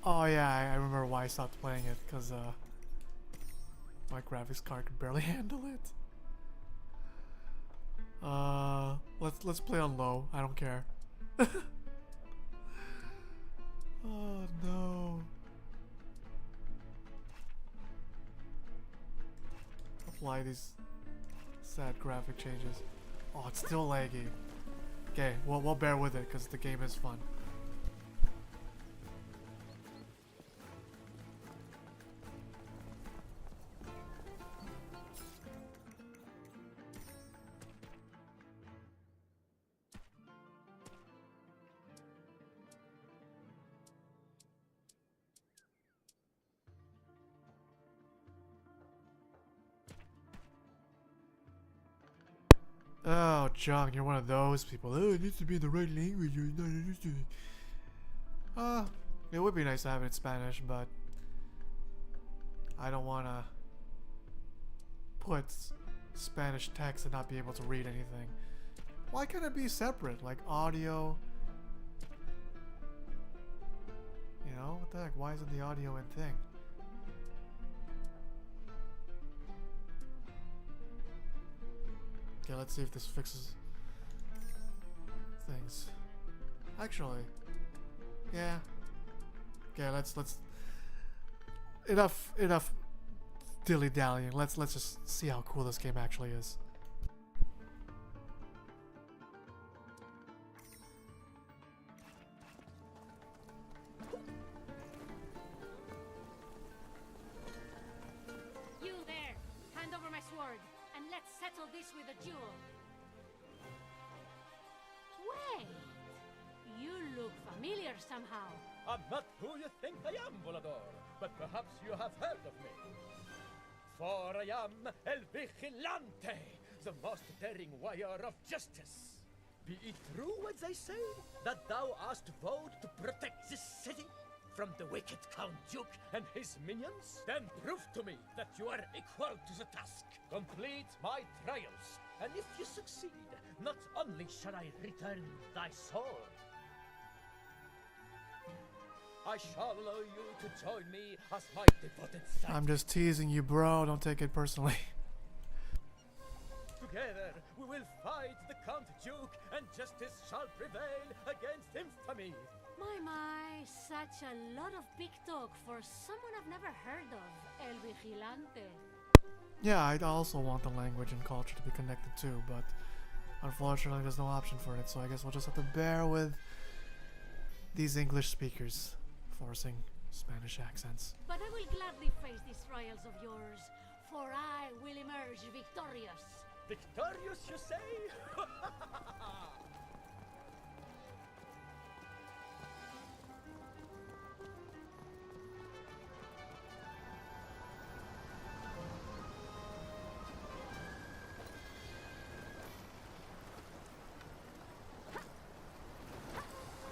S1: Oh yeah, I remember why I stopped playing it, because my graphics card could barely handle it. Let's play on low. I don't care. Oh no. Apply these sad graphic changes. Oh, it's still laggy. Okay, well, we'll bear with it because the game is fun. Oh, John, you're one of those people. Oh, it needs to be in the right language. You're not understanding. It would be nice to have it in Spanish, but I don't want to put Spanish text and not be able to read anything. Why can't it be separate, like audio? You know, what the heck? Why isn't the audio in thing? Okay, let's see if this fixes things. Actually, yeah. Okay, let's enough dilly-dallying. Let's just see how cool this game actually is.
S10: You there! Hand over my sword, and let's settle this with a duel. Wait! You look familiar somehow.
S15: I'm not who you think I am, Volador, but perhaps you have heard of me. For I am El Vigilante, the most daring warrior of justice. Be it true what they say, that thou hast vowed to protect this city from the wicked Count Duke and his minions? Then prove to me that you are equal to the task. Complete my trials, and if you succeed, not only shall I return thy sword, I shall allow you to join me as my devoted son.
S1: I'm just teasing you, bro. Don't take it personally.
S15: Together, we will fight the Count Duke, and justice shall prevail against infamy.
S10: My, such a lot of big talk for someone I've never heard of, El Vigilante.
S1: Yeah, I also want the language and culture to be connected too, but unfortunately there's no option for it, so I guess we'll just have to bear with these English speakers forcing Spanish accents.
S10: But I will gladly face these trials of yours, for I will emerge victorious.
S15: Victorious, you say?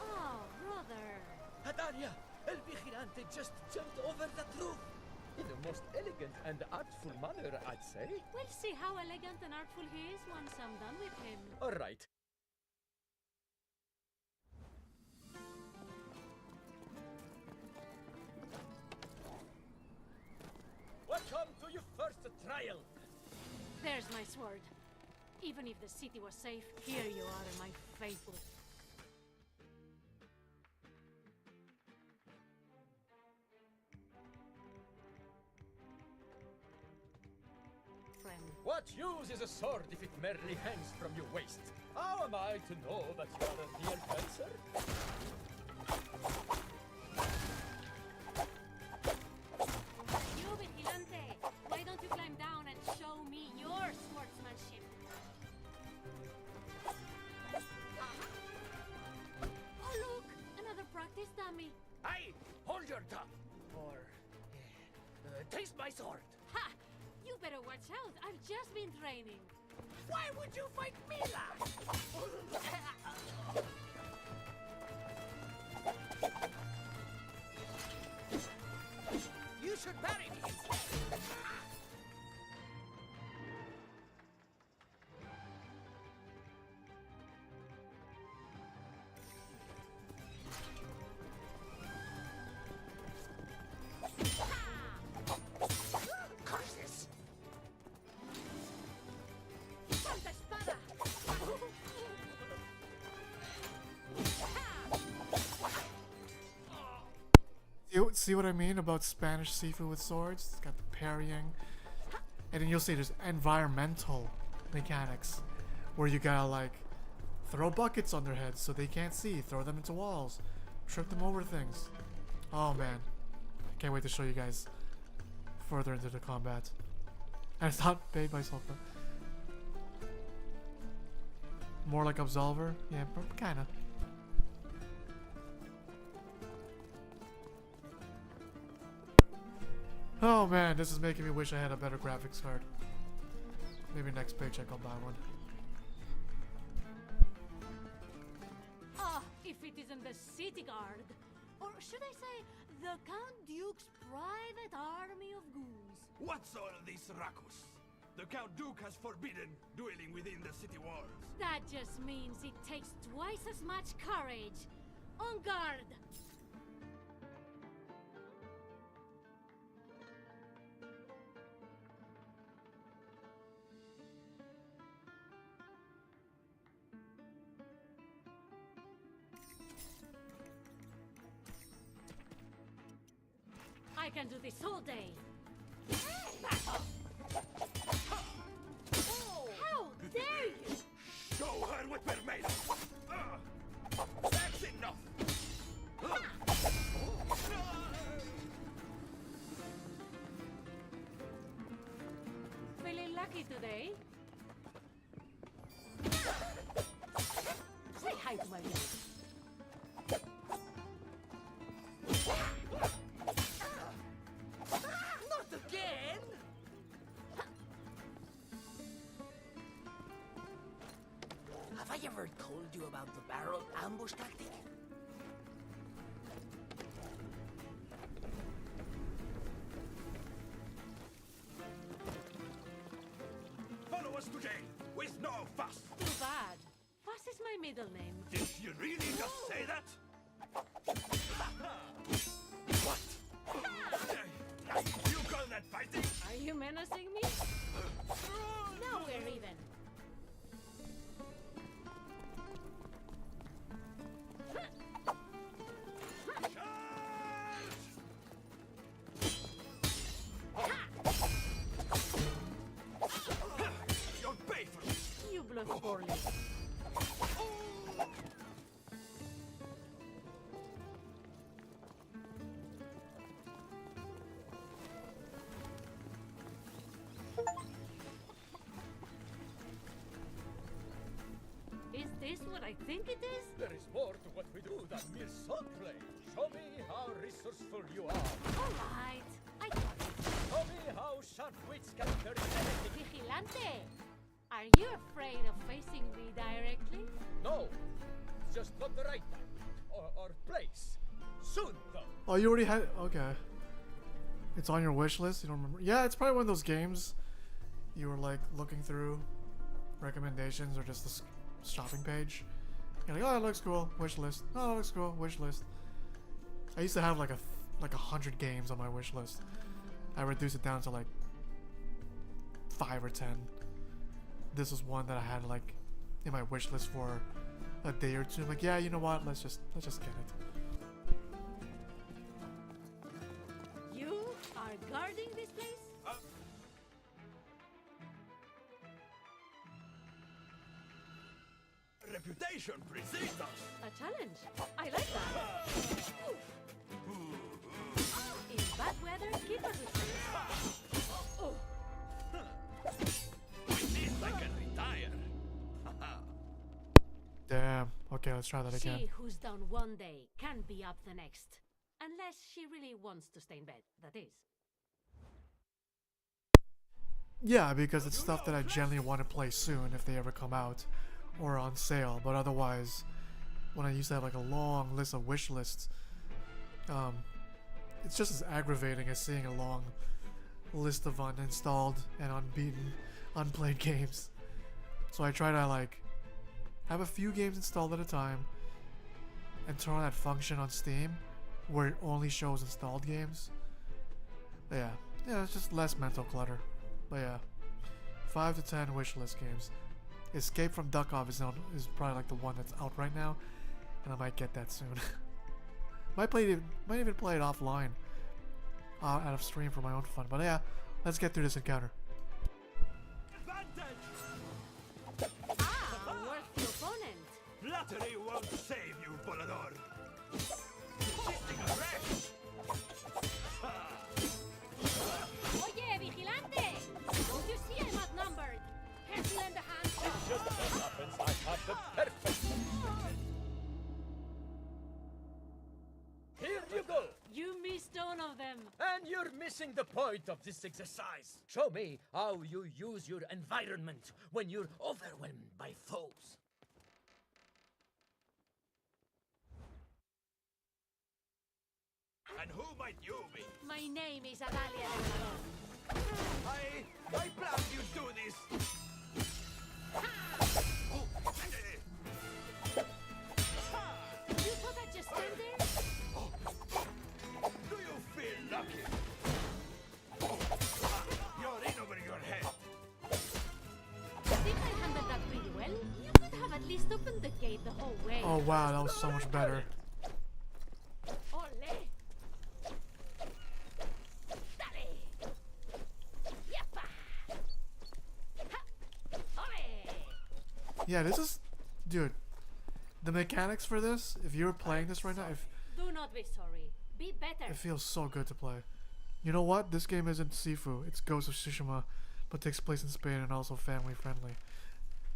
S10: Oh, brother.
S15: Adaria, El Vigilante just jumped over that roof. In the most elegant and artful manner, I'd say.
S10: We'll see how elegant and artful he is once I'm done with him.
S15: All right. Welcome to your first trial.
S10: There's my sword. Even if the city was safe, here you are, my faithful.
S15: What use is a sword if it merely hangs from your waist? How am I to know that you are a real dancer?
S16: You, Vigilante! Why don't you climb down and show me your sportsmanship? Oh, look! Another practice dummy.
S15: Hey! Hold your tongue! Or... taste my sword!
S16: Ha! You better watch out. I've just been training.
S15: Why would you fight Mila? You should parry me instead. Curses!
S16: Santa Espada!
S1: See what I mean about Spanish Sifu with swords? It's got the parrying. And then you'll see there's environmental mechanics where you gotta like throw buckets on their heads so they can't see, throw them into walls, trip them over things. Oh man. Can't wait to show you guys further into the combat. And it's not paid by Sulfa. More like Absolver? Yeah, kinda. Oh man, this is making me wish I had a better graphics card. Maybe next paycheck I'll buy one.
S10: Ah, if it isn't the city guard. Or should I say, the Count Duke's private army of goons.
S17: What's all this ruckus? The Count Duke has forbidden dueling within the city walls.
S16: That just means it takes twice as much courage. On guard!
S10: I can do this all day.
S16: How dare you!
S17: Show her what we're made of! That's enough!
S10: Feeling lucky today? Say hi to my village.
S15: Not again! Have I ever told you about the barrel ambush tactic?
S17: Follow us to jail, with no fuss!
S10: Too bad. Fuss is my middle name.
S17: Did you really just say that? What? You call that fighting?
S10: Are you menacing me? Now we're even.
S17: You'll pay for this!
S10: You bluff poorly. Is this what I think it is?
S15: There is more to what we do than mere swordplay. Show me how resourceful you are.
S10: All right. I got it.
S15: Show me how sharp wits can turn anything.
S10: Vigilante! Are you afraid of facing me directly?
S15: No, it's just not the right time or place. Soon, though.
S1: Oh, you already had. Okay. It's on your wish list. You don't remember? Yeah, it's probably one of those games you were like looking through recommendations or just the shopping page. You're like, oh, that looks cool. Wish list. Oh, that looks cool. Wish list. I used to have like 100 games on my wish list. I reduced it down to like 5 or 10. This was one that I had like in my wish list for a day or two. I'm like, yeah, you know what? Let's just get it.
S10: You are guarding this place?
S17: reputation precedes us.
S16: A challenge. I like that. In bad weather, keep us with you. Oh.
S17: With this, I can retire.
S1: Damn. Okay, let's try that again.
S16: She who's down one day can be up the next. Unless she really wants to stay in bed, that is.
S1: Yeah, because it's stuff that I generally want to play soon if they ever come out or on sale. But otherwise, when I used to have like a long list of wish lists, it's just as aggravating as seeing a long list of uninstalled and unbeaten, unplayed games. So I try to like have a few games installed at a time and turn on that function on Steam where it only shows installed games. But yeah, it's just less mental clutter. But yeah, 5 to 10 wishlist games. Escape from Duckov is probably like the one that's out right now, and I might get that soon. might even play it offline, out of stream for my own fun. But yeah, let's get through this encounter.
S16: Worth the opponent.
S17: Flattery won't save you, Volador. Resisting arrest.
S16: Oye, vigilante! Don't you see I'm outnumbered? Can't you lend a hand?
S15: It just so happens I have the perfect. Here you go.
S16: You missed one of them.
S15: And you're missing the point of this exercise. Show me how you use your environment when you're overwhelmed by foes.
S17: And who might you be?
S16: My name is Adalia.
S17: I plan you do this.
S16: You thought I'd just stand there?
S17: Do you feel lucky? You're in over your head.
S16: I think I handled that pretty well. You could have at least opened the gate the whole way.
S1: Oh wow, that was so much better.
S16: Ole! Dale! Yappa! Ha! Ole!
S1: Yeah, this is, dude. The mechanics for this, if you were playing this right now,
S16: Do not be sorry. Be better.
S1: it feels so good to play. You know what? This game isn't Sifu. It's Ghost of Tsushima, but takes place in Spain and also family friendly.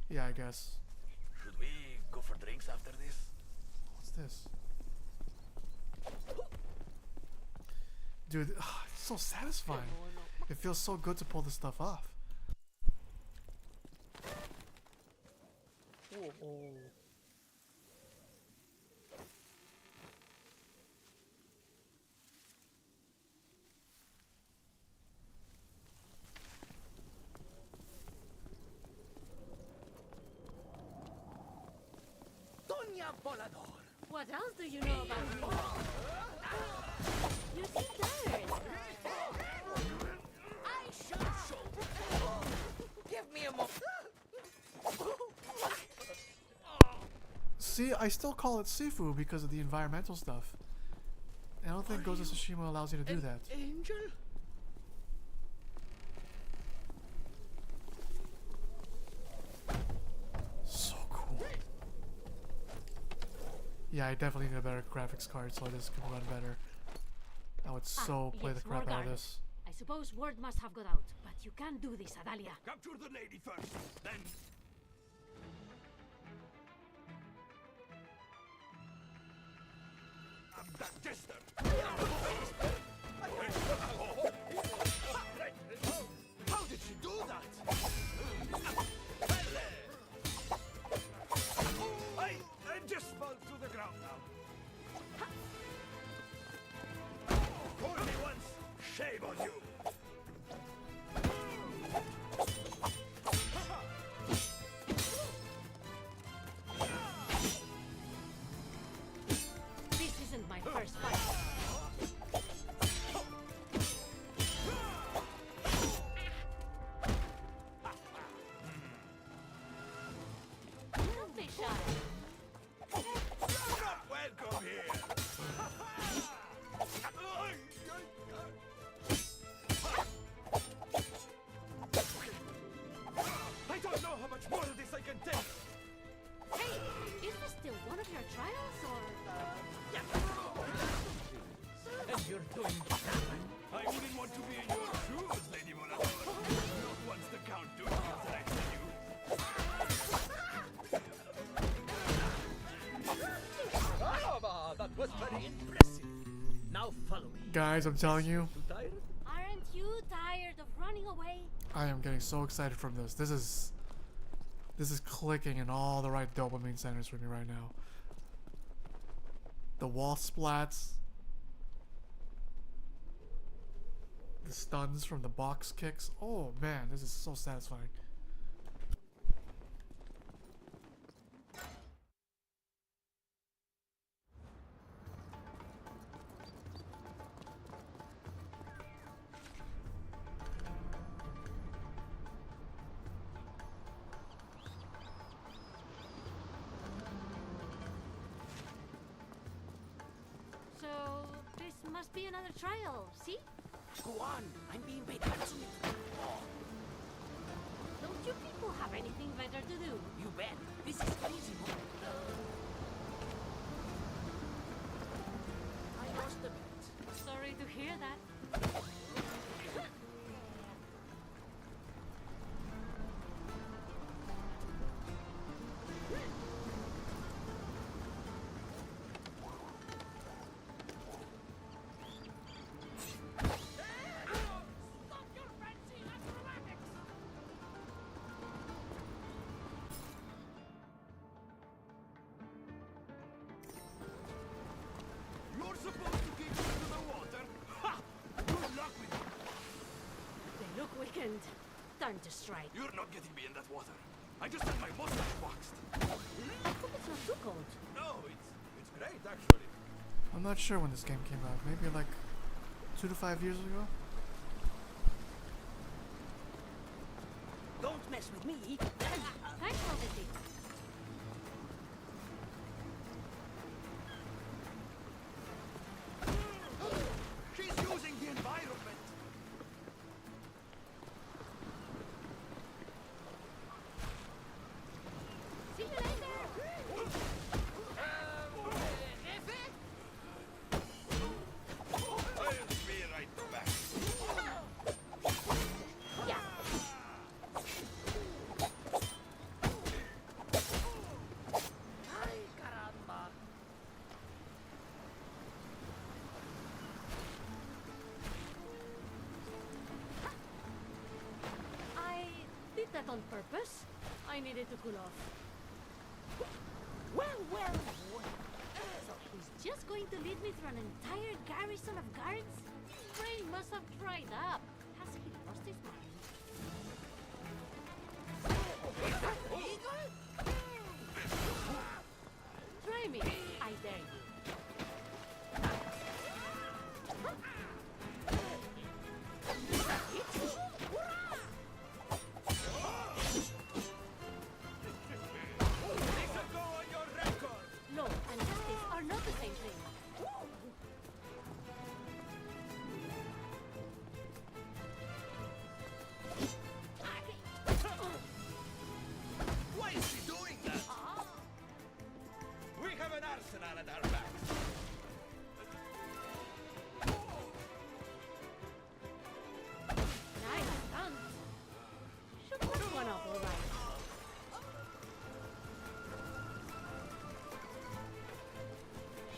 S1: Yeah, I guess.
S17: Should we go for drinks after this?
S1: What's this? Dude, it's so satisfying. It feels so good to pull this stuff off.
S17: Doña Volador.
S16: What else do you know about me? You seem tired.
S17: I shall show. Give me a moment.
S1: See, I still call it Sifu because of the environmental stuff. I don't think Ghost of Tsushima allows you to do that.
S17: Angel?
S1: So cool. Yeah, I definitely need a better graphics card so this can run better. I would so play
S16: yes,
S1: the crap out of
S16: Morgard.
S1: this.
S16: I suppose word must have got out, but you can't do this, Adalia.
S17: Capture the lady first, then. That jester. How did she do that? I just fall to the ground now. Call me once, shame on you.
S16: This isn't my first fight.
S1: Guys, I'm telling you,
S16: Aren't you tired of running away?
S1: I am getting so excited from this. This is clicking in all the right dopamine centers for me right now. The wall splats, the stuns from the box kicks. Oh man, this is so satisfying.
S16: So, this must be another trial, see?
S18: Go on, I'm being paid handsomely.
S16: Don't you people have anything better to do?
S18: You bet. This is crazy. I lost a bet.
S16: Sorry to hear that.
S17: You're supposed to kick into the water? Ha! Good luck with it.
S16: They look weakened. Time to strike.
S17: You're not getting me in that water. I just had my mustache waxed.
S16: I hope it's not too cold.
S17: No, it's great actually.
S1: I'm not sure when this game came out. Maybe like 2 to 5 years ago?
S18: Don't mess with me.
S16: Thanks, Odyssey.
S17: She's using the environment.
S16: See you later.
S17: I'll be right back.
S16: Yeah.
S18: Ay, caramba.
S16: I did that on purpose. I needed to cool off.
S18: Well, well, well.
S16: So he's just going to lead me through an entire garrison of guards? His brain must have dried up. Has he lost his mind? Try me. I dare you.
S17: This will go on your record.
S16: Law and justice are not the same thing.
S17: Why is she doing that? We have an arsenal at our backs.
S16: Nice stunt. Should put one up, all right.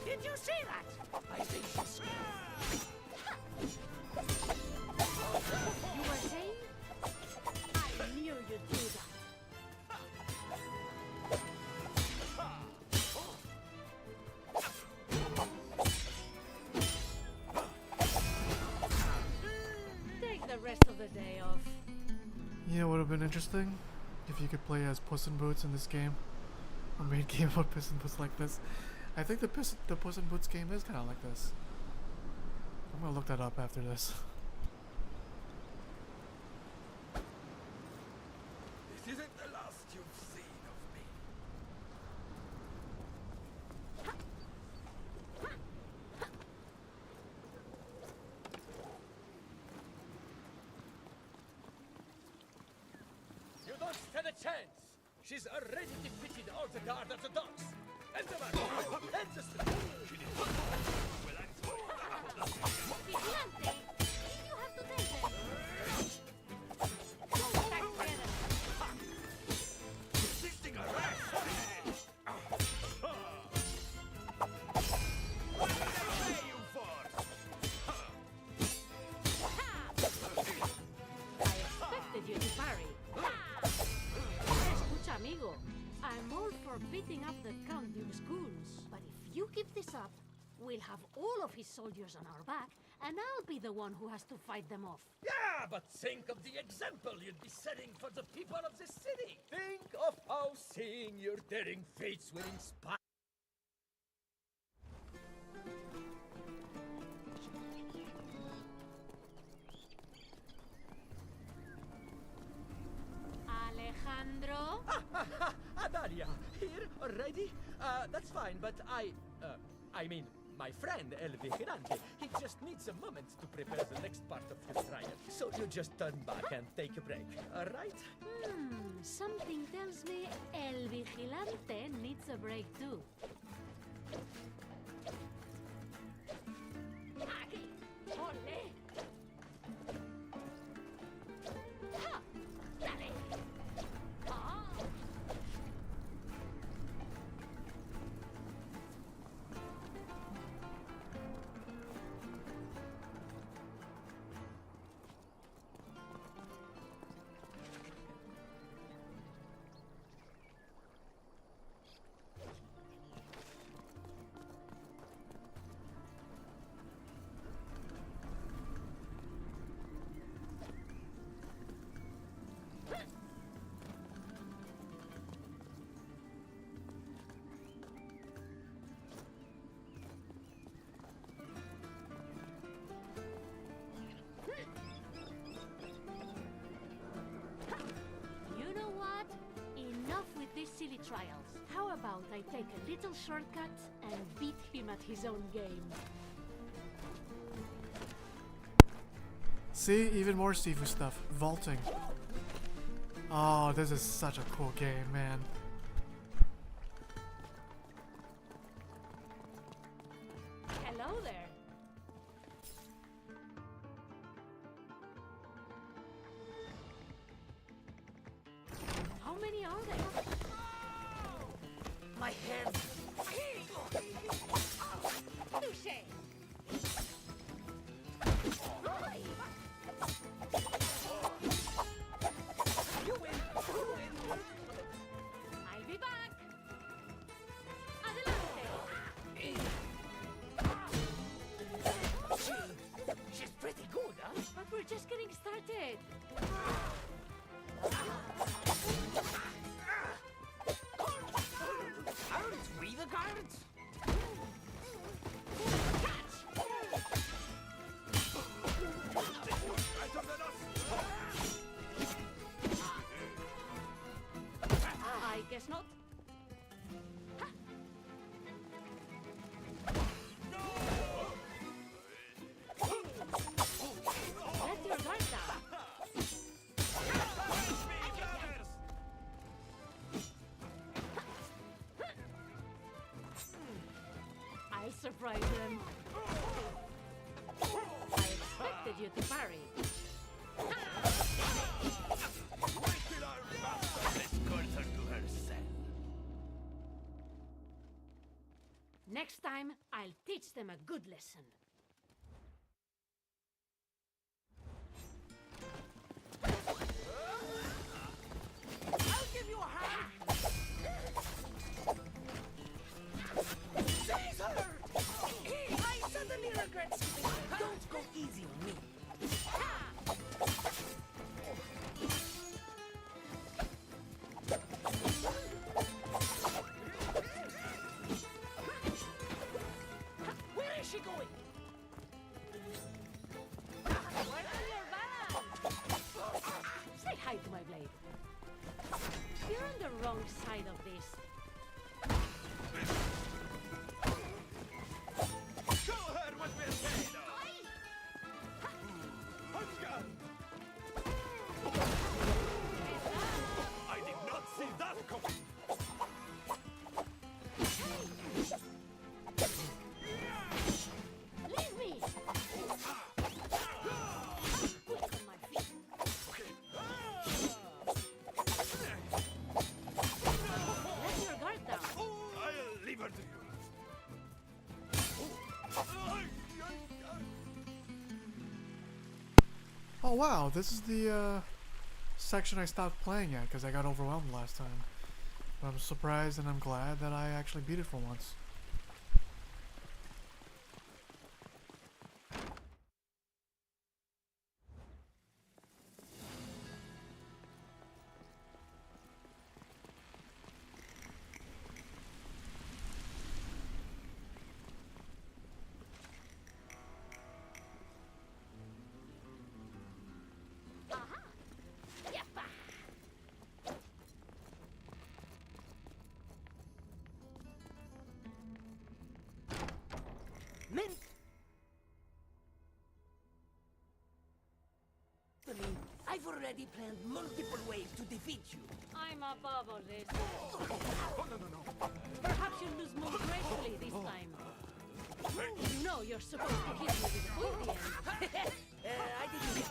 S18: Did you see that? I think she's
S16: You were saying? I knew you'd do that. Take the rest of the day off.
S1: You know what would have been interesting? If you could play as Puss in Boots in this game. A main game about Puss in Boots like this. I think the Puss in Boots game is kind of like this. I'm gonna look that up after this.
S17: This isn't the last you've seen of me.
S15: You don't stand a chance. She's already defeated all the guard at the docks. End the match. End the street.
S16: Vigilante! You have to take them. Back together.
S17: Resisting arrest. What did I pay you for?
S16: this up, we'll have all of his soldiers on our back, and I'll be the one who has to fight them off.
S15: Yeah, but think of the example you'd be setting for the people of this city. Think of how seeing your daring feats will inspire.
S16: Alejandro?
S15: Adalia, here already? That's fine, but I mean, my friend El Vigilante, he just needs a moment to prepare the next part of his trial. So you just turn back and take a break, alright?
S16: Something tells me El Vigilante needs a break too. Aquí, ole. Ha, dale. Ah. You know what? Enough with these silly trials. How about I take a little shortcut and beat him at his own game?
S1: See, even more Sifu stuff. Vaulting. Oh, this is such a cool game, man.
S16: Hello there. How many are there?
S15: My hand!
S16: Touché.
S15: You win! You win!
S16: I'll be back. Adelante.
S15: She's pretty good, huh?
S16: But we're just getting started.
S15: Aren't we the guards?
S16: I guess not. Let your guard down. I'll surprise them. I expected you to parry. Next time, I'll teach them a good lesson.
S18: I'll give you a hand. Caesar! I suddenly regret something. Don't go easy on me. Where is she going?
S16: Where are your balance? Say hi to my blade. You're on the wrong side of this.
S17: Show her what we're made of! I did not see that coming!
S16: Leave me! Quick on my feet. Let your guard down.
S17: I'll leave her to you.
S1: Oh wow, this is the section I stopped playing at because I got overwhelmed last time. But I'm surprised and I'm glad that I actually beat it for once.
S18: I've already planned multiple ways to defeat you.
S16: I'm above all this.
S18: Oh, no.
S16: Perhaps you'll lose more gracefully this time. You know you're supposed to hit me with a pointy end.
S18: I didn't...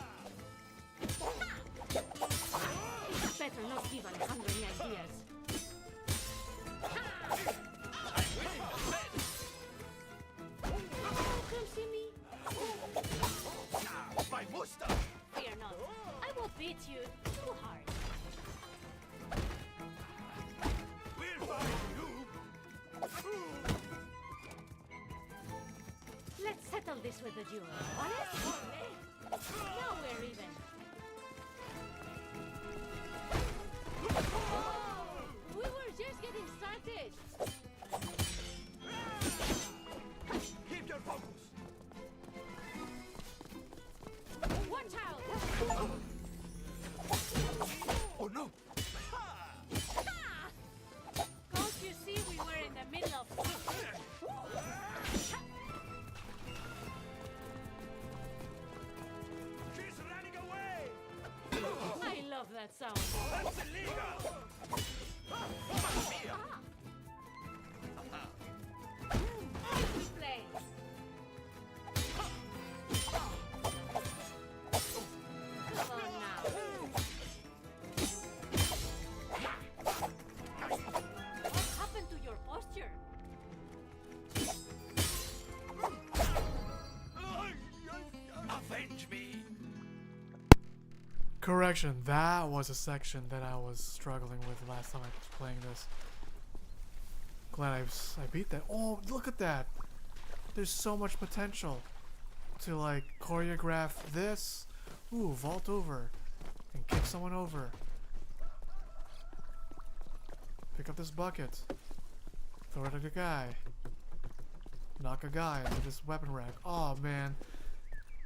S16: It's better not give Alejandro any ideas. Come see me.
S17: My musta!
S16: Fear not. I will beat you too hard.
S17: We'll find you!
S16: Let's settle this with a duel. Honest? Now we're even. We were just getting started.
S17: Keep your focus!
S16: Watch out!
S17: Oh no!
S16: Can't you see we were in the middle of...
S17: She's running away!
S16: I love that sound.
S17: That's illegal!
S16: We play. Come on now. What happened to your posture?
S17: Avenge me!
S1: Correction, that was a section that I was struggling with last time I was playing this. Glad I beat that. Oh, look at that! There's so much potential to like choreograph this. Ooh, vault over and kick someone over. Pick up this bucket. Throw it at a guy. Knock a guy with this weapon rack. Oh man.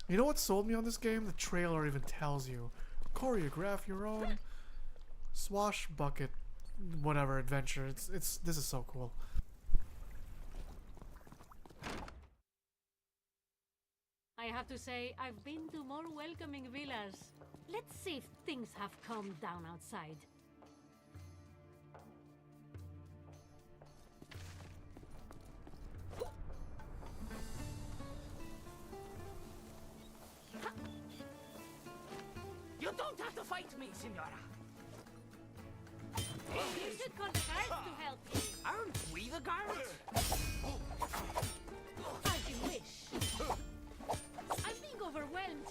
S1: You know what sold me on this game? The trailer even tells you. Choreograph your own swashbucket whatever adventure. This is so cool.
S16: I have to say, I've been to more welcoming villas. Let's see if things have calmed down outside.
S18: You don't have to fight me, Senora.
S16: You should call the guards to help you.
S18: Aren't we the guards?
S16: As you wish. I'm being overwhelmed.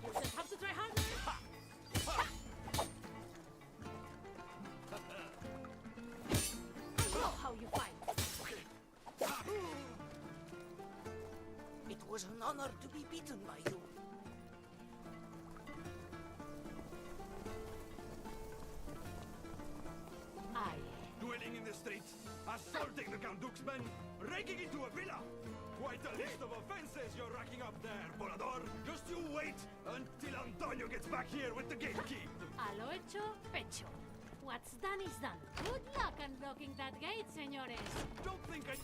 S16: You just have to try harder. I know how you fight.
S18: It was an honor to be beaten by you.
S16: Aye.
S17: Dueling in the streets, assaulting the Count Duke's men, breaking into a villa. Quite a list of offenses you're racking up there, Volador. Just you wait until Antonio gets back here with the gate key.
S16: A lo hecho, pecho. What's done is done. Good luck unlocking that gate, señores.
S17: Don't think I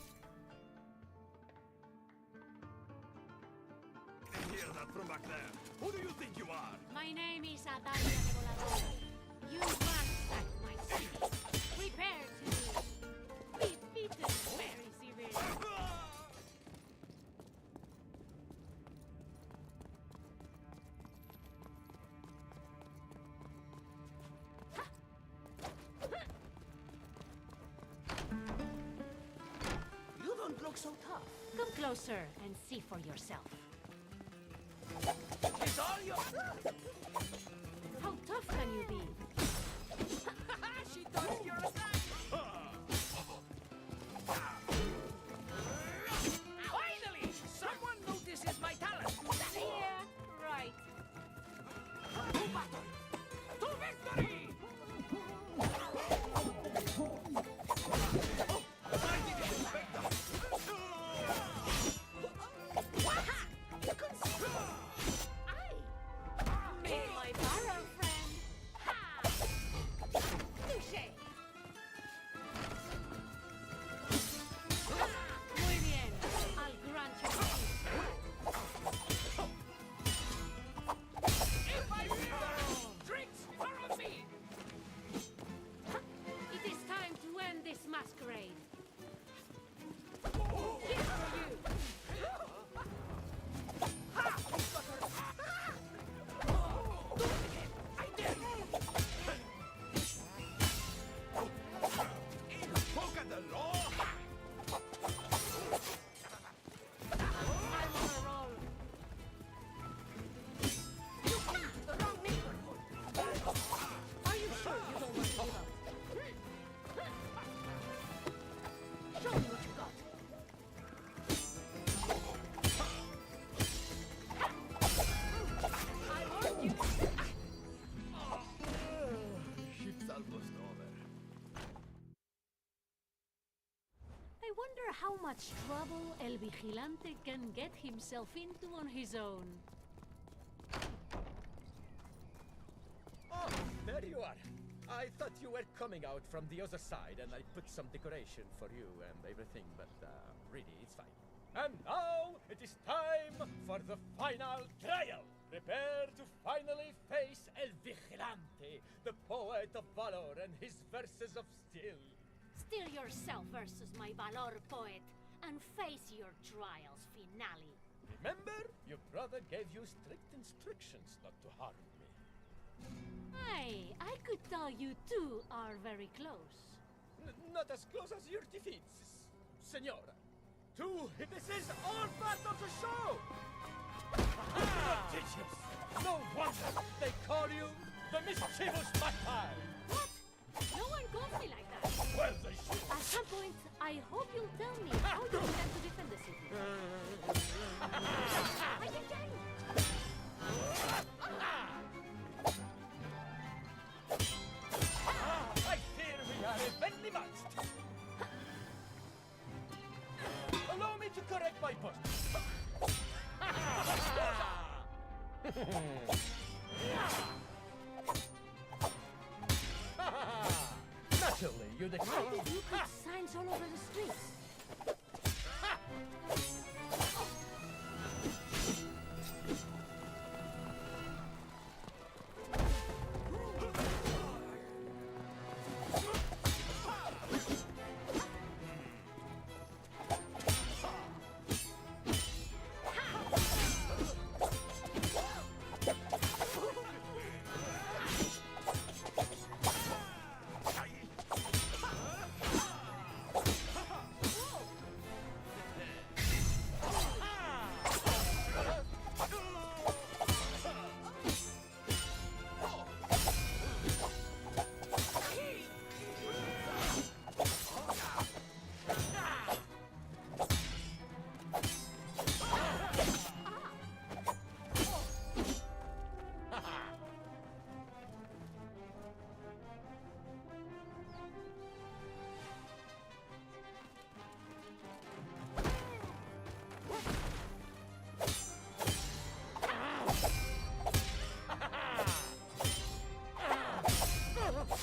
S17: can hear that from back there. Who do you think you are?
S16: My name is Atalia de Volador. You ransacked my city. Prepare to be beaten very severely.
S18: You don't look so tough.
S16: Come closer and see for yourself.
S18: It's all your...
S16: How tough can you be?
S18: She dodged your attack. Finally, someone notices my talent.
S16: Yeah, right.
S18: To battle! To victory!
S17: I didn't expect that.
S18: Waha! You can see...
S16: Meet my barrow friend. Ha! Touché.
S10: how much trouble El Vigilante can get himself into on his own.
S15: Oh, there you are. I thought you were coming out from the other side, and I put some decoration for you and everything, but really, it's fine. And now it is time for the final trial. Prepare to finally face El Vigilante, the poet of valor and his verses of steel.
S16: Steel yourself versus my Valor poet, and face your trials finale.
S15: Remember, your brother gave you strict instructions not to harm me.
S10: Hey, I could tell you two are very close.
S15: Not as close as your defeats, Senora. This is all part of the show! Prodigious! No wonder they call you the mischievous Magpie!
S10: What? No one calls me like that.
S15: Well, they should.
S10: At some point, I hope you'll tell me how you intend to defend the city.
S15: I fear we are evenly matched. Allow me to correct my posture. Naturally, you'd
S10: Why
S15: expect.
S10: did you put signs all over the streets?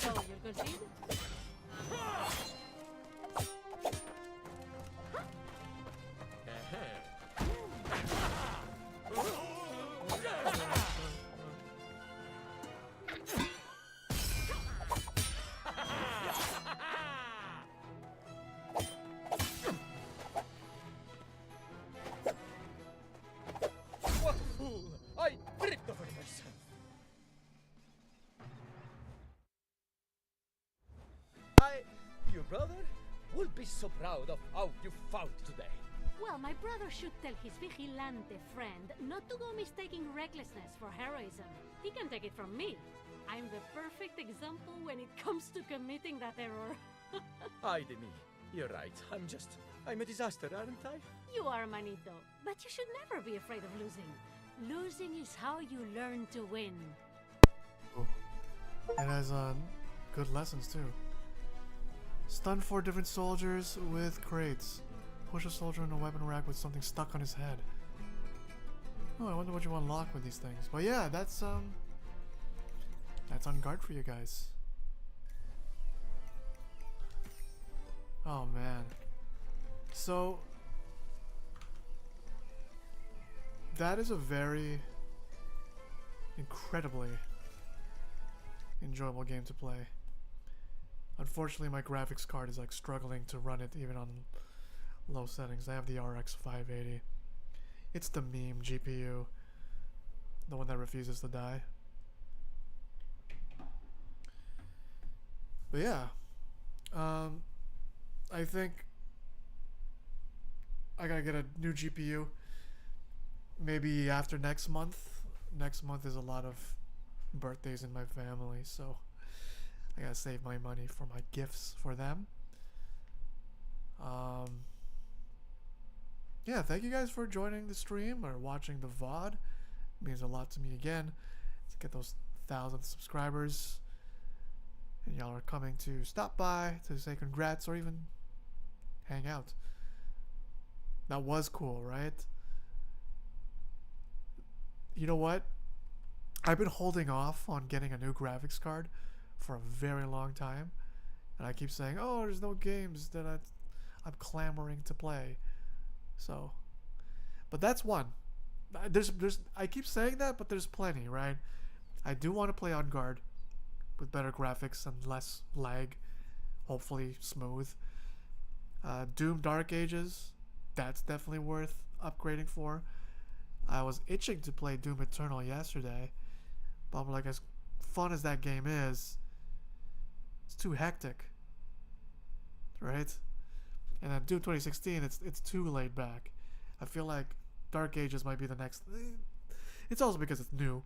S10: So, you'll concede?
S15: What a fool! I tripped over myself. Your brother, will be so proud of how you fought today.
S10: Well, my brother should tell his vigilante friend not to go mistaking recklessness for heroism. He can take it from me. I'm the perfect example when it comes to committing that error.
S15: Ay de me. You're right. I'm a disaster, aren't I?
S10: You are, Manito. But you should never be afraid of losing. Losing is how you learn to win.
S1: It has good lessons too. Stun 4 different soldiers with crates. Push a soldier in a weapon rack with something stuck on his head. Oh, I wonder what you unlock with these things. But yeah, that's on guard for you guys. Oh man. So that is a very incredibly enjoyable game to play. Unfortunately, my graphics card is like struggling to run it even on low settings. I have the RX 580. It's the meme GPU, the one that refuses to die. But yeah, I think I gotta get a new GPU maybe after next month. Next month is a lot of birthdays in my family, so I gotta save my money for my gifts for them. Yeah, thank you guys for joining the stream or watching the VOD. It means a lot to me again to get those 1,000 subscribers. And y'all are coming to stop by to say congrats or even hang out. That was cool, right? You know what? I've been holding off on getting a new graphics card for a very long time. And I keep saying, oh, there's no games that I'm clamoring to play. So, but that's one. I keep saying that, but there's plenty, right? I do want to play On Guard with better graphics and less lag. Hopefully smooth. Doom Dark Ages, that's definitely worth upgrading for. I was itching to play Doom Eternal yesterday, but I'm like, as fun as that game is, it's too hectic, right? And then Doom 2016, it's too laid back. I feel like Dark Ages might be the next. It's also because it's new.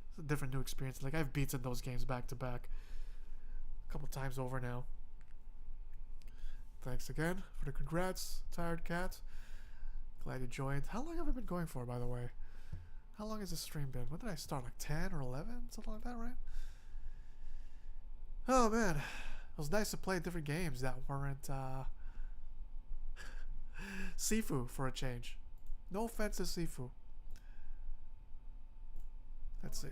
S1: It's a different new experience. Like, I've beaten those games back to back a couple times over now. Thanks again for the congrats, Tired Cat. Glad you joined. How long have I been going for, by the way? How long has this stream been? When did I start? Like 10 or 11? Something like that, right? Oh, man. It was nice to play different games that weren't Sifu for a change. No offense to Sifu. Let's see.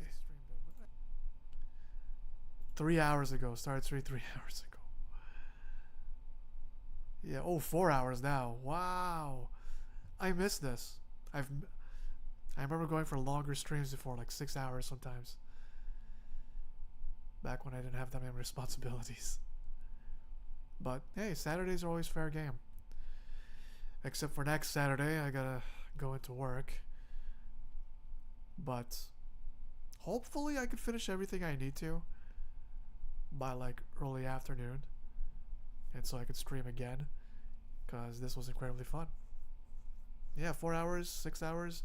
S1: 3 hours ago. Started 3 hours ago. Yeah, oh, 4 hours now. Wow. I miss this. I remember going for longer streams before, like 6 hours sometimes. Back when I didn't have that many responsibilities. But hey, Saturdays are always fair game. Except for next Saturday, I gotta go into work. But hopefully I can finish everything I need to by like early afternoon. And so I could stream again. Because this was incredibly fun. Yeah, 4 hours, 6 hours.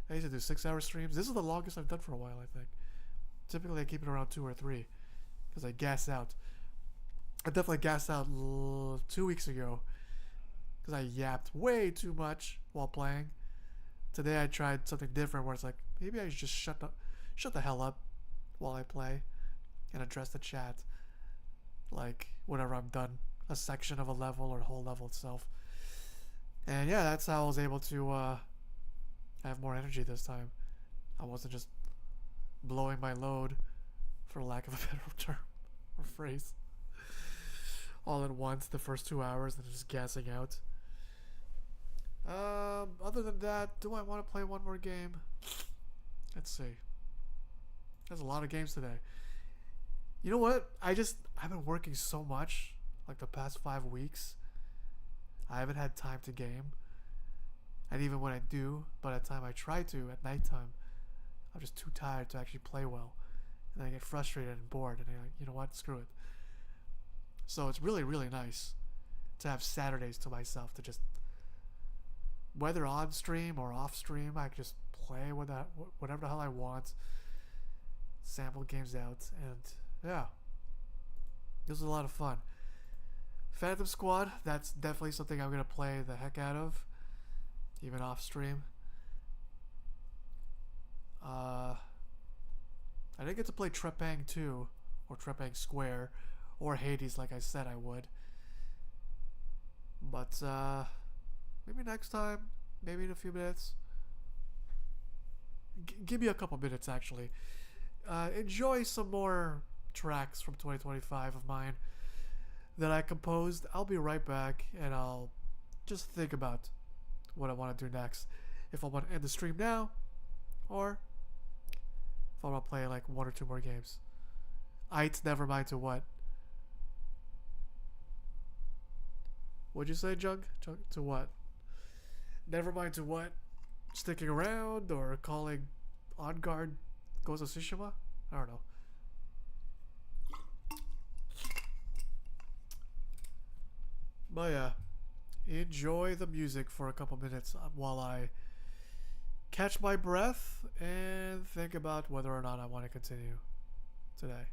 S1: I used to do 6 hour streams. This is the longest I've done for a while, I think. Typically I keep it around 2 or 3. Because I gas out. I definitely gassed out 2 weeks ago. Because I yapped way too much while playing. Today I tried something different where it's like, maybe I should just shut the hell up while I play. And address the chat. Like, whenever I'm done. A section of a level or the whole level itself. And yeah, that's how I was able to have more energy this time. I wasn't just blowing my load, for lack of a better term or phrase, all at once the first 2 hours and just gassing out. Other than that, do I want to play one more game? Let's see. There's a lot of games today. You know what? I've been working so much, like the past 5 weeks. I haven't had time to game. And even when I do, by the time I try to at nighttime, I'm just too tired to actually play well. And I get frustrated and bored, and I'm like, you know what, screw it. So it's really, really nice to have Saturdays to myself to just, whether on stream or off stream, I can just play with that, whatever the hell I want, sample games out, and yeah, this was a lot of fun. Phantom Squad, that's definitely something I'm going to play the heck out of, even off stream. I didn't get to play Trepang 2, or Trepang Square, or Hades like I said I would. But, maybe next time, maybe in a few minutes. Give me a couple minutes, actually. Enjoy some more tracks from 2025 of mine that I composed. I'll be right back, and I'll just think about what I want to do next. If I want to end the stream now, or if I want to play like 1 or 2 more games. Never mind to what? What'd you say, Jug? To what? Never mind to what? Sticking around or calling On Guard Ghost of Tsushima? I don't know. But yeah, enjoy the music for a couple minutes while I catch my breath and think about whether or not I want to continue today.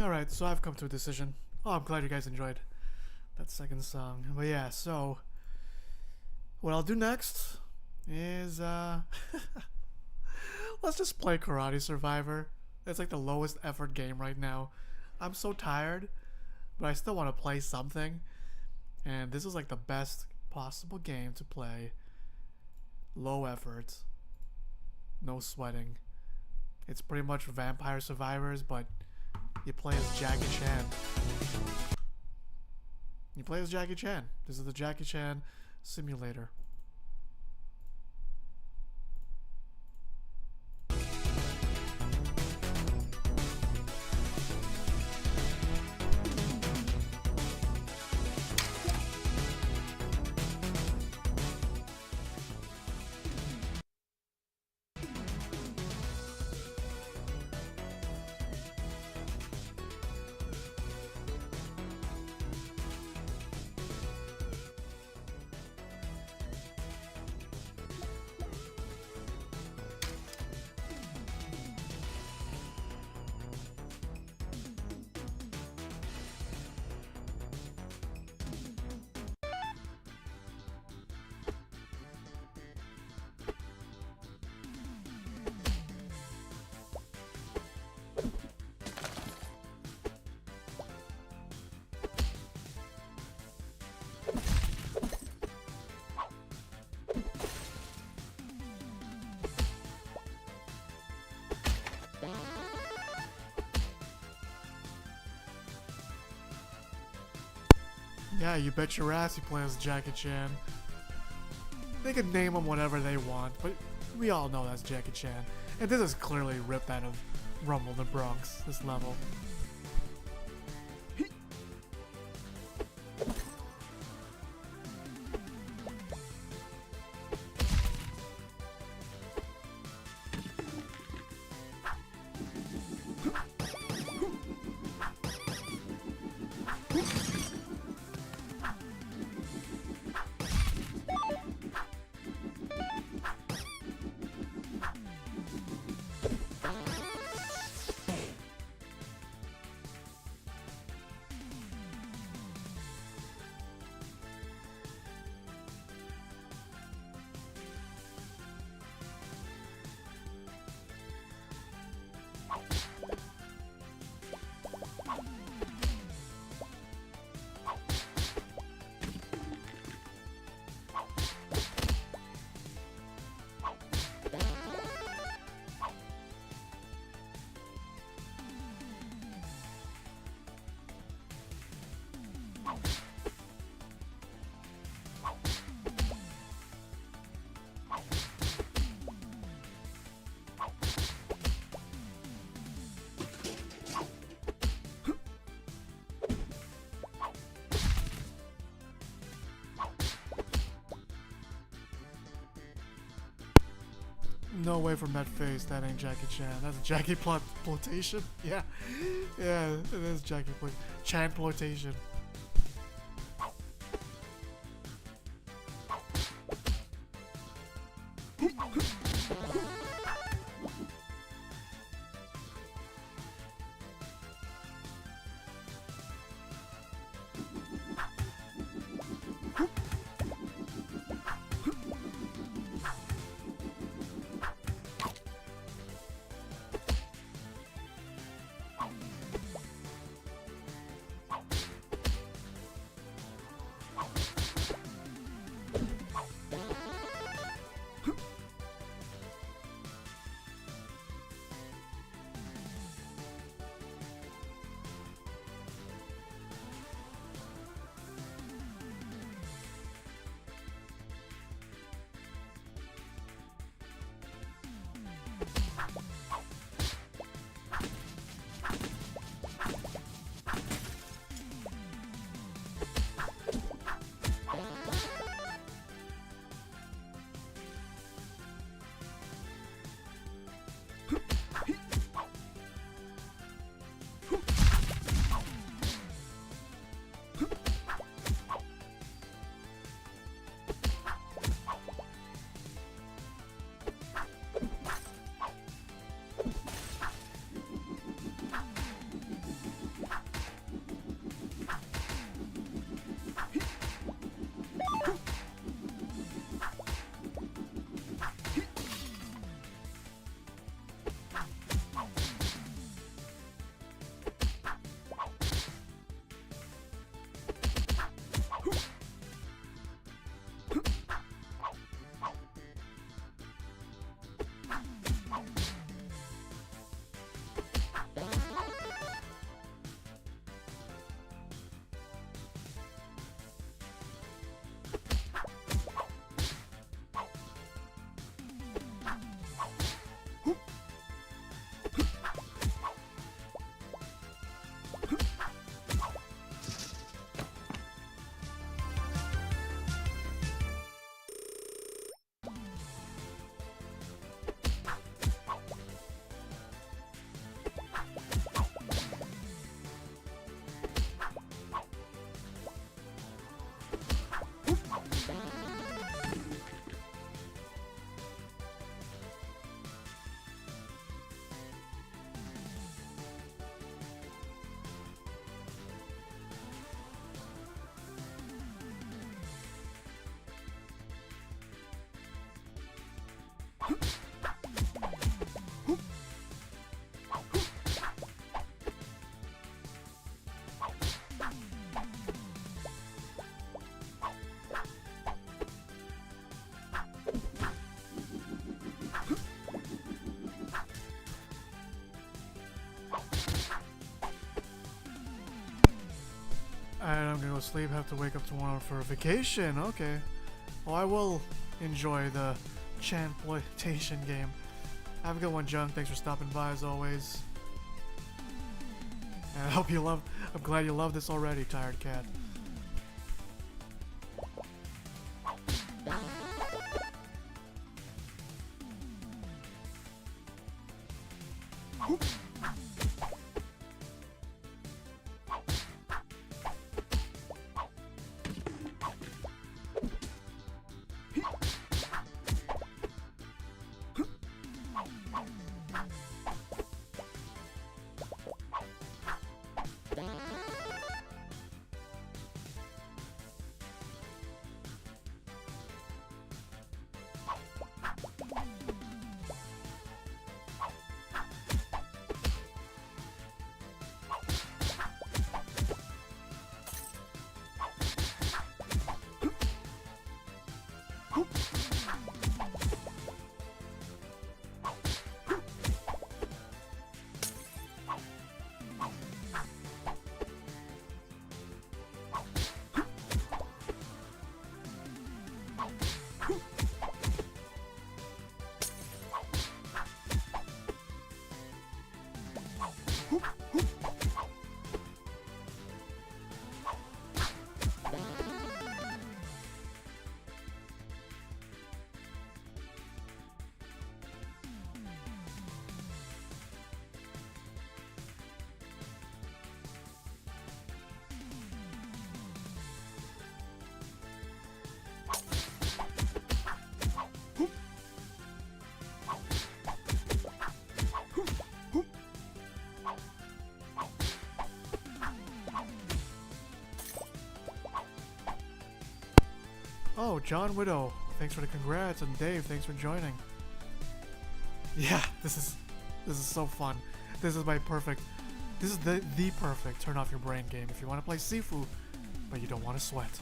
S1: Alright, so I've come to a decision. Oh, I'm glad you guys enjoyed that second song. But yeah, so what I'll do next is let's just play Karate Survivor. It's like the lowest effort game right now. I'm so tired, but I still want to play something. And this is like the best possible game to play. Low effort. No sweating. It's pretty much Vampire Survivors, but you play as Jackie Chan. You play as Jackie Chan. This is the Jackie Chan simulator. Yeah, you bet your ass he plays Jackie Chan. They can name him whatever they want, but we all know that's Jackie Chan. And this is clearly ripped out of Rumble in the Bronx, this level. No way from that face, that ain't Jackie Chan. That's Jackie Plotation. Yeah. Yeah, it is Jackie Chan Plotation. sleep, have to wake up tomorrow for a vacation. Okay. Well, I will enjoy the Chanploitation game. Have a good one, Junk. Thanks for stopping by as always. And I hope you love. I'm glad you love this already, Tired Cat. Oh, John Widow, thanks for the congrats, and Dave, thanks for joining. Yeah, this is so fun. This is the perfect turn off your brain game if you want to play Sifu, but you don't want to sweat.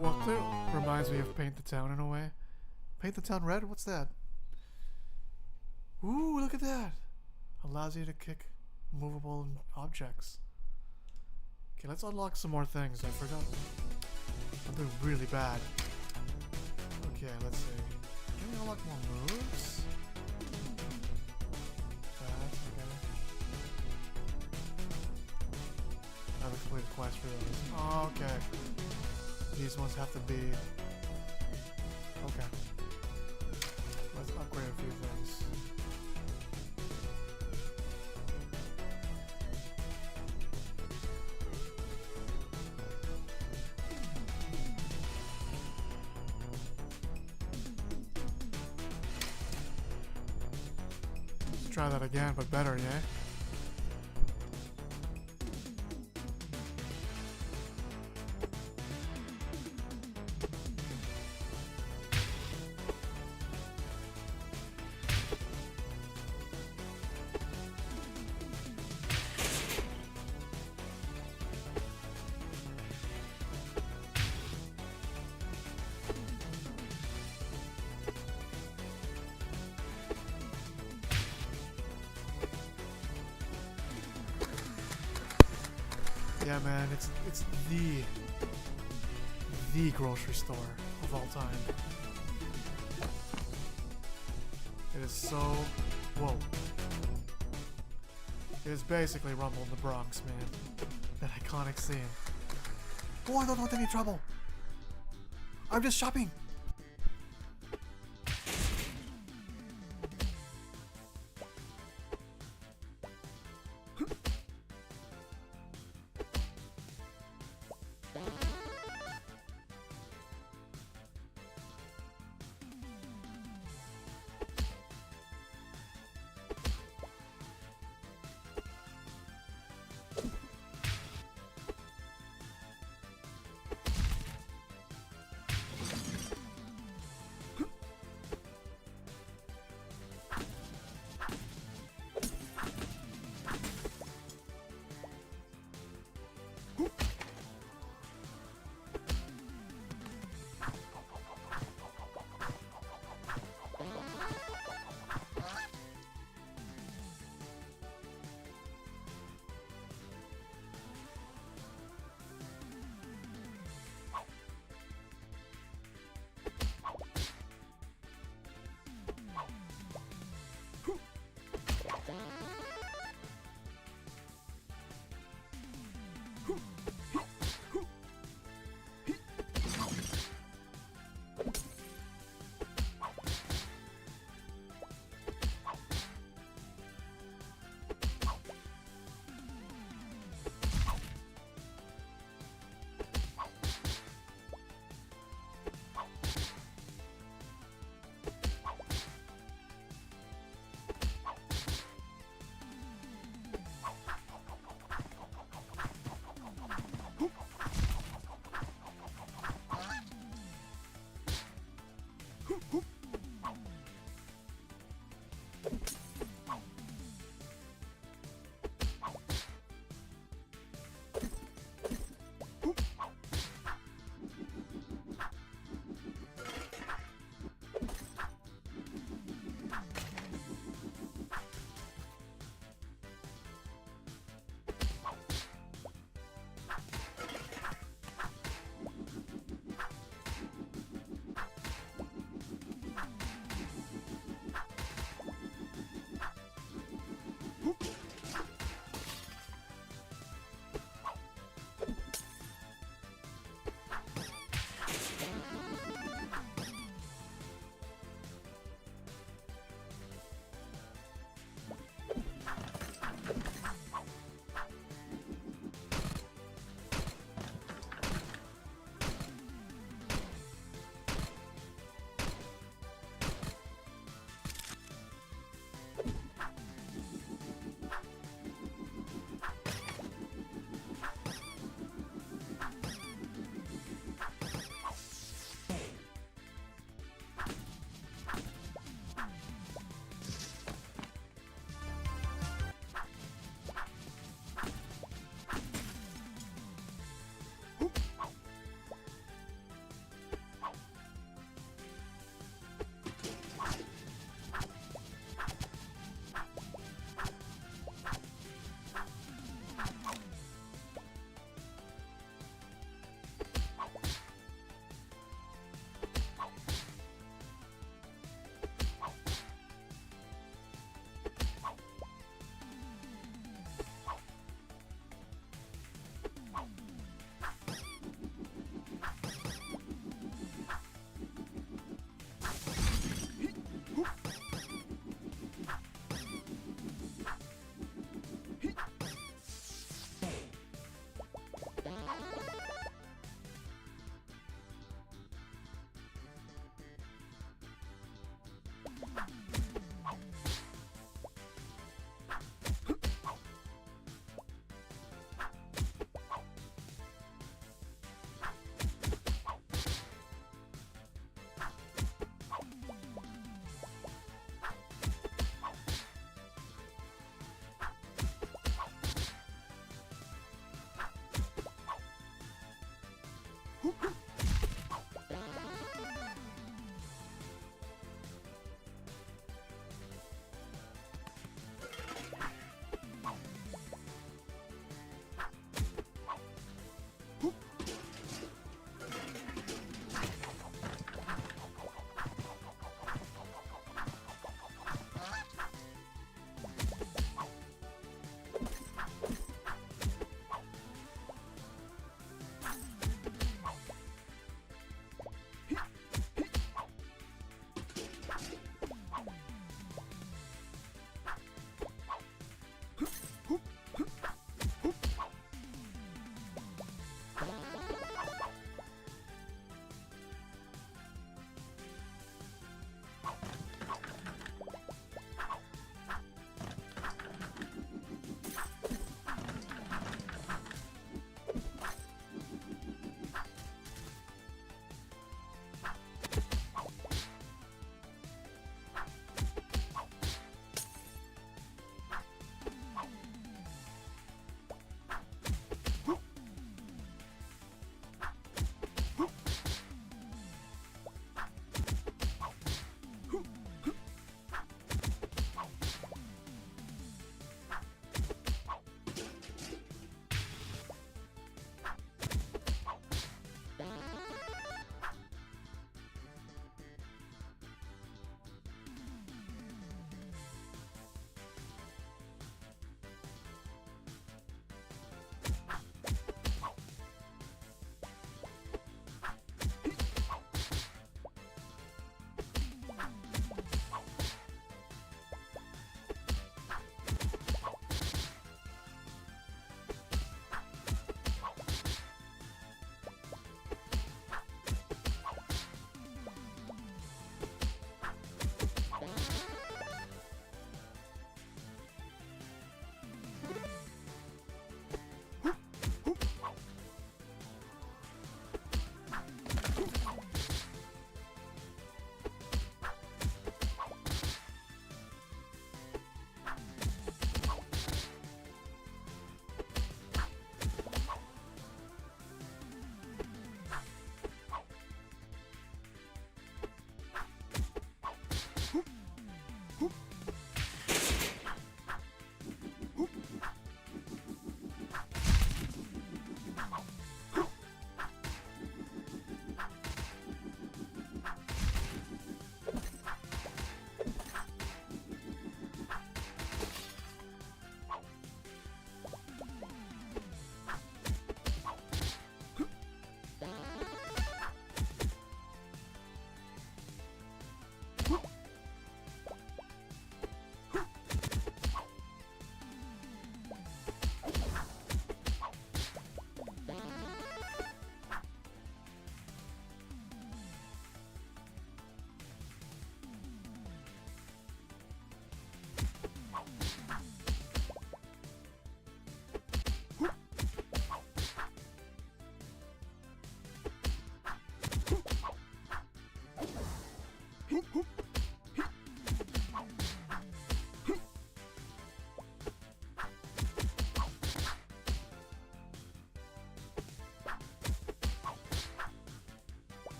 S1: Walkthrough reminds me of Paint the Town in a way. Paint the Town Red? What's that? Ooh, look at that! Allows you to kick movable objects. Okay, let's unlock some more things. I forgot. I'm doing really bad. Okay, let's see. Can we unlock more moves? That, okay. I have to complete a quest for those. Oh, okay. These ones have to be... Okay. Let's upgrade a few things. Let's try that again, but better, yeah? Yeah, man, it's the grocery store of all time. It is so whoa. It is basically Rumble in the Bronx, man. That iconic scene. Oh, I don't want any trouble. I'm just shopping.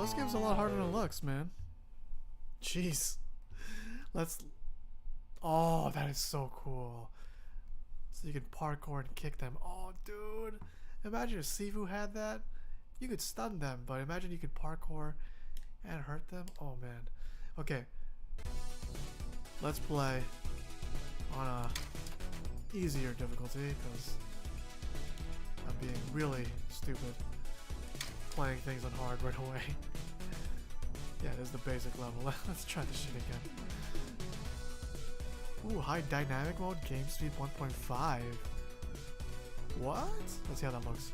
S1: this game's a lot harder than it looks, man. Jeez. Let's... Oh, that is so cool. So you can parkour and kick them. Oh, dude. Imagine if Sifu had that. You could stun them, but imagine you could parkour and hurt them. Oh, man. Okay. Let's play on a easier difficulty, because I'm being really stupid playing things on hard right away. Yeah, this is the basic level. Let's try this shit again. Ooh, high dynamic mode, game speed 1.5. What? Let's see how that looks.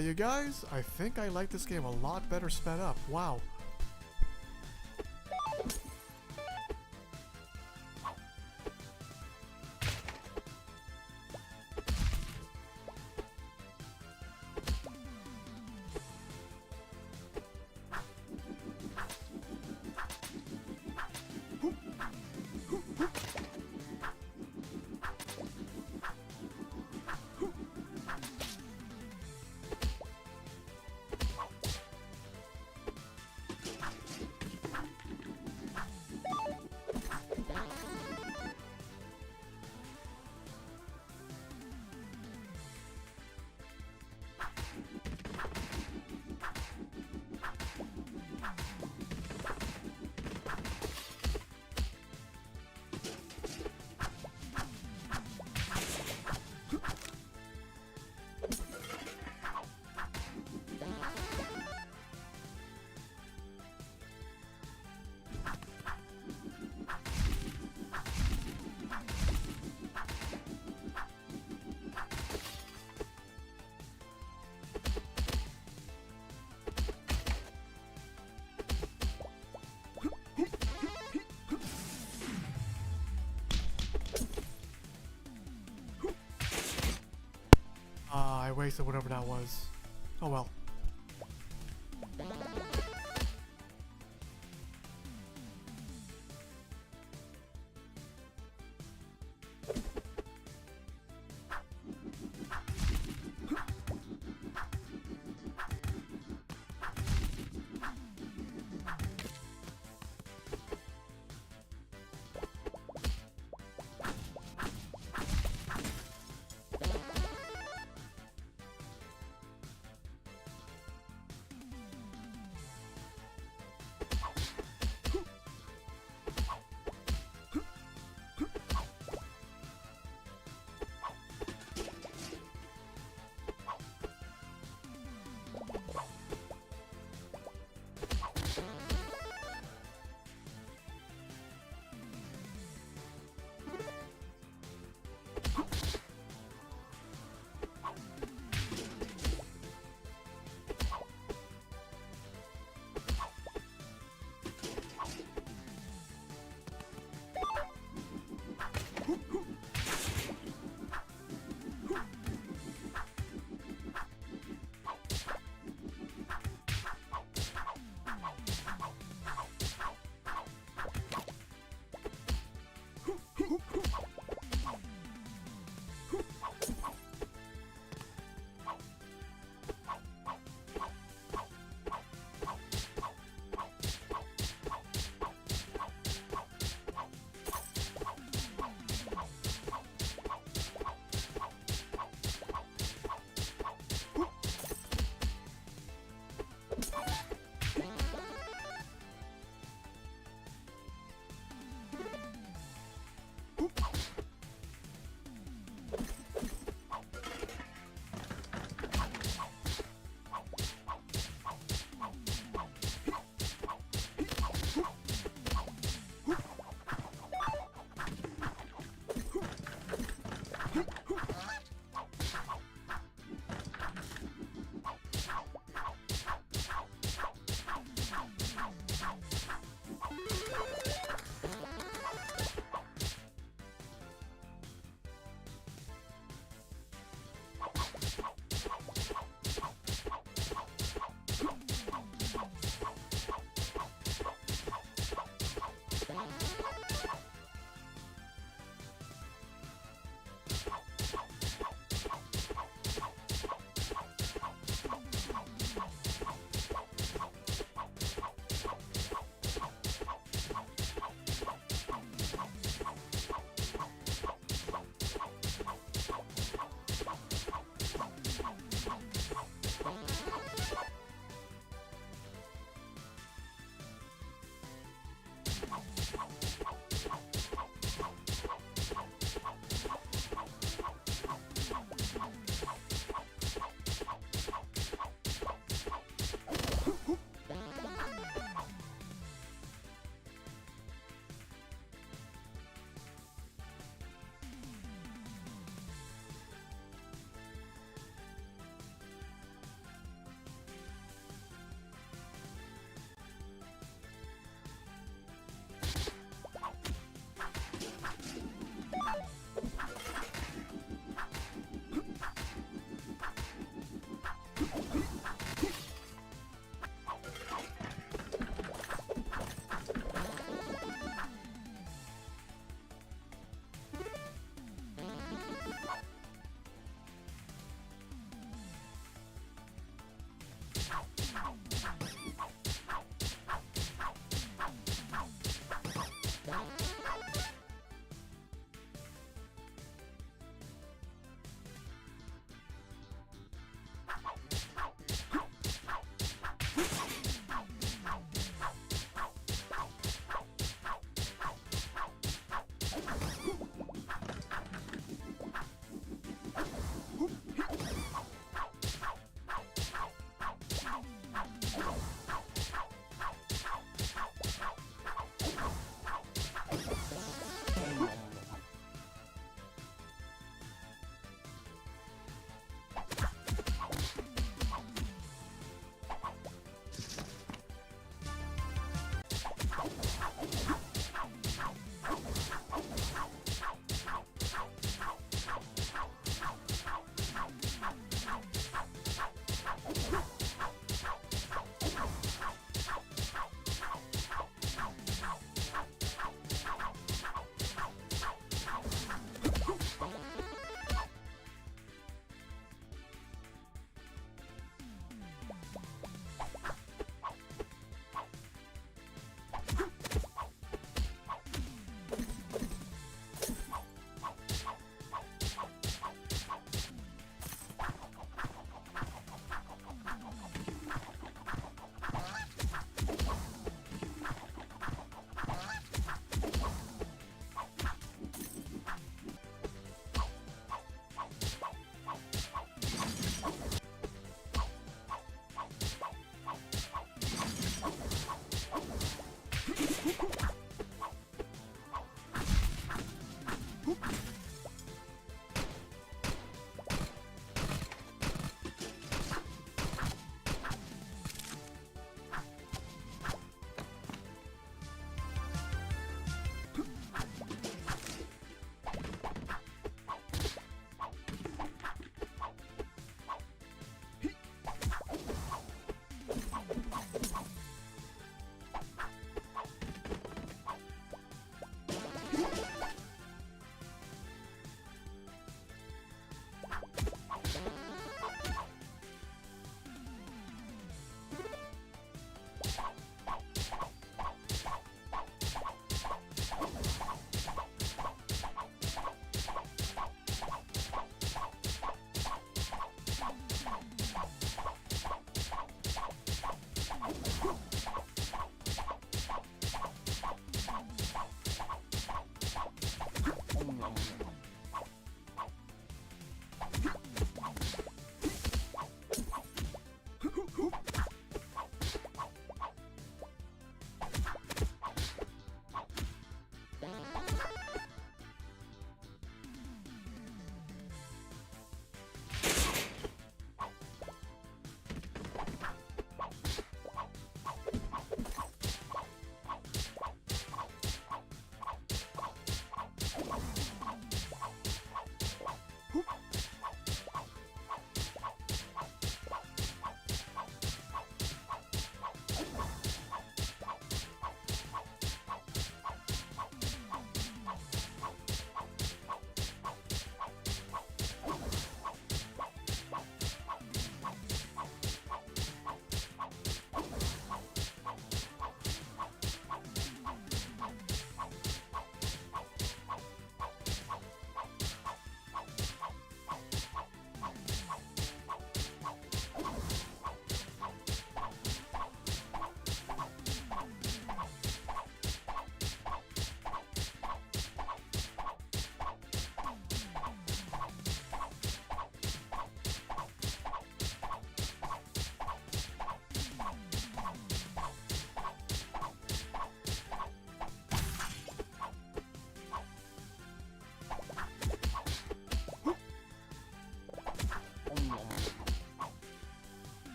S1: You guys, I think I like this game a lot better sped up. Wow. I wasted whatever that was. Oh well.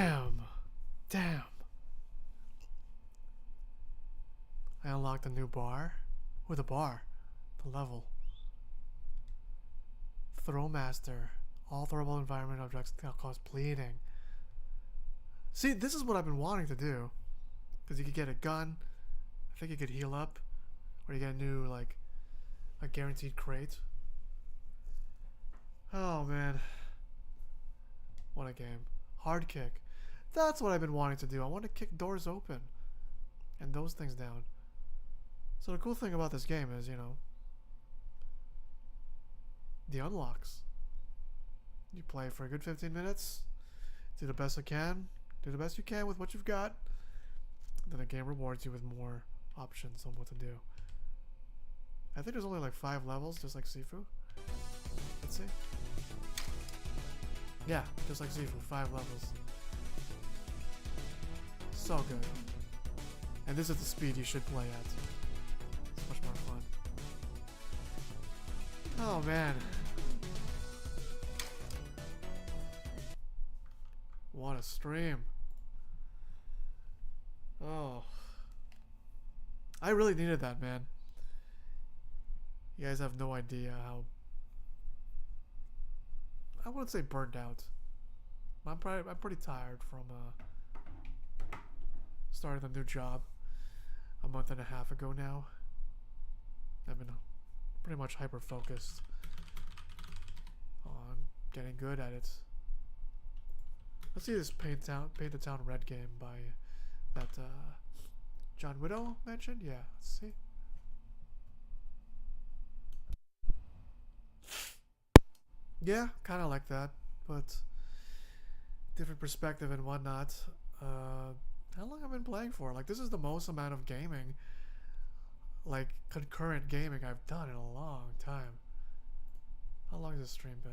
S1: Damn. Damn. I unlocked a new bar. With a bar. The level. Throwmaster. All throwable environment objects that cause bleeding. See, this is what I've been wanting to do. Because you could get a gun. I think you could heal up. Or you get a new, like, a guaranteed crate. Oh, man. What a game. Hard kick. That's what I've been wanting to do. I want to kick doors open. And those things down. So the cool thing about this game is, you know, the unlocks. You play for a good 15 minutes. Do the best you can. Do the best you can with what you've got. Then the game rewards you with more options on what to do. I think there's only like 5 levels, just like Sifu. Let's see. Yeah, just like Sifu, 5 levels. So good. And this is the speed you should play at. It's much more fun. Oh man. What a stream. Oh. I really needed that, man. You guys have no idea how... I wouldn't say burned out. I'm pretty tired from starting a new job a month and a half ago now. I've been pretty much hyper-focused on getting good at it. Let's see this Paint the Town Red game by that John Widow mentioned. Yeah, let's see. Yeah, kind of like that, but different perspective and whatnot. How long have I been playing for? Like, this is the most amount of gaming, like concurrent gaming I've done in a long time. How long has this stream been?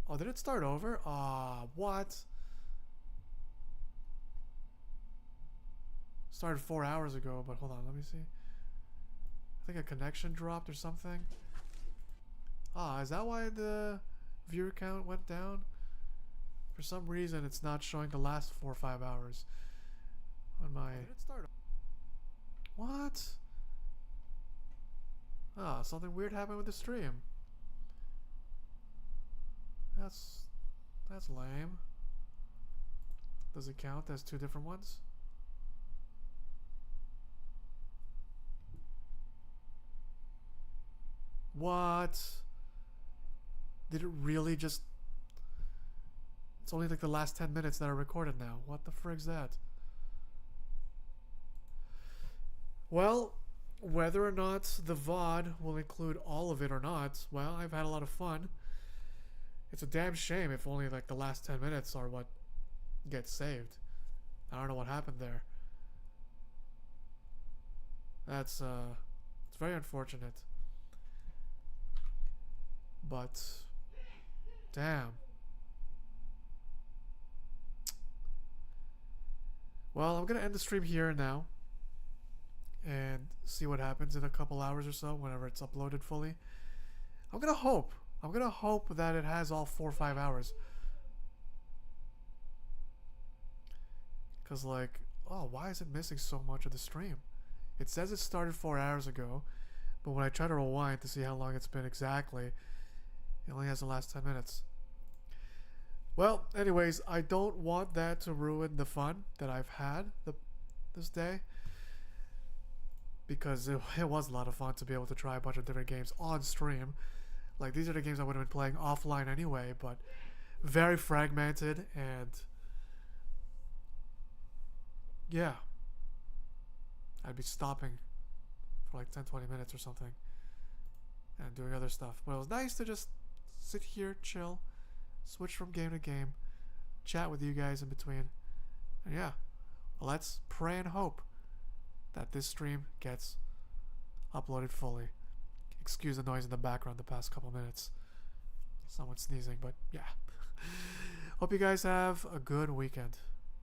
S1: Oh, did it start over? What? Started 4 hours ago, but hold on, let me see. I think a connection dropped or something. Is that why the viewer count went down? For some reason, it's not showing the last 4 or 5 hours on my... Did it start? What? Something weird happened with the stream. That's lame. Does it count as 2 different ones? What? Did it really just... It's only like the last 10 minutes that are recorded now. What the frig's that? Well, whether or not the VOD will include all of it or not, well, I've had a lot of fun. It's a damn shame if only like the last 10 minutes are what gets saved. I don't know what happened there. That's it's very unfortunate. But damn. Well, I'm gonna end the stream here now and see what happens in a couple hours or so whenever it's uploaded fully. I'm gonna hope that it has all 4 or 5 hours. Cause like, oh, why is it missing so much of the stream? It says it started 4 hours ago, but when I try to rewind to see how long it's been exactly, it only has the last 10 minutes. Well, anyways, I don't want that to ruin the fun that I've had this day. Because it was a lot of fun to be able to try a bunch of different games on stream. Like, these are the games I would have been playing offline anyway, but very fragmented and... yeah. I'd be stopping for like 10-20 minutes or something and doing other stuff. But it was nice to just sit here, chill, switch from game to game, chat with you guys in between. And yeah, let's pray and hope that this stream gets uploaded fully. Excuse the noise in the background the past couple minutes. Someone sneezing, but yeah. Hope you guys have a good weekend.